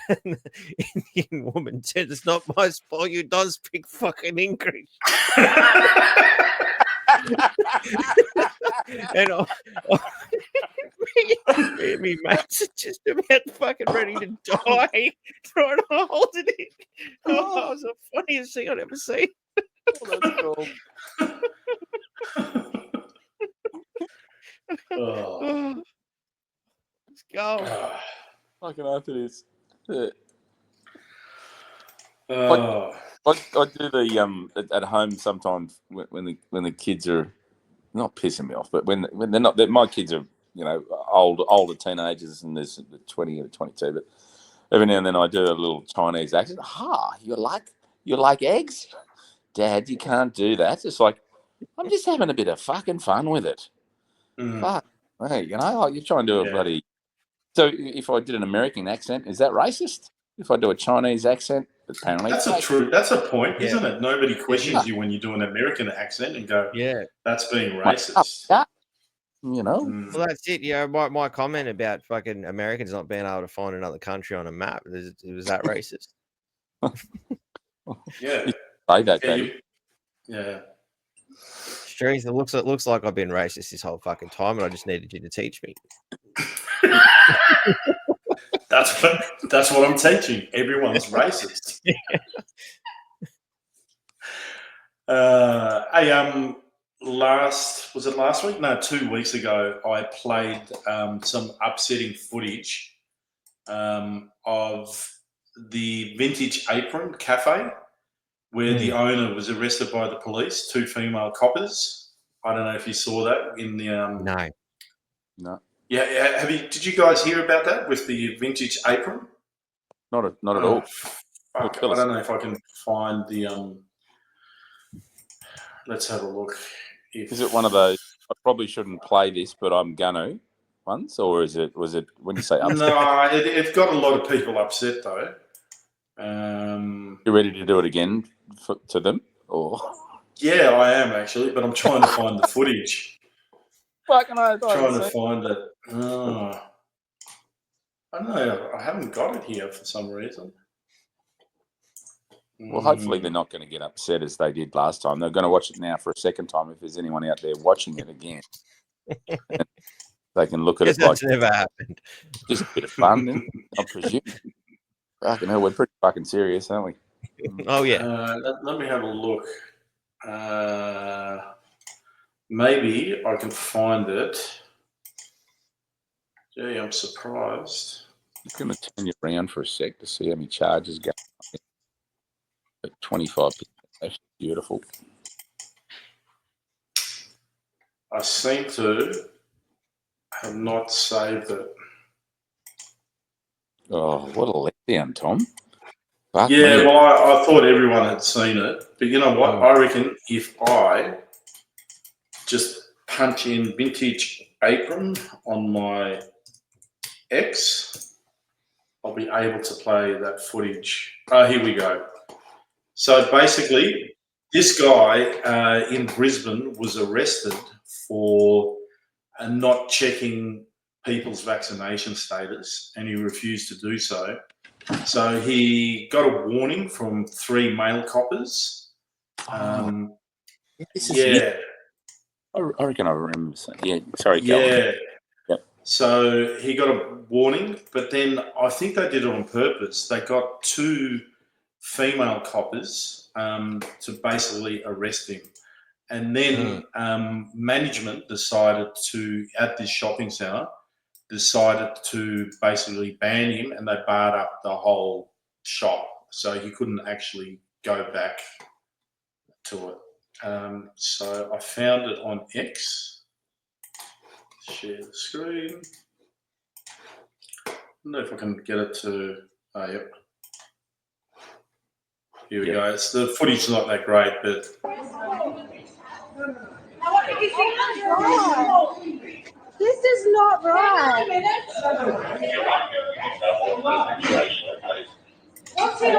And the Indian woman said, it's not my fault, you don't speak fucking English. And me mates are just about fucking ready to die trying to hold it in. Oh, that was the funniest thing I'd ever seen. Oh, that's cool. Oh. Let's go. Fucking hope it is. Yeah. Oh. I do the at home sometimes when the kids are not pissing me off, but when they're not, my kids are older teenagers and there's 20 or 22, but every now and then I do a little Chinese accent. You like eggs, Dad? You can't do that. It's like I'm just having a bit of fucking fun with it. Fuck, hey, you're trying to do a bloody. So if I did an American accent, is that racist? If I do a Chinese accent, apparently that's a point, isn't it? Nobody questions you when you do an American accent and go, that's being racist. Well, that's it. My comment about fucking Americans not being able to find another country on a map, was that racist? Yeah. Say that, Daddy. Yeah. Streets, it looks like I've been racist this whole fucking time, and I just needed you to teach me. That's what I'm teaching. Everyone's racist. Last week? No, 2 weeks ago, I played some upsetting footage of the Vintage Apron Cafe, where the owner was arrested by the police, 2 female coppers. I don't know if you saw that in the... No. Yeah. Did you guys hear about that with the vintage apron? Not at all. Fuck, I don't know if I can find the let's have a look. Is it one of those? I probably shouldn't play this, but I'm gonna ones, or was it when you say upset? No, it got a lot of people upset though. You ready to do it again to them, or? Yeah, I am actually, but I'm trying to find the footage. Fucking hell, Trying to find it. I don't know. I haven't got it here for some reason. Well, hopefully they're not going to get upset as they did last time. They're going to watch it now for a second time. If there's anyone out there watching it again, they can look at it like that's never happened. Just a bit of fun, I presume. Fucking hell, we're pretty fucking serious, aren't we? Oh yeah. Let me have a look. Maybe I can find it. Gee, I'm surprised. I'm going to turn you around for a sec to see how many charges go. At 25%. That's beautiful. I seem to have not saved it. Oh, what a letdown, Tom. Well, I thought everyone had seen it. But you know what? I reckon if I just punch in vintage apron on my X, I'll be able to play that footage. Here we go. So basically, this guy in Brisbane was arrested for not checking people's vaccination status, and he refused to do so. So he got a warning from 3 male coppers. I reckon I remember saying. Yeah, sorry, yeah. Yep. So he got a warning, but then I think they did it on purpose. They got 2 female coppers to basically arrest him. And then management decided to, at this shopping centre, decided to basically ban him, and they barred up the whole shop. So he couldn't actually go back to it. So I found it on X. Share the screen. I don't know if I can get it to, yep. Here we go. It's, the footage is not that great, but. This is not right. What's in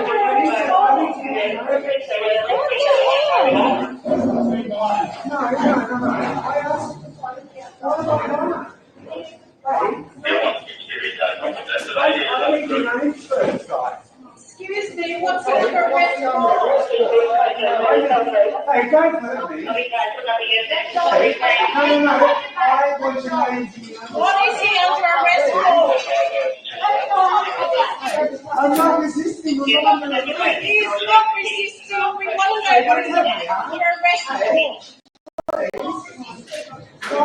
Excuse me, what's in your arrest warrant? Hey, don't hurt me. No. I want to know. What is he under arrest for? I'm not resisting. He's not resisting. We want to know what he's under arrest for.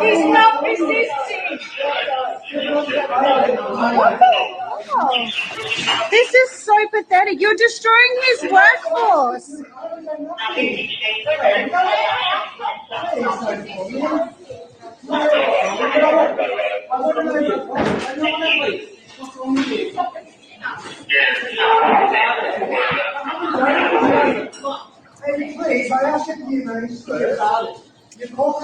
He's not resisting. This is so pathetic. You're destroying his workforce. Hey, please, I ask you to give names first. This is cool.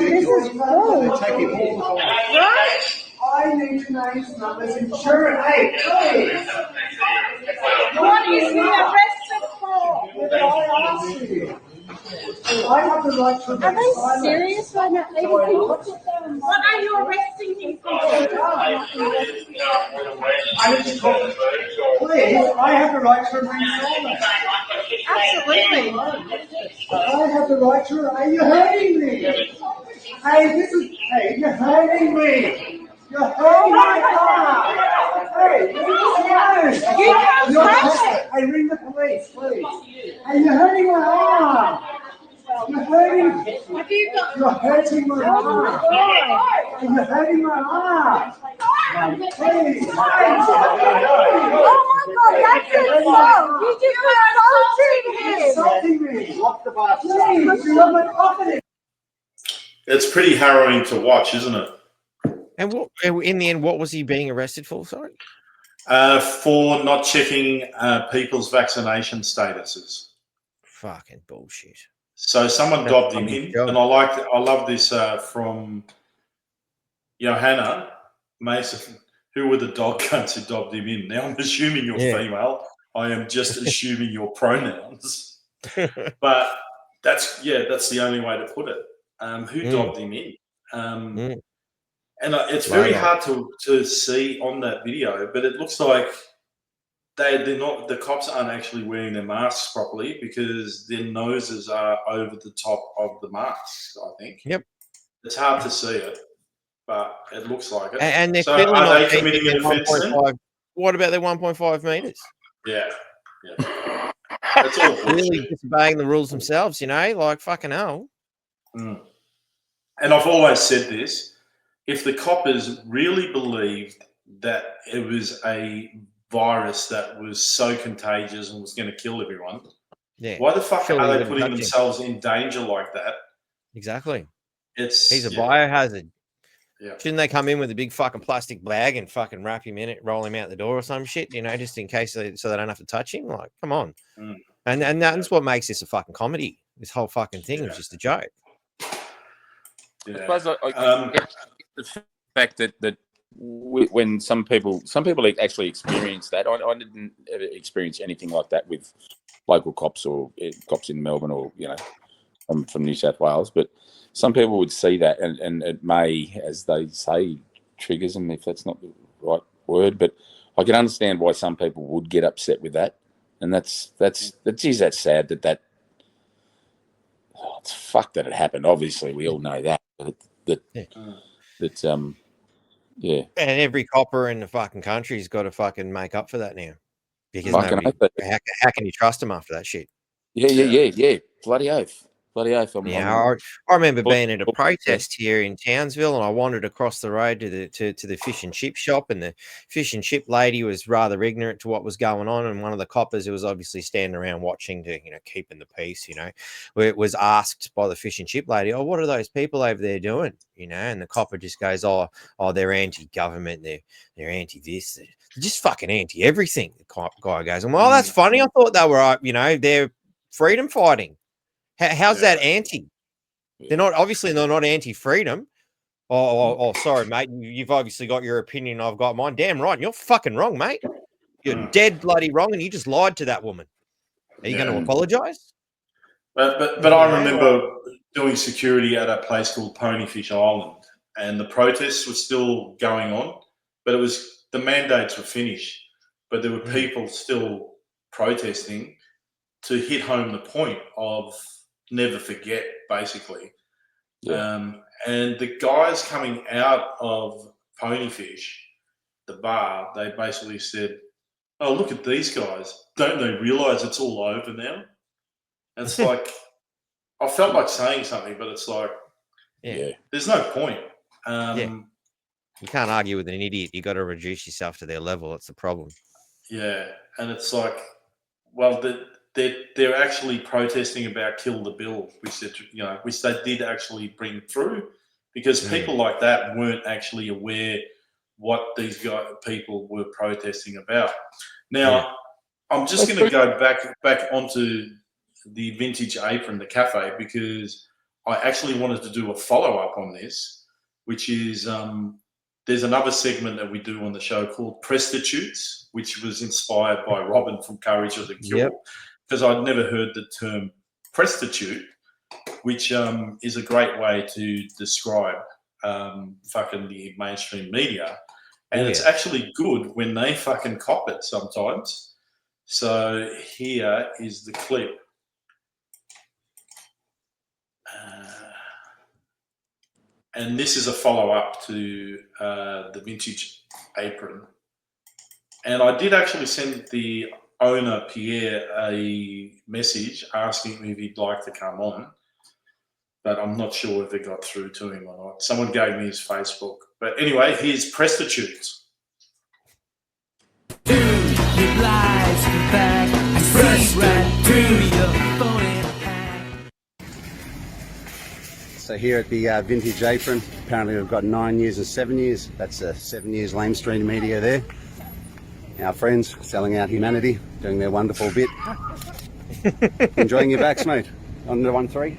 Right? I need to name numbers insurance. Hey, please. What is he arrested for? I asked you. I have the right to Are they serious right now? What are you arresting him for? Please, I have the right to remain silent. Absolutely. I have the right to. Are you hurting me? Hey, you're hurting me. You're hurting my arm. Hey, leave us alone. You can't touch it. Hey, ring the police, please. Hey, you're hurting my arm. You're hurting. Have you got? You're hurting my arm. Hey, you're hurting my arm. Please. Oh my God, that's insult. You just Insulting me. Lock the bar. Please, you're my property. It's pretty harrowing to watch, isn't it? And what in the end, what was he being arrested for? Sorry, for not checking people's vaccination statuses. Fucking bullshit. So someone That's dobbed him funny in, job. and I love this from Johanna Mason. Who were the dog cunts who dobbed him in? Now I'm assuming you're female. I am just assuming your pronouns. But that's the only way to put it. Who dobbed him in? And it's very hard to see on that video, but it looks like they're not. The cops aren't actually wearing their masks properly because their noses are over the top of the masks. I think. Yep. It's hard to see it, but it looks like it. And they're so clearly are not they keeping committing their an offence then? 1.5. What about their 1.5 meters? Yeah. It's all really disobeying the rules themselves, like fucking hell. And I've always said this: if the coppers really believed that it was a virus that was so contagious and was going to kill everyone, why the fuck Surely are they wouldn't putting touch him. themselves in danger like that? Exactly. He's a biohazard. Yeah. Shouldn't they come in with a big fucking plastic bag and fucking wrap him in it, roll him out the door or some shit, just in case so they don't have to touch him? Like, come on. And that's what makes this a fucking comedy. This whole fucking thing was just a joke. I suppose I get the fact that when some people actually experience that. I didn't ever experience anything like that with local cops or cops in Melbourne or from New South Wales, but some people would see that and it may, as they say, triggers them, if that's not the right word. But I can understand why some people would get upset with that, and that's sad that. Oh, it's fucked that it happened. Obviously, we all know that. Yeah. And every copper in the fucking country's got to fucking make up for that now, because how can you trust them after that shit? Yeah. Bloody oath. I remember being at a protest here in Townsville, and I wandered across the road to the fish and chip shop, and the fish and chip lady was rather ignorant to what was going on, and one of the coppers who was obviously standing around watching to keeping the peace, where it was asked by the fish and chip lady, "Oh, what are those people over there doing?" And the copper just goes, "Oh, they're anti-government, they're anti-this, they're just fucking anti-everything." The guy goes, "Well, that's funny. I thought they were, they're freedom fighting. How's that anti? They're not anti-freedom. Oh, sorry, mate. You've obviously got your opinion. I've got mine. Damn right. You're fucking wrong, mate. You're dead bloody wrong, and you just lied to that woman. Are you going to apologise?" But I remember doing security at a place called Ponyfish Island, and the protests were still going on, but the mandates were finished, but there were people still protesting to hit home the point of never forget, basically. And the guys coming out of Ponyfish, the bar, they basically said, "Oh, look at these guys. Don't they realise it's all over now?" And it's like, I felt like saying something, but it's like, there's no point. You can't argue with an idiot. You got to reduce yourself to their level. That's the problem. Yeah, and it's like, well, they're actually protesting about kill the bill, which they did actually bring through, because people like that weren't actually aware what these people were protesting about. Now, I'm just going to go back onto the Vintage Apron, the cafe, because I actually wanted to do a follow-up on this, which is there's another segment that we do on the show called Prostitutes, which was inspired by Robin from Courage of the Cure, because I'd never heard the term prostitute, which is a great way to describe fucking the mainstream media. And it's actually good when they fucking cop it sometimes. So here is the clip. And this is a follow-up to the Vintage Apron. And I did actually send the owner, Pierre, a message asking if he'd like to come on. But I'm not sure if it got through to him or not. Someone gave me his Facebook. But anyway, here's Prostitutes. So here at the Vintage Apron, apparently we've got 9 years and 7 years. That's 7 years lamestream media there. Our friends selling out humanity, doing their wonderful bit. Enjoying your backs, mate. On the 1-3.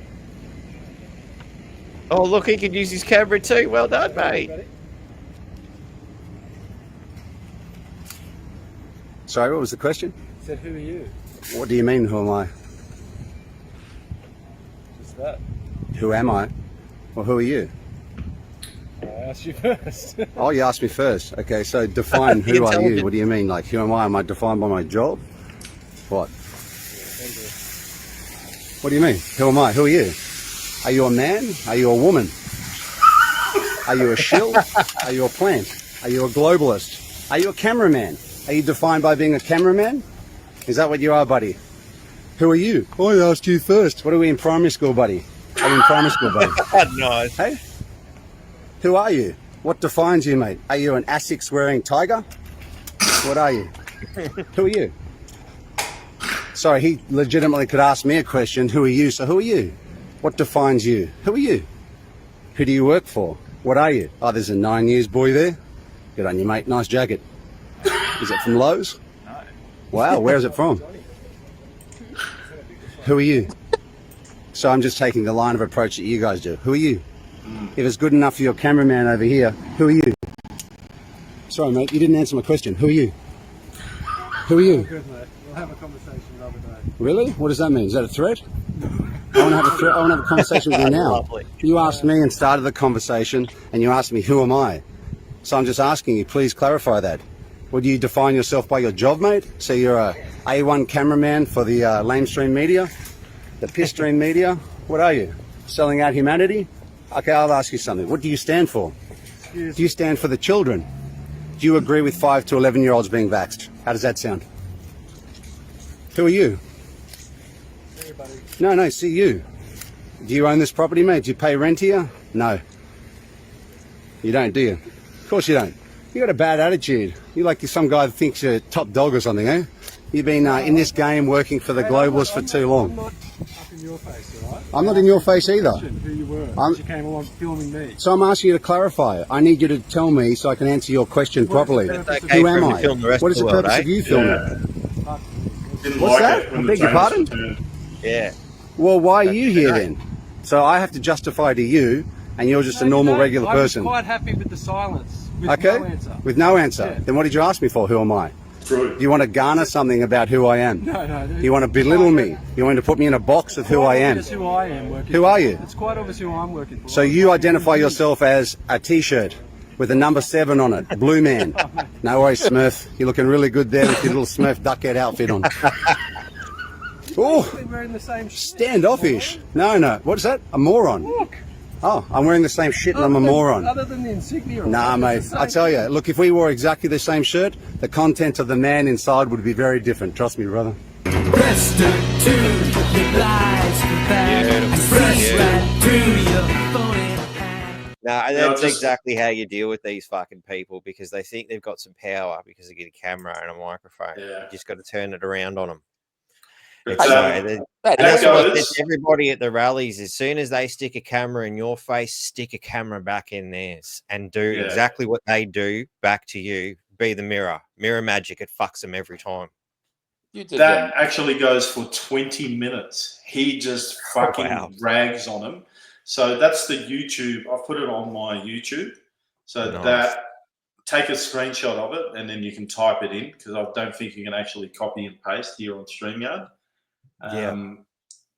Oh, look, he could use his camera too. Well done, mate. Sorry, what was the question? I said, who are you? What do you mean, who am I? Just that. Who am I? Well, who are you? I asked you first. Oh, you asked me first. Okay, so define who are you? What do you mean? Like, who am I? Am I defined by my job? What? What do you mean? Who am I? Who are you? Are you a man? Are you a woman? Are you a shill? Are you a plant? Are you a globalist? Are you a cameraman? Are you defined by being a cameraman? Is that what you are, buddy? Who are you? Oh, I asked you first. What are we in primary school, buddy? Are we in primary school, buddy? Nice. Hey? Who are you? What defines you, mate? Are you an Asics wearing tiger? What are you? Who are you? Sorry, he legitimately could ask me a question. Who are you? So who are you? What defines you? Who are you? Who do you work for? What are you? Oh, there's a 9 years boy there. Good on you, mate. Nice jacket. Is it from Lowe's? No. Wow, where is it from? Who are you? So I'm just taking the line of approach that you guys do. Who are you? If it's good enough for your cameraman over here, who are you? Sorry, mate, you didn't answer my question. Who are you? Who are you? Good, mate. We'll have a conversation another day. Really? What does that mean? Is that a threat? I want to have a threat. I want to have a conversation with you now. Lovely. You asked me and started the conversation, and you asked me, who am I? So I'm just asking you, please clarify that. Would you define yourself by your job, mate? So you're a A1 cameraman for the lamestream media, the piss stream media. What are you? Selling out humanity? Okay, I'll ask you something. What do you stand for? Do you stand for the children? Do you agree with 5 to 11-year-olds being vaxxed? How does that sound? Who are you? Everybody. No, see you. Do you own this property, mate? Do you pay rent here? No. You don't, do you? Of course you don't. You got a bad attitude. You're like some guy that thinks you're top dog or something, eh? You've been in this game working for the globalists for too long. I'm not up in your face, all right? I'm not in your face either. Who you were. You came along filming me. So I'm asking you to clarify. I need you to tell me so I can answer your question properly. Okay, who am I? What is the purpose eh? of you filming? Didn't What's like that? it when I the beg your tails pardon? turned. Yeah. Well, why are you here then? So I have to justify to you, and you're just a normal, regular person. I was quite happy with the silence. With Okay? no answer. With no answer. Yeah. Then what did you ask me for? Who am I? True. Do you want to garner something about who I am? No. Do you want to belittle me? You want to put me in a box of who I am? It's who I am working Who for. are you? It's quite obvious who I'm working for. So you identify yourself as a T-shirt with a number 7 on it, blue man. No worries, Smurf. You're looking really good there with your little Smurf duckhead outfit on. Oh, wearing the same standoffish. No. What's that? A moron. Look. Oh, I'm wearing the same shit and I'm a moron. Other than the insignia. Nah, mate. I tell you, look, if we wore exactly the same shirt, the content of the man inside would be very different. Trust me, brother. No, that's exactly how you deal with these fucking people, because they think they've got some power because they get a camera and a microphone. Yeah. You just got to turn it around on them. But, It's like, and that's what I said goes- to everybody at the rallies. As soon as they stick a camera in your face, stick a camera back in theirs and do Yeah. exactly what they do back to you. Be the mirror. Mirror magic. It fucks them every time. That actually goes for 20 minutes. He just fucking wow. rags on him. So that's the YouTube. I've put it on my YouTube. So Nice. that take a screenshot of it and then you can type it in, because I don't think you can actually copy and paste here on StreamYard.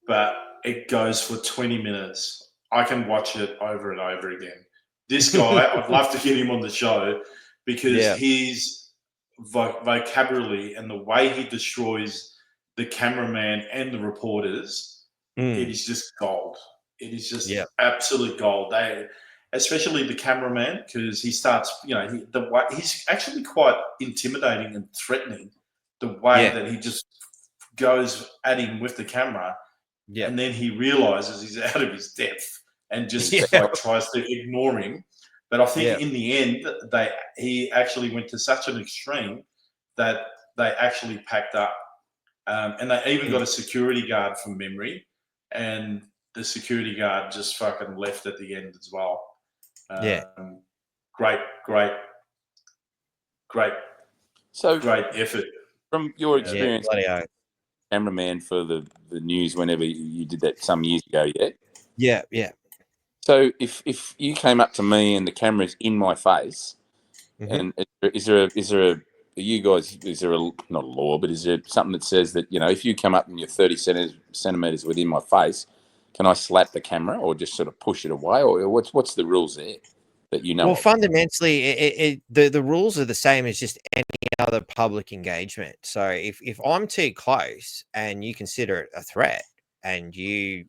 But it goes for 20 minutes. I can watch it over and over again. This guy, I'd love to get him on the show because his vocabulary and the way he destroys the cameraman and the reporters, it is just gold. It is just absolute gold. Especially the cameraman, because he starts, he's actually quite intimidating and threatening, the way that he just goes at him with the camera, and then he realizes he's out of his depth and just tries to ignore him. But I think in the end, he actually went to such an extreme that they actually packed up, and they even got a security guard from memory, and the security guard just fucking left at the end as well. Yeah. Great effort. From your Yeah. experience, cameraman for the news whenever you did that some years ago, Yeah. So if you came up to me and the camera's in my face, and is there a you guys, is there not a law, but is there something that says that, if you come up and you're 30 centimeters within my face, can I slap the camera or just sort of push it away, or what's the rules there that you know? Well, of? fundamentally, the rules are the same as just any other public engagement. So if I'm too close and you consider it a threat and you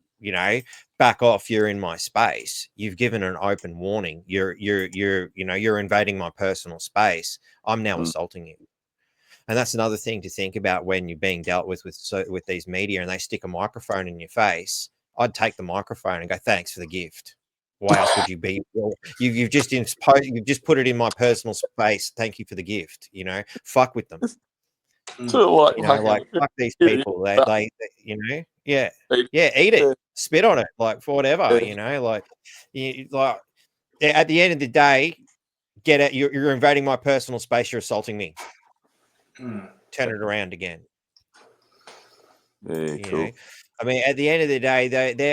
back off, you're in my space, you've given an open warning, you're invading my personal space, I'm now assaulting you. And that's another thing to think about when you're being dealt with these media and they stick a microphone in your face. I'd take the microphone and go, thanks for the gift. Why else would you be? You've just put it in my personal space. Thank you for the gift. Fuck with them. Fuck these people. They eat it, spit on it, for whatever. At the end of the day, get it. You're invading my personal space. You're assaulting me. Turn it around again. Yeah, cool. I mean, at the end of the day,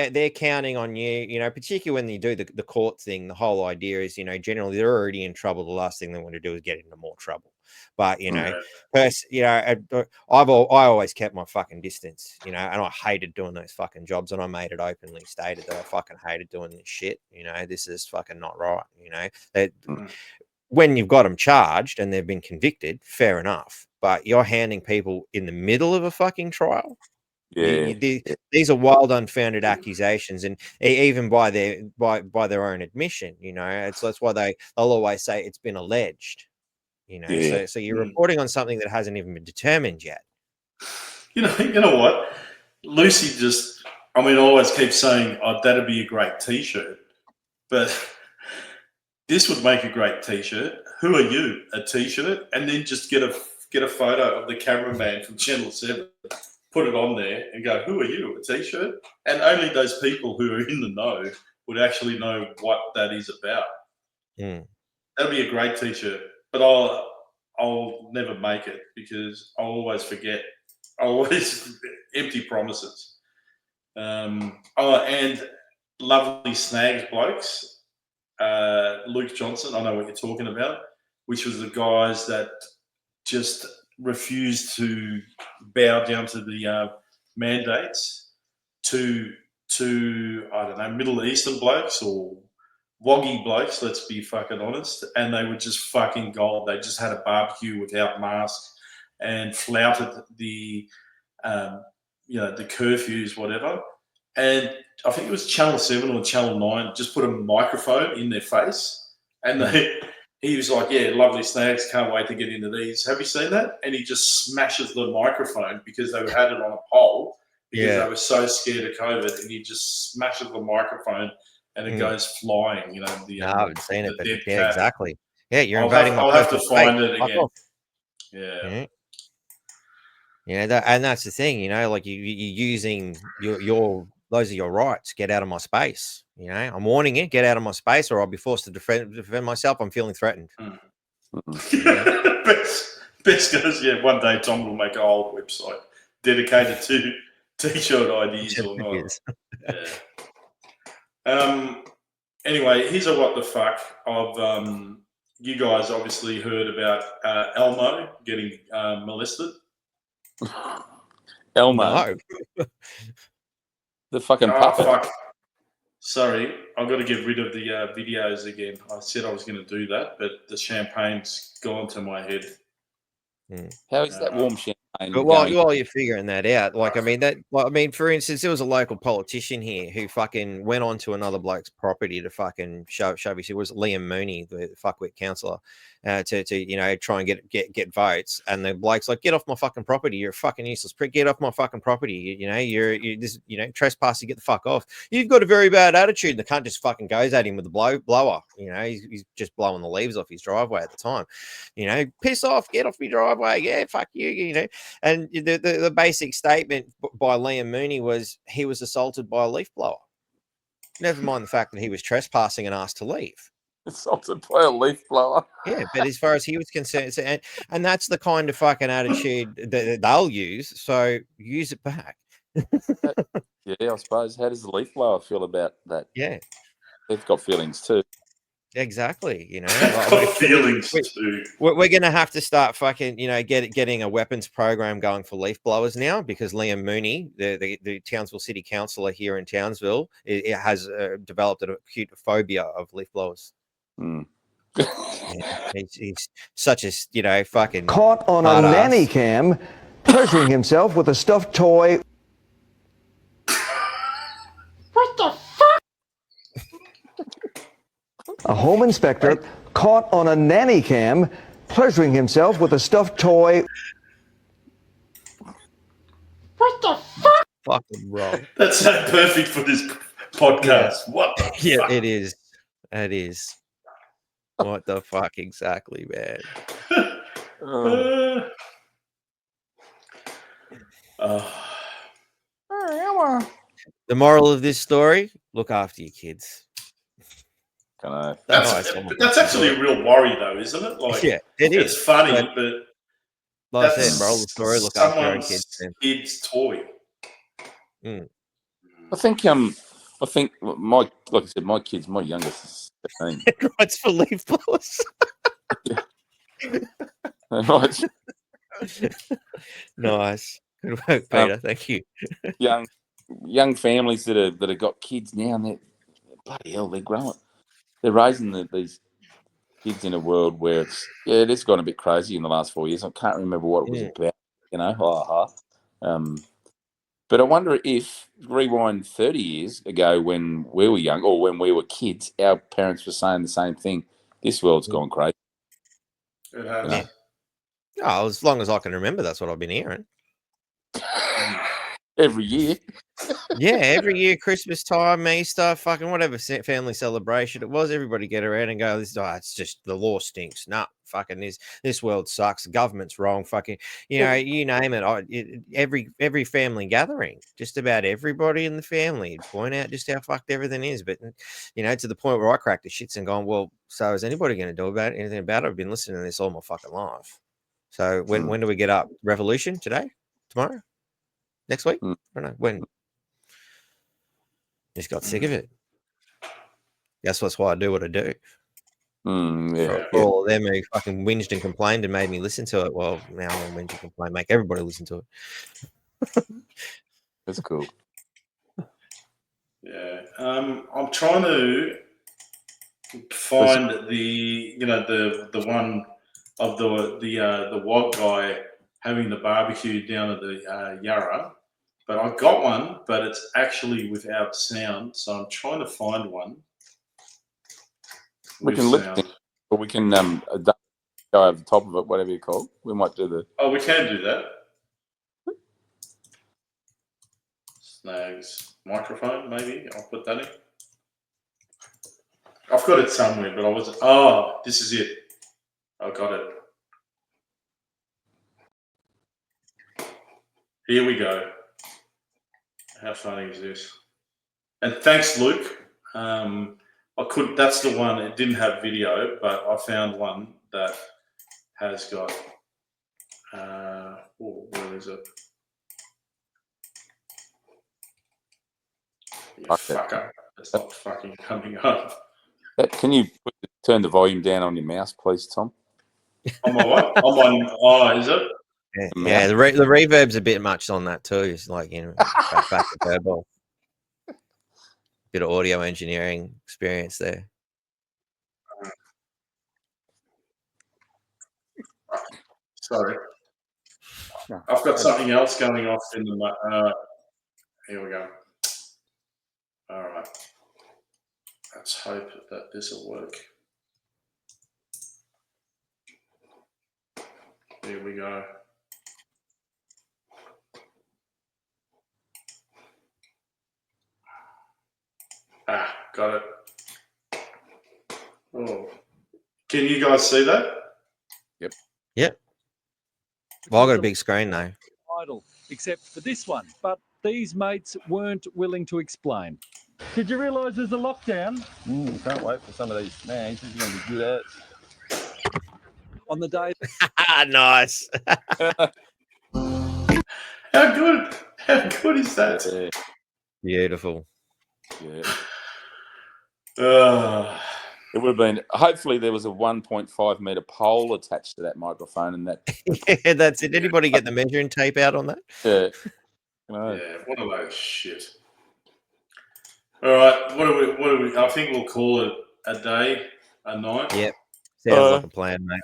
they're counting on you. Particularly when you do the court thing. The whole idea is, generally they're already in trouble. The last thing they want to do is get into more trouble. But I always kept my fucking distance. And I hated doing those fucking jobs, and I made it openly stated that I fucking hated doing this shit. This is fucking not right. That when you've got them charged and they've been convicted, fair enough. But you're handing people in the middle of a fucking trial. Yeah. These are wild, unfounded accusations, and even by their own admission, that's why they'll always say it's been alleged. So you're reporting on something that hasn't even been determined yet. You know what? Lucy always keeps saying, "Oh, that'd be a great T-shirt," but this would make a great T-shirt. Who are you? A T-shirt, and then just get a photo of the cameraman from Channel 7. Put it on there and go, who are you? A T-shirt? And only those people who are in the know would actually know what that is about. That'd be a great T-shirt, but I'll never make it because I'll always forget. I always empty promises. And lovely snags blokes. Luke Johnson, I know what you're talking about, which was the guys that just refused to bow down to the mandates to I don't know, Middle Eastern blokes or woggy blokes, let's be fucking honest, and they were just fucking gold. They just had a barbecue without masks and flouted the the curfews, whatever. And I think it was Channel 7 or Channel 9 just put a microphone in their face, and he was like, yeah, lovely snags, can't wait to get into these. Have you seen that? And he just smashes the microphone because they had it on a pole because they were so scared of COVID, and he just smashes the microphone and it goes flying. I haven't seen it, but dead yeah, cat. exactly. Yeah, you're invading my I'll have to personal find space. it Fuck again. off. Yeah. And that's the thing, you're using your those are your rights. Get out of my space. I'm warning you, get out of my space, or I'll be forced to defend myself. I'm feeling threatened. Best goes, one day Tom will make a whole website dedicated to T-shirt ideas or not. Anyway, here's a what the fuck of you guys obviously heard about Elmo getting molested. Elmo, the fucking puppet. Fuck. Sorry, I've got to get rid of the videos again. I said I was going to do that, but the champagne's gone to my head. How is that warm champagne? But while you're figuring that out, for instance, there was a local politician here who fucking went onto another bloke's property to fucking shove his, it was Liam Mooney, the fuckwit councillor, to try and get votes. And the bloke's like, get off my fucking property. You're a fucking useless prick. Get off my fucking property. You're trespassing. Get the fuck off. You've got a very bad attitude. And the cunt just fucking goes at him with the blower. He's just blowing the leaves off his driveway at the time. Piss off. Get off my driveway. Yeah, fuck you. And the basic statement by Liam Mooney was he was assaulted by a leaf blower. Never mind the fact that he was trespassing and asked to leave. Assaulted by a leaf blower. Yeah, but as far as he was concerned, and that's the kind of fucking attitude that they'll use. So use it back. Yeah, I suppose. How does the leaf blower feel about that? Yeah, they've got feelings too. Exactly. You know, feelings too. We're going to have to start fucking, getting a weapons program going for leaf blowers now, because Liam Mooney, the Townsville City Councillor here in Townsville, it has developed an acute phobia of leaf blowers. Mm. He's such a fucking caught on a nanny cam pleasuring himself with a stuffed toy. What the fuck? A home inspector caught on a nanny cam pleasuring himself with a stuffed toy. What the fuck? Fucking wrong. That's so perfect for this podcast. Yeah. What the fuck? It is. It is. What the fuck exactly, man? The moral of this story: look after your kids. That's actually a real worry, though, isn't it? Like, yeah, it is. It's funny, but like I said, moral of the story: look after your own kids. Kid's toy. Mm. I think like I said, my youngest is 17. It's for leaf blowers. Right. Nice. Good work, Peter. Thank you. young families that have got kids now, and they're bloody hell, they're growing. They're raising these kids in a world where it has gone a bit crazy in the last 4 years. I can't remember what it was about, But I wonder if rewind 30 years ago when we were young, or when we were kids, our parents were saying the same thing. This world's gone crazy. It has. You know? Oh, as long as I can remember, that's what I've been hearing. Every year. Yeah, every year, Christmas time, Easter, fucking whatever family celebration it was, everybody get around and go, it's just the law stinks. Nah, fucking this world sucks. The government's wrong. Fucking, you name it. Every family gathering, just about everybody in the family point out just how fucked everything is. But, to the point where I cracked the shits and gone, well, so is anybody going to do anything about it? I've been listening to this all my fucking life. So when do we get up? Revolution? Today? Tomorrow? Next week? I don't know. When? Just got sick of it. That's why I do what I do. For all of them who fucking whinged and complained and made me listen to it. Well, now I'm whinge and complain. Make everybody listen to it. That's cool. Yeah. I'm trying to find the one of the WOG guy having the barbecue down at the Yarra. But I got one, but it's actually without sound. So I'm trying to find one. We can lip sync, or we can go over the top of it, whatever you call it. We might do the. Oh, we can do that. Snags microphone, maybe. I'll put that in. I've got it somewhere, but I wasn't. Oh, this is it. I got it. Here we go. How funny is this? And thanks, Luke. That's the one. It didn't have video, but I found one that has got. Where is it? You fucker! It's not fucking coming up. Can you turn the volume down on your mouse, please, Tom? On my what? Is it? Yeah, the reverb's a bit much on that too. It's like, back to verbal. Bit of audio engineering experience there. Sorry. I've got something else going off in the... here we go. All right. Let's hope that this will work. Here we go. Got it. Oh, can you guys see that? Yep. Well, I got a big screen though. Idle, except for this one, but these mates weren't willing to explain. Did you realise there's a lockdown? Can't wait for some of these snags. This is going to be good On the day. Nice. How good is that? Beautiful. Yeah. Uh, It would have been. Hopefully, there was a 1.5 metre pole attached to that microphone, and that. Yeah, that's it. Anybody get the measuring tape out on that? Yeah. yeah, what a load of shit. All right, what do we? I think we'll call it a day, a night. Yep. Sounds like a plan, mate.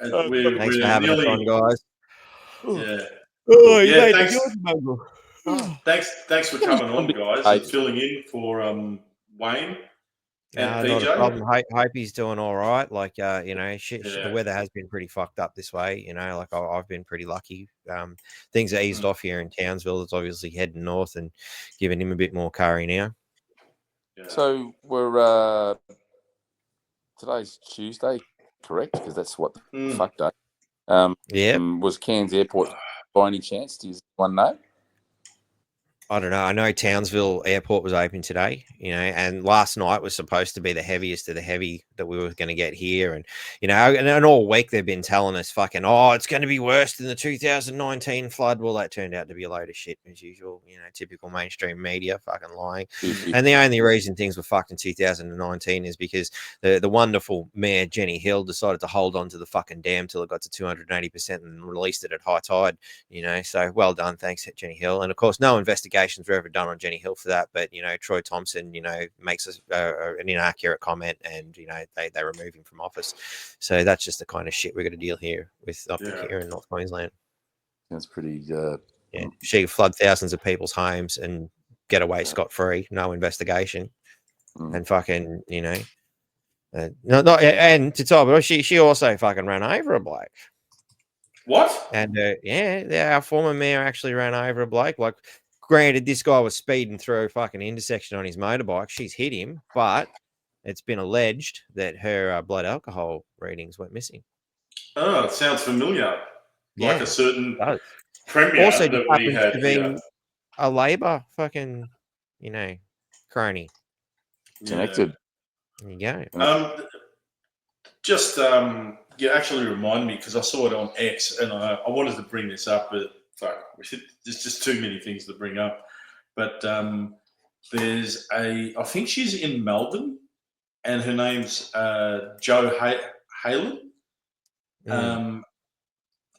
Thanks for having us on, guys. Yeah. Oh, you Yeah, made thanks. the good, Muggle. Thanks for coming on, guys, and filling in for Wayne and Not a problem. PJ. Hope he's doing all right. Like, the weather has been pretty fucked up this way. Like I've been pretty lucky. Things are eased off here in Townsville. It's obviously heading north and giving him a bit more curry now. So we're today's Tuesday, correct? Because that's what the fuck day. Was Cairns Airport by any chance? Does one know? I don't know. I know Townsville Airport was open today, and last night was supposed to be the heaviest of the heavy that we were going to get here. And, and all week they've been telling us it's going to be worse than the 2019 flood. Well, that turned out to be a load of shit as usual, typical mainstream media fucking lying. And the only reason things were fucked in 2019 is because the wonderful Mayor Jenny Hill decided to hold on to the fucking dam till it got to 280% and released it at high tide, so well done. Thanks, Jenny Hill. And of course, no investigations were ever done on Jenny Hill for that, but Troy Thompson makes an inaccurate comment, and they remove him from office. So that's just the kind of shit we're going to deal here with up here in North Queensland. That's pretty She flood thousands of people's homes and get away scot-free, no investigation. And fucking and to top it, she also fucking ran over a bloke. What? And our former mayor actually ran over a bloke. Like, granted, this guy was speeding through a fucking intersection on his motorbike. She's hit him, but it's been alleged that her blood alcohol readings went missing. Oh, it sounds familiar. Yeah, like a certain it does. premier Also, that just we happens had to be here. a Labor fucking, crony. Connected. There you go. You actually remind me, because I saw it on X, and I wanted to bring this up, but fuck, there's just too many things to bring up. But there's I think she's in Melbourne, and her name's Jo Halen.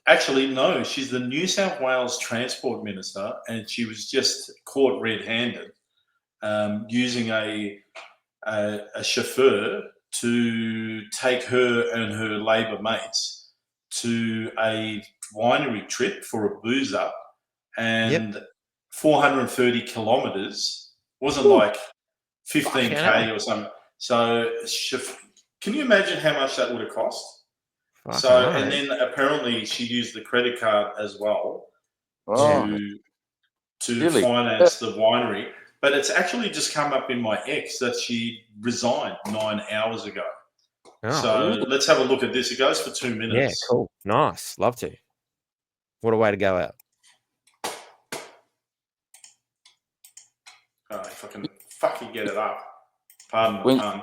Actually, no, she's the New South Wales Transport Minister, and she was just caught red-handed using a chauffeur to take her and her Labor mates to a winery trip for a booze up, and 430 kilometres, wasn't like 15K or something. So can you imagine how much that would have cost? And then apparently she used the credit card as well to finance the winery. But it's actually just come up in my X that she resigned 9 hours ago. So let's have a look at this. It goes for 2 minutes. Yeah, cool. Nice. Love to. What a way to go out. Oh, if I can fucking get it up. Pardon the pun.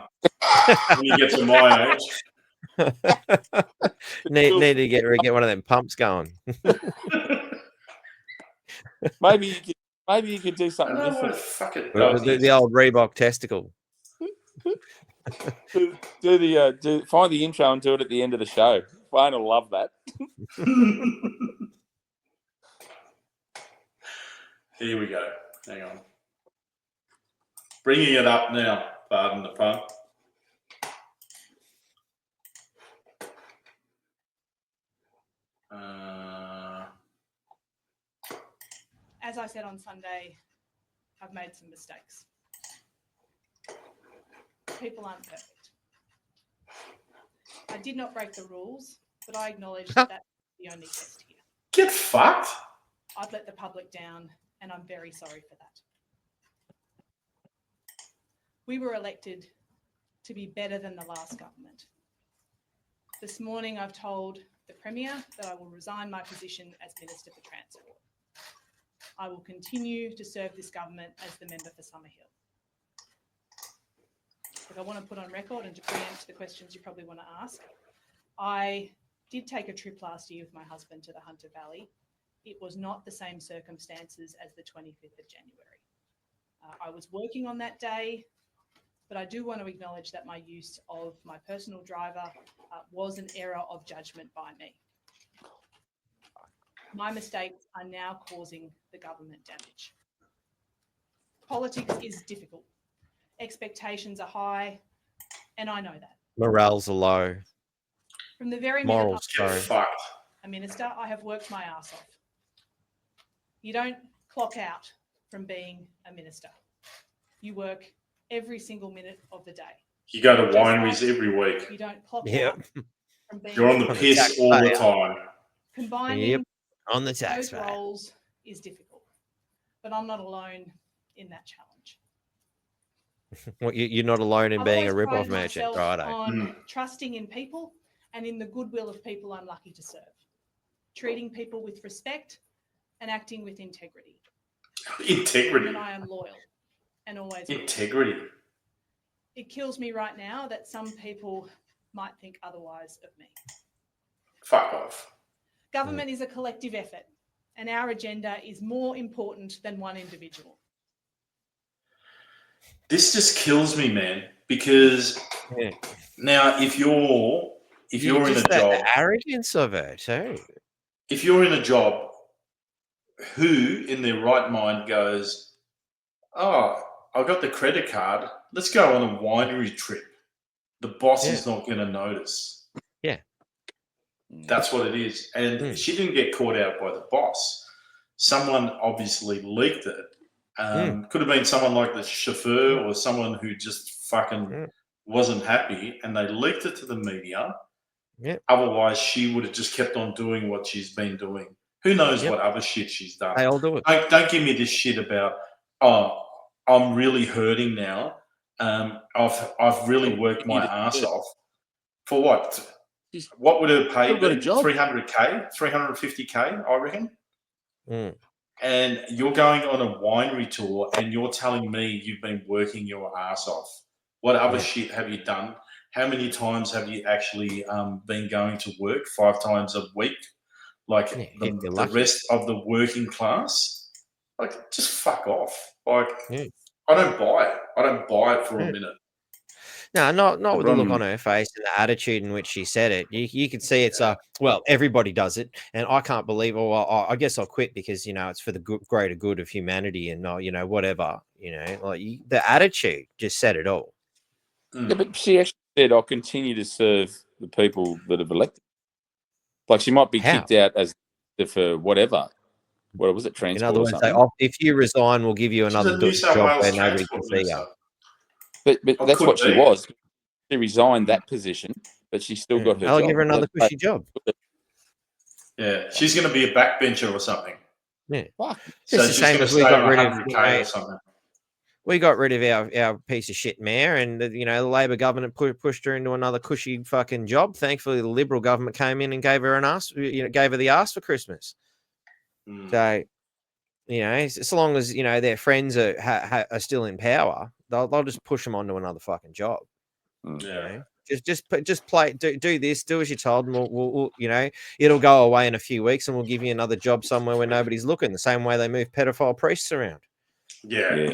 When you get to my age. need to get one of them pumps going. Maybe you could do something different. The old Reebok testicle. Find the intro and do it at the end of the show. Wayne will love that. Here we go. Hang on. Bringing it up now. Pardon the pun. As I said on Sunday, I've made some mistakes. People aren't perfect. I did not break the rules, but I acknowledge that that's the only test here. Get fucked. I've let the public down, and I'm very sorry for that. We were elected to be better than the last government. This morning, I've told the Premier that I will resign my position as Minister for Transport. I will continue to serve this government as the member for Summerhill. if I want to put on record and to preempt the questions you probably want to ask, I did take a trip last year with my husband to the Hunter Valley. It was not the same circumstances as the 25th of January. I was working on that day, but I do want to acknowledge that my use of my personal driver was an error of judgment by me. My mistakes are now causing the government damage. Politics is difficult. Expectations are high, and I know that. Morales are low. From the very Morals, minute sorry. I'm a minister, I have worked my ass off. You don't clock out from being a minister. You work every single minute of the day. You go to wineries every week. You don't clock Yep. out from being You're on the piss all the time. Combining on the those taxpayer. roles is difficult, but I'm not alone in that challenge. Well, you're not alone in I've being a always rip-off prided merchant, myself righto. on trusting in people and in the goodwill of people I'm lucky to serve, treating people with respect and acting with integrity. Integrity. And I am loyal and always will. Integrity. It kills me right now that some people might think otherwise of me. Fuck off. Government is a collective effort, and our agenda is more important than one individual. This just kills me, man, because now if you're in a job, the arrogance of it too. If you're in a job, who in their right mind goes, "Oh, I got the credit card. Let's go on a winery trip. The boss is not going to notice." Yeah. That's what it is. And she didn't get caught out by the boss. Someone obviously leaked it. Could have been someone like the chauffeur or someone who just fucking wasn't happy, and they leaked it to the media. Otherwise, she would have just kept on doing what she's been doing. Who knows what other shit she's done. They all do it. Don't give me this shit about, oh, I'm really hurting now. I've really worked my ass off. For what? What would it pay? 300K, 350K, I reckon. And you're going on a winery tour and you're telling me you've been working your ass off. What other shit have you done? How many times have you actually been going to work? 5 times a week? Like the rest of the working class? Like, just fuck off. Like, I don't buy it. I don't buy it for a minute. No, not with the look on her face and the attitude in which she said it. You could see it's well, everybody does it, and I can't believe. Well, I guess I'll quit because it's for the greater good of humanity, and whatever. Like the attitude just said it all. Yeah, but she actually said, "I'll continue to serve the people that have elected." Like she might be kicked out as for whatever. What was it? Transport. In other words, or something? if you resign, we'll give you another job where nobody can see you. But that's what she was. She resigned that position, but she still got her job. I'll give her another cushy job. Yeah, she's going to be a backbencher or something. Yeah, So just the same as we got rid of 100K or something. We got rid of our piece of shit mayor, and the Labor government pushed her into another cushy fucking job. Thankfully, the Liberal government came in and gave her gave her the ass for Christmas. So, as long as their friends are still in power, they'll just push them onto another fucking job. Yeah. Just play, do this, do as you're told, and we'll it'll go away in a few weeks, and we'll give you another job somewhere where nobody's looking. The same way they move pedophile priests around. Yeah.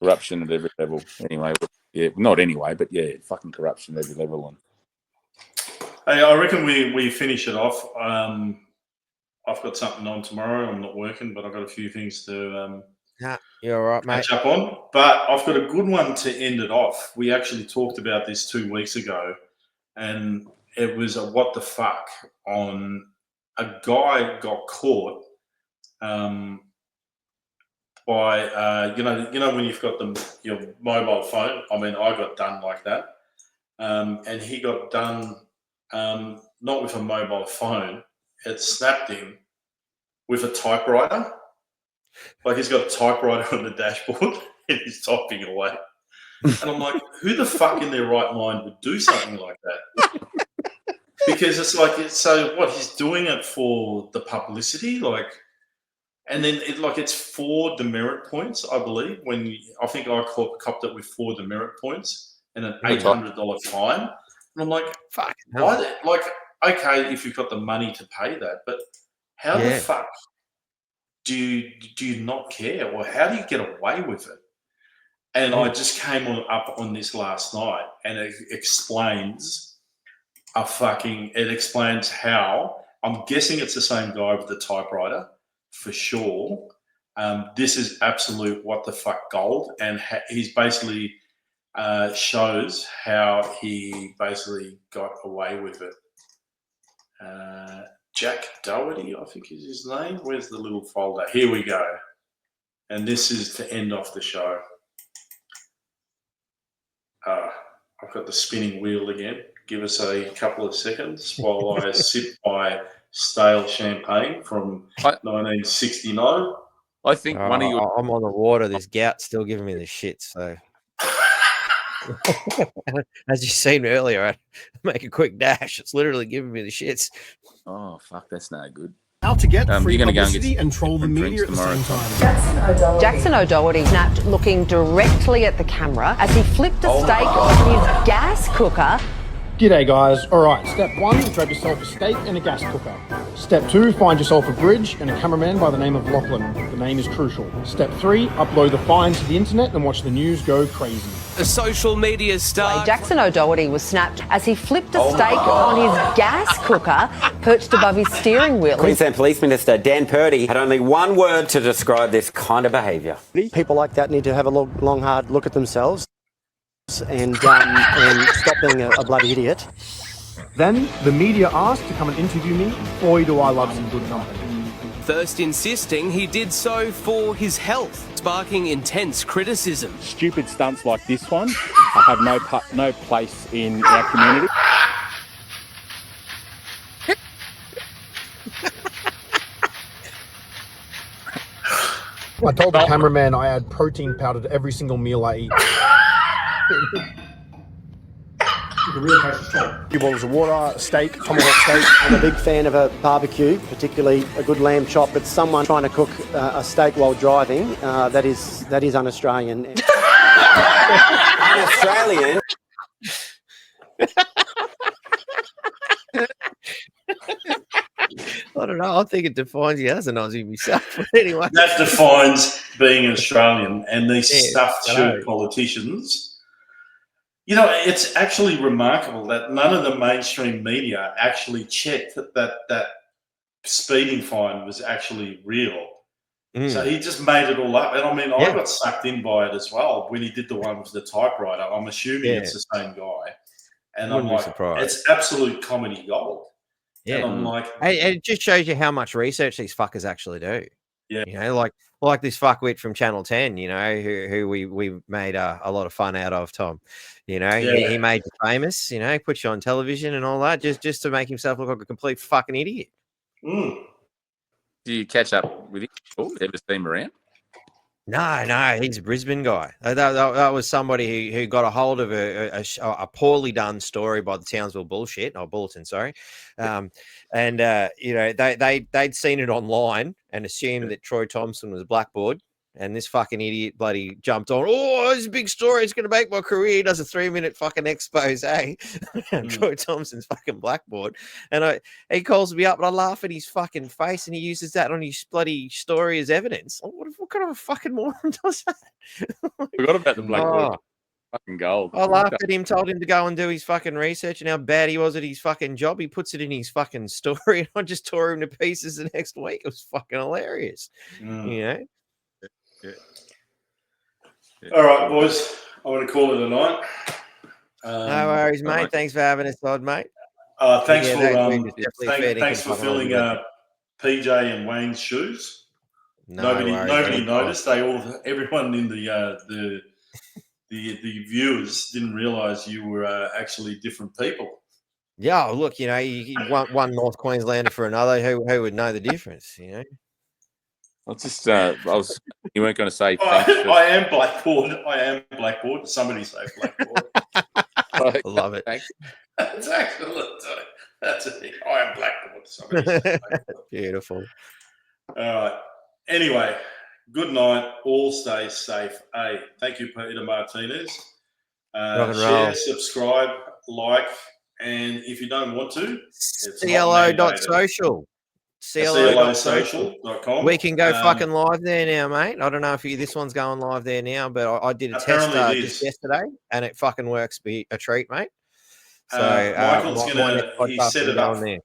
Corruption at every level. Anyway, not anyway, but fucking corruption at every level. And hey, I reckon we finish it off. I've got something on tomorrow. I'm not working, but I've got a few things to you're all right, mate. catch up on. But I've got a good one to end it off. We actually talked about this 2 weeks ago, and it was a what the fuck on a guy got caught by when you've got your mobile phone. I mean, I got done like that, and he got done not with a mobile phone. It snapped him with a typewriter. Like he's got a typewriter on the dashboard and he's typing away. And I'm like, who the fuck in their right mind would do something like that? Because it's like, so what? He's doing it for the publicity. Like, And then it's 4 demerit points, I believe. I think I copped it with 4 demerit points and an $800 fine. And I'm like, fuck. Why? Okay, if you've got the money to pay that, but how the fuck do you not care, or how do you get away with it? And I just came up on this last night, and it explains how. I'm guessing it's the same guy with the typewriter for sure. This is absolute what the fuck gold, and he's basically shows how he basically got away with it. Jack Doherty, I think is his name. Where's the little folder? Here we go. And this is to end off the show. I've got the spinning wheel again. Give us a couple of seconds while I sip my stale champagne from 1969. I think one of your... I'm on the water. This gout's still giving me the shit. So, as you seen earlier, I make a quick dash. It's literally giving me the shits. Oh fuck, that's no good. How to get free you're gonna publicity go and troll the media at the same time. Jackson O'Doherty snapped looking directly at the camera as he flipped a steak on his gas cooker. G'day guys. Alright, step 1, grab yourself a steak and a gas cooker. Step 2, find yourself a bridge and a cameraman by the name of Lachlan. The name is crucial. Step 3, upload the find to the internet and watch the news go crazy. A social media star. Jackson O'Doherty was snapped as he flipped a steak on his gas cooker perched above his steering wheel. Queensland Police Minister Dan Purdy had only one word to describe this kind of behaviour. People like that need to have a long, hard look at themselves and stop being a bloody idiot. Then the media asked to come and interview me. Boy, do I love some good company. First insisting he did so for his health, sparking intense criticism. Stupid stunts like this one have no place in our community. I told the cameraman I add protein powder to every single meal I eat. Few bottles of water, steak, tomahawk steak. I'm a big fan of a barbecue, particularly a good lamb chop, but someone trying to cook a steak while driving, that is un-Australian. Un-Australian? I don't know. I think it defines you as an Aussie myself. But anyway, that defines being an Australian. And these stuffed shirt politicians. You know, it's actually remarkable that none of the mainstream media actually checked that speeding fine was actually real. So he just made it all up. And I mean, I got sucked in by it as well when he did the one with the typewriter. I'm assuming it's the same guy. And I'm like, it's absolute comedy gold. Yeah, and I'm like, it just shows you how much research these fuckers actually do. Yeah, you know, like this fuckwit from Channel 10, you know, who we made a lot of fun out of, Tom. You know, he made you famous, you know, put you on television and all that, just to make himself look like a complete fucking idiot. Do you catch up with him? Ever seen him around? No, he's a Brisbane guy. That was somebody who got a hold of a poorly done story by the Townsville Bulletin, sorry. You know, they'd seen it online and assumed that Troy Thompson was blackboard. And this fucking idiot bloody jumped on. Oh, it's a big story. It's going to make my career. He does a 3-minute fucking expose. Troy Thompson's fucking blackboard. And he calls me up and I laugh at his fucking face and he uses that on his bloody story as evidence. What kind of a fucking moron does that? Forgot about the blackboard. Fucking gold. I laughed at him, told him to go and do his fucking research and how bad he was at his fucking job. He puts it in his fucking story and I just tore him to pieces the next week. It was fucking hilarious. You know? All right, boys. I want to call it a night. No worries, mate. Thanks for having us on, mate. Thanks for filling PJ and Wayne's shoes. Nobody noticed. Everyone in the viewers didn't realise you were actually different people. Yeah, look, you know, one North Queenslander for another. Who would know the difference? You know. You weren't going to say thanks. I am blackboard. Somebody say blackboard. I love it. That's excellent. That's it. I am blackboard. Somebody say blackboard. Beautiful. All right. Anyway, good night. All stay safe. Hey, thank you, Peter Martinez. Rock and Share, roll. subscribe, like, and if you don't want to, it's CLO.social. CLO.social.com. We can go fucking live there now, mate. I don't know if this one's going live there now, but I did a test just yesterday, and it fucking works. Be a treat, mate. So Michael's he set it up. There.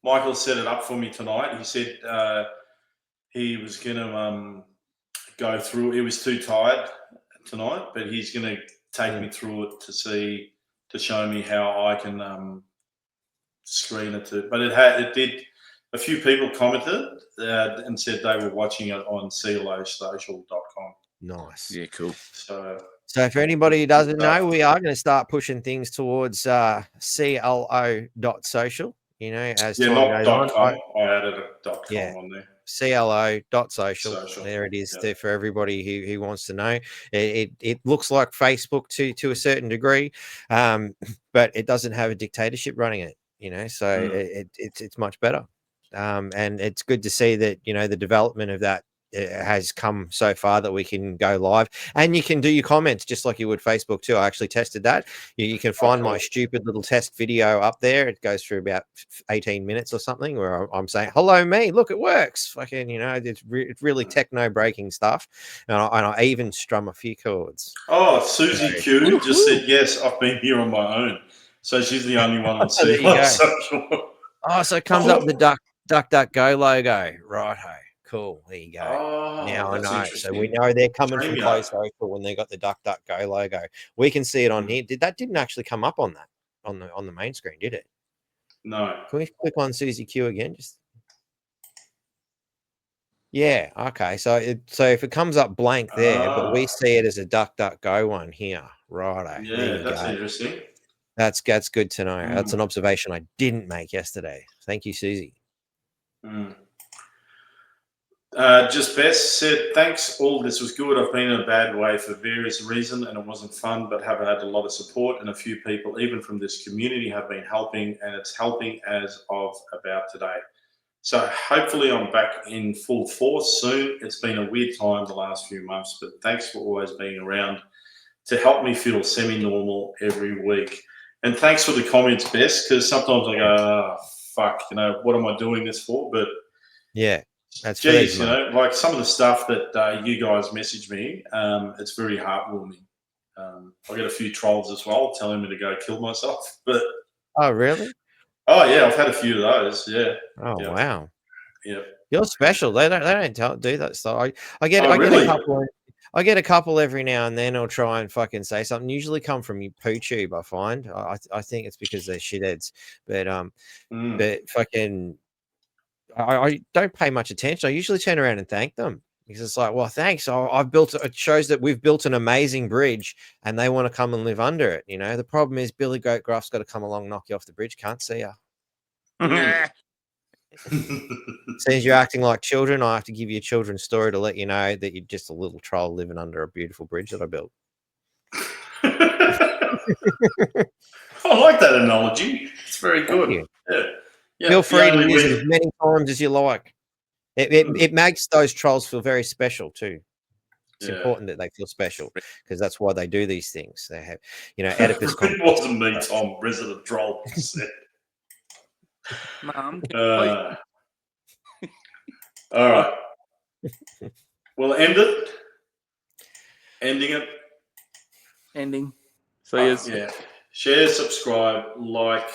Michael set it up for me tonight. He said he was going to go through. He was too tired tonight, but he's going to take me through it to show me how I can screen it. But it did. A few people commented and said they were watching it on closocial.com. Nice. Yeah, cool. So for anybody who doesn't know, we are going to start pushing things towards clo.social. You know, as time goes on. .com. I added a .com on there. clo.social. There it is there for everybody who wants to know. It looks like Facebook to a certain degree, but it doesn't have a dictatorship running it. You know, so it's much better. And it's good to see that, you know, the development of that has come so far that we can go live, and you can do your comments just like you would Facebook too. I actually tested that. You can find my stupid little test video up there. It goes through about 18 minutes or something where I'm saying, hello, me, look, it works. Fucking, you know, it's really techno breaking stuff. And I even strum a few chords. Oh, Susie Q just said, yes, I've been here on my own. So she's the only one on social. Oh, so it comes up with the DuckDuckGo logo. Righto. Cool. There you go. Oh, now I know. So we know they're coming from Close Social when they got the DuckDuckGo logo. We can see it on here. That didn't actually come up on that on the main screen, did it? No. Can we click on Susie Q again? Yeah. Okay. So if it comes up blank there, but we see it as a DuckDuckGo one here. Righto. Yeah, that's interesting. That's good to know. That's an observation I didn't make yesterday. Thank you, Susie. Just Bess said, thanks, all this was good. I've been in a bad way for various reasons and it wasn't fun, but have had a lot of support, and a few people, even from this community, have been helping, and it's helping as of about today. So hopefully I'm back in full force soon. It's been a weird time the last few months, but thanks for always being around to help me feel semi-normal every week. And thanks for the comments, Bess, because sometimes I go, oh, fuck, you know, what am I doing this for? But yeah. That's geez, you know, like some of the stuff that you guys message me, it's very heartwarming. I get a few trolls as well telling me to go kill myself. But oh, really? Oh yeah, I've had a few of those. Yeah. Oh wow. Yeah. You're special. They don't do that stuff. I get really? a couple. I get a couple every now and then. I'll try and fucking say something. Usually come from PooTube. I find. I think it's because they're shitheads. But fucking. I don't pay much attention. I usually turn around and thank them because it's like, well, thanks. It shows that we've built an amazing bridge and they want to come and live under it. You know, the problem is Billy Goat Gruff's got to come along, knock you off the bridge. Can't see ya. Since you're acting like children, I have to give you a children's story to let you know that you're just a little troll living under a beautiful bridge that I built. I like that analogy. It's very good. Yeah, feel free to use it as many times as you like. It makes those trolls feel very special too. It's important that they feel special because that's why they do these things. They have, you know, Oedipus. It wasn't me, Tom, resident troll. Mum. All right. We'll end it. Ending it. Ending. So yes. Yeah. Share, subscribe, like.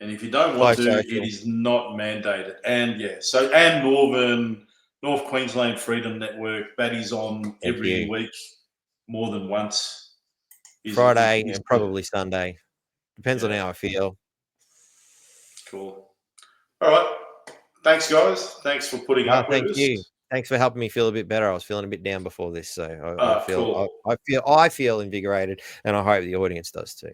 And if you don't want to, it is not mandated. And North Queensland Freedom Network, Batty's on every week, more than once. Friday and probably Sunday. Depends on how I feel. Cool. All right. Thanks, guys. Thanks for putting up with us. Thank you. Thanks for helping me feel a bit better. I was feeling a bit down before this, so I feel invigorated, and I hope the audience does too.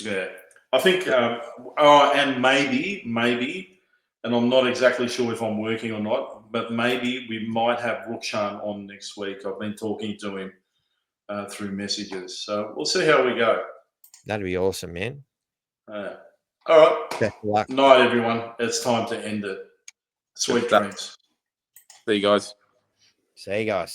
Yeah. I think, and maybe, and I'm not exactly sure if I'm working or not, but maybe we might have Rukshan on next week. I've been talking to him through messages. So we'll see how we go. That'd be awesome, man. All right. Best of luck. Night, everyone. It's time to end it. Sweet dreams. See you guys. See you guys.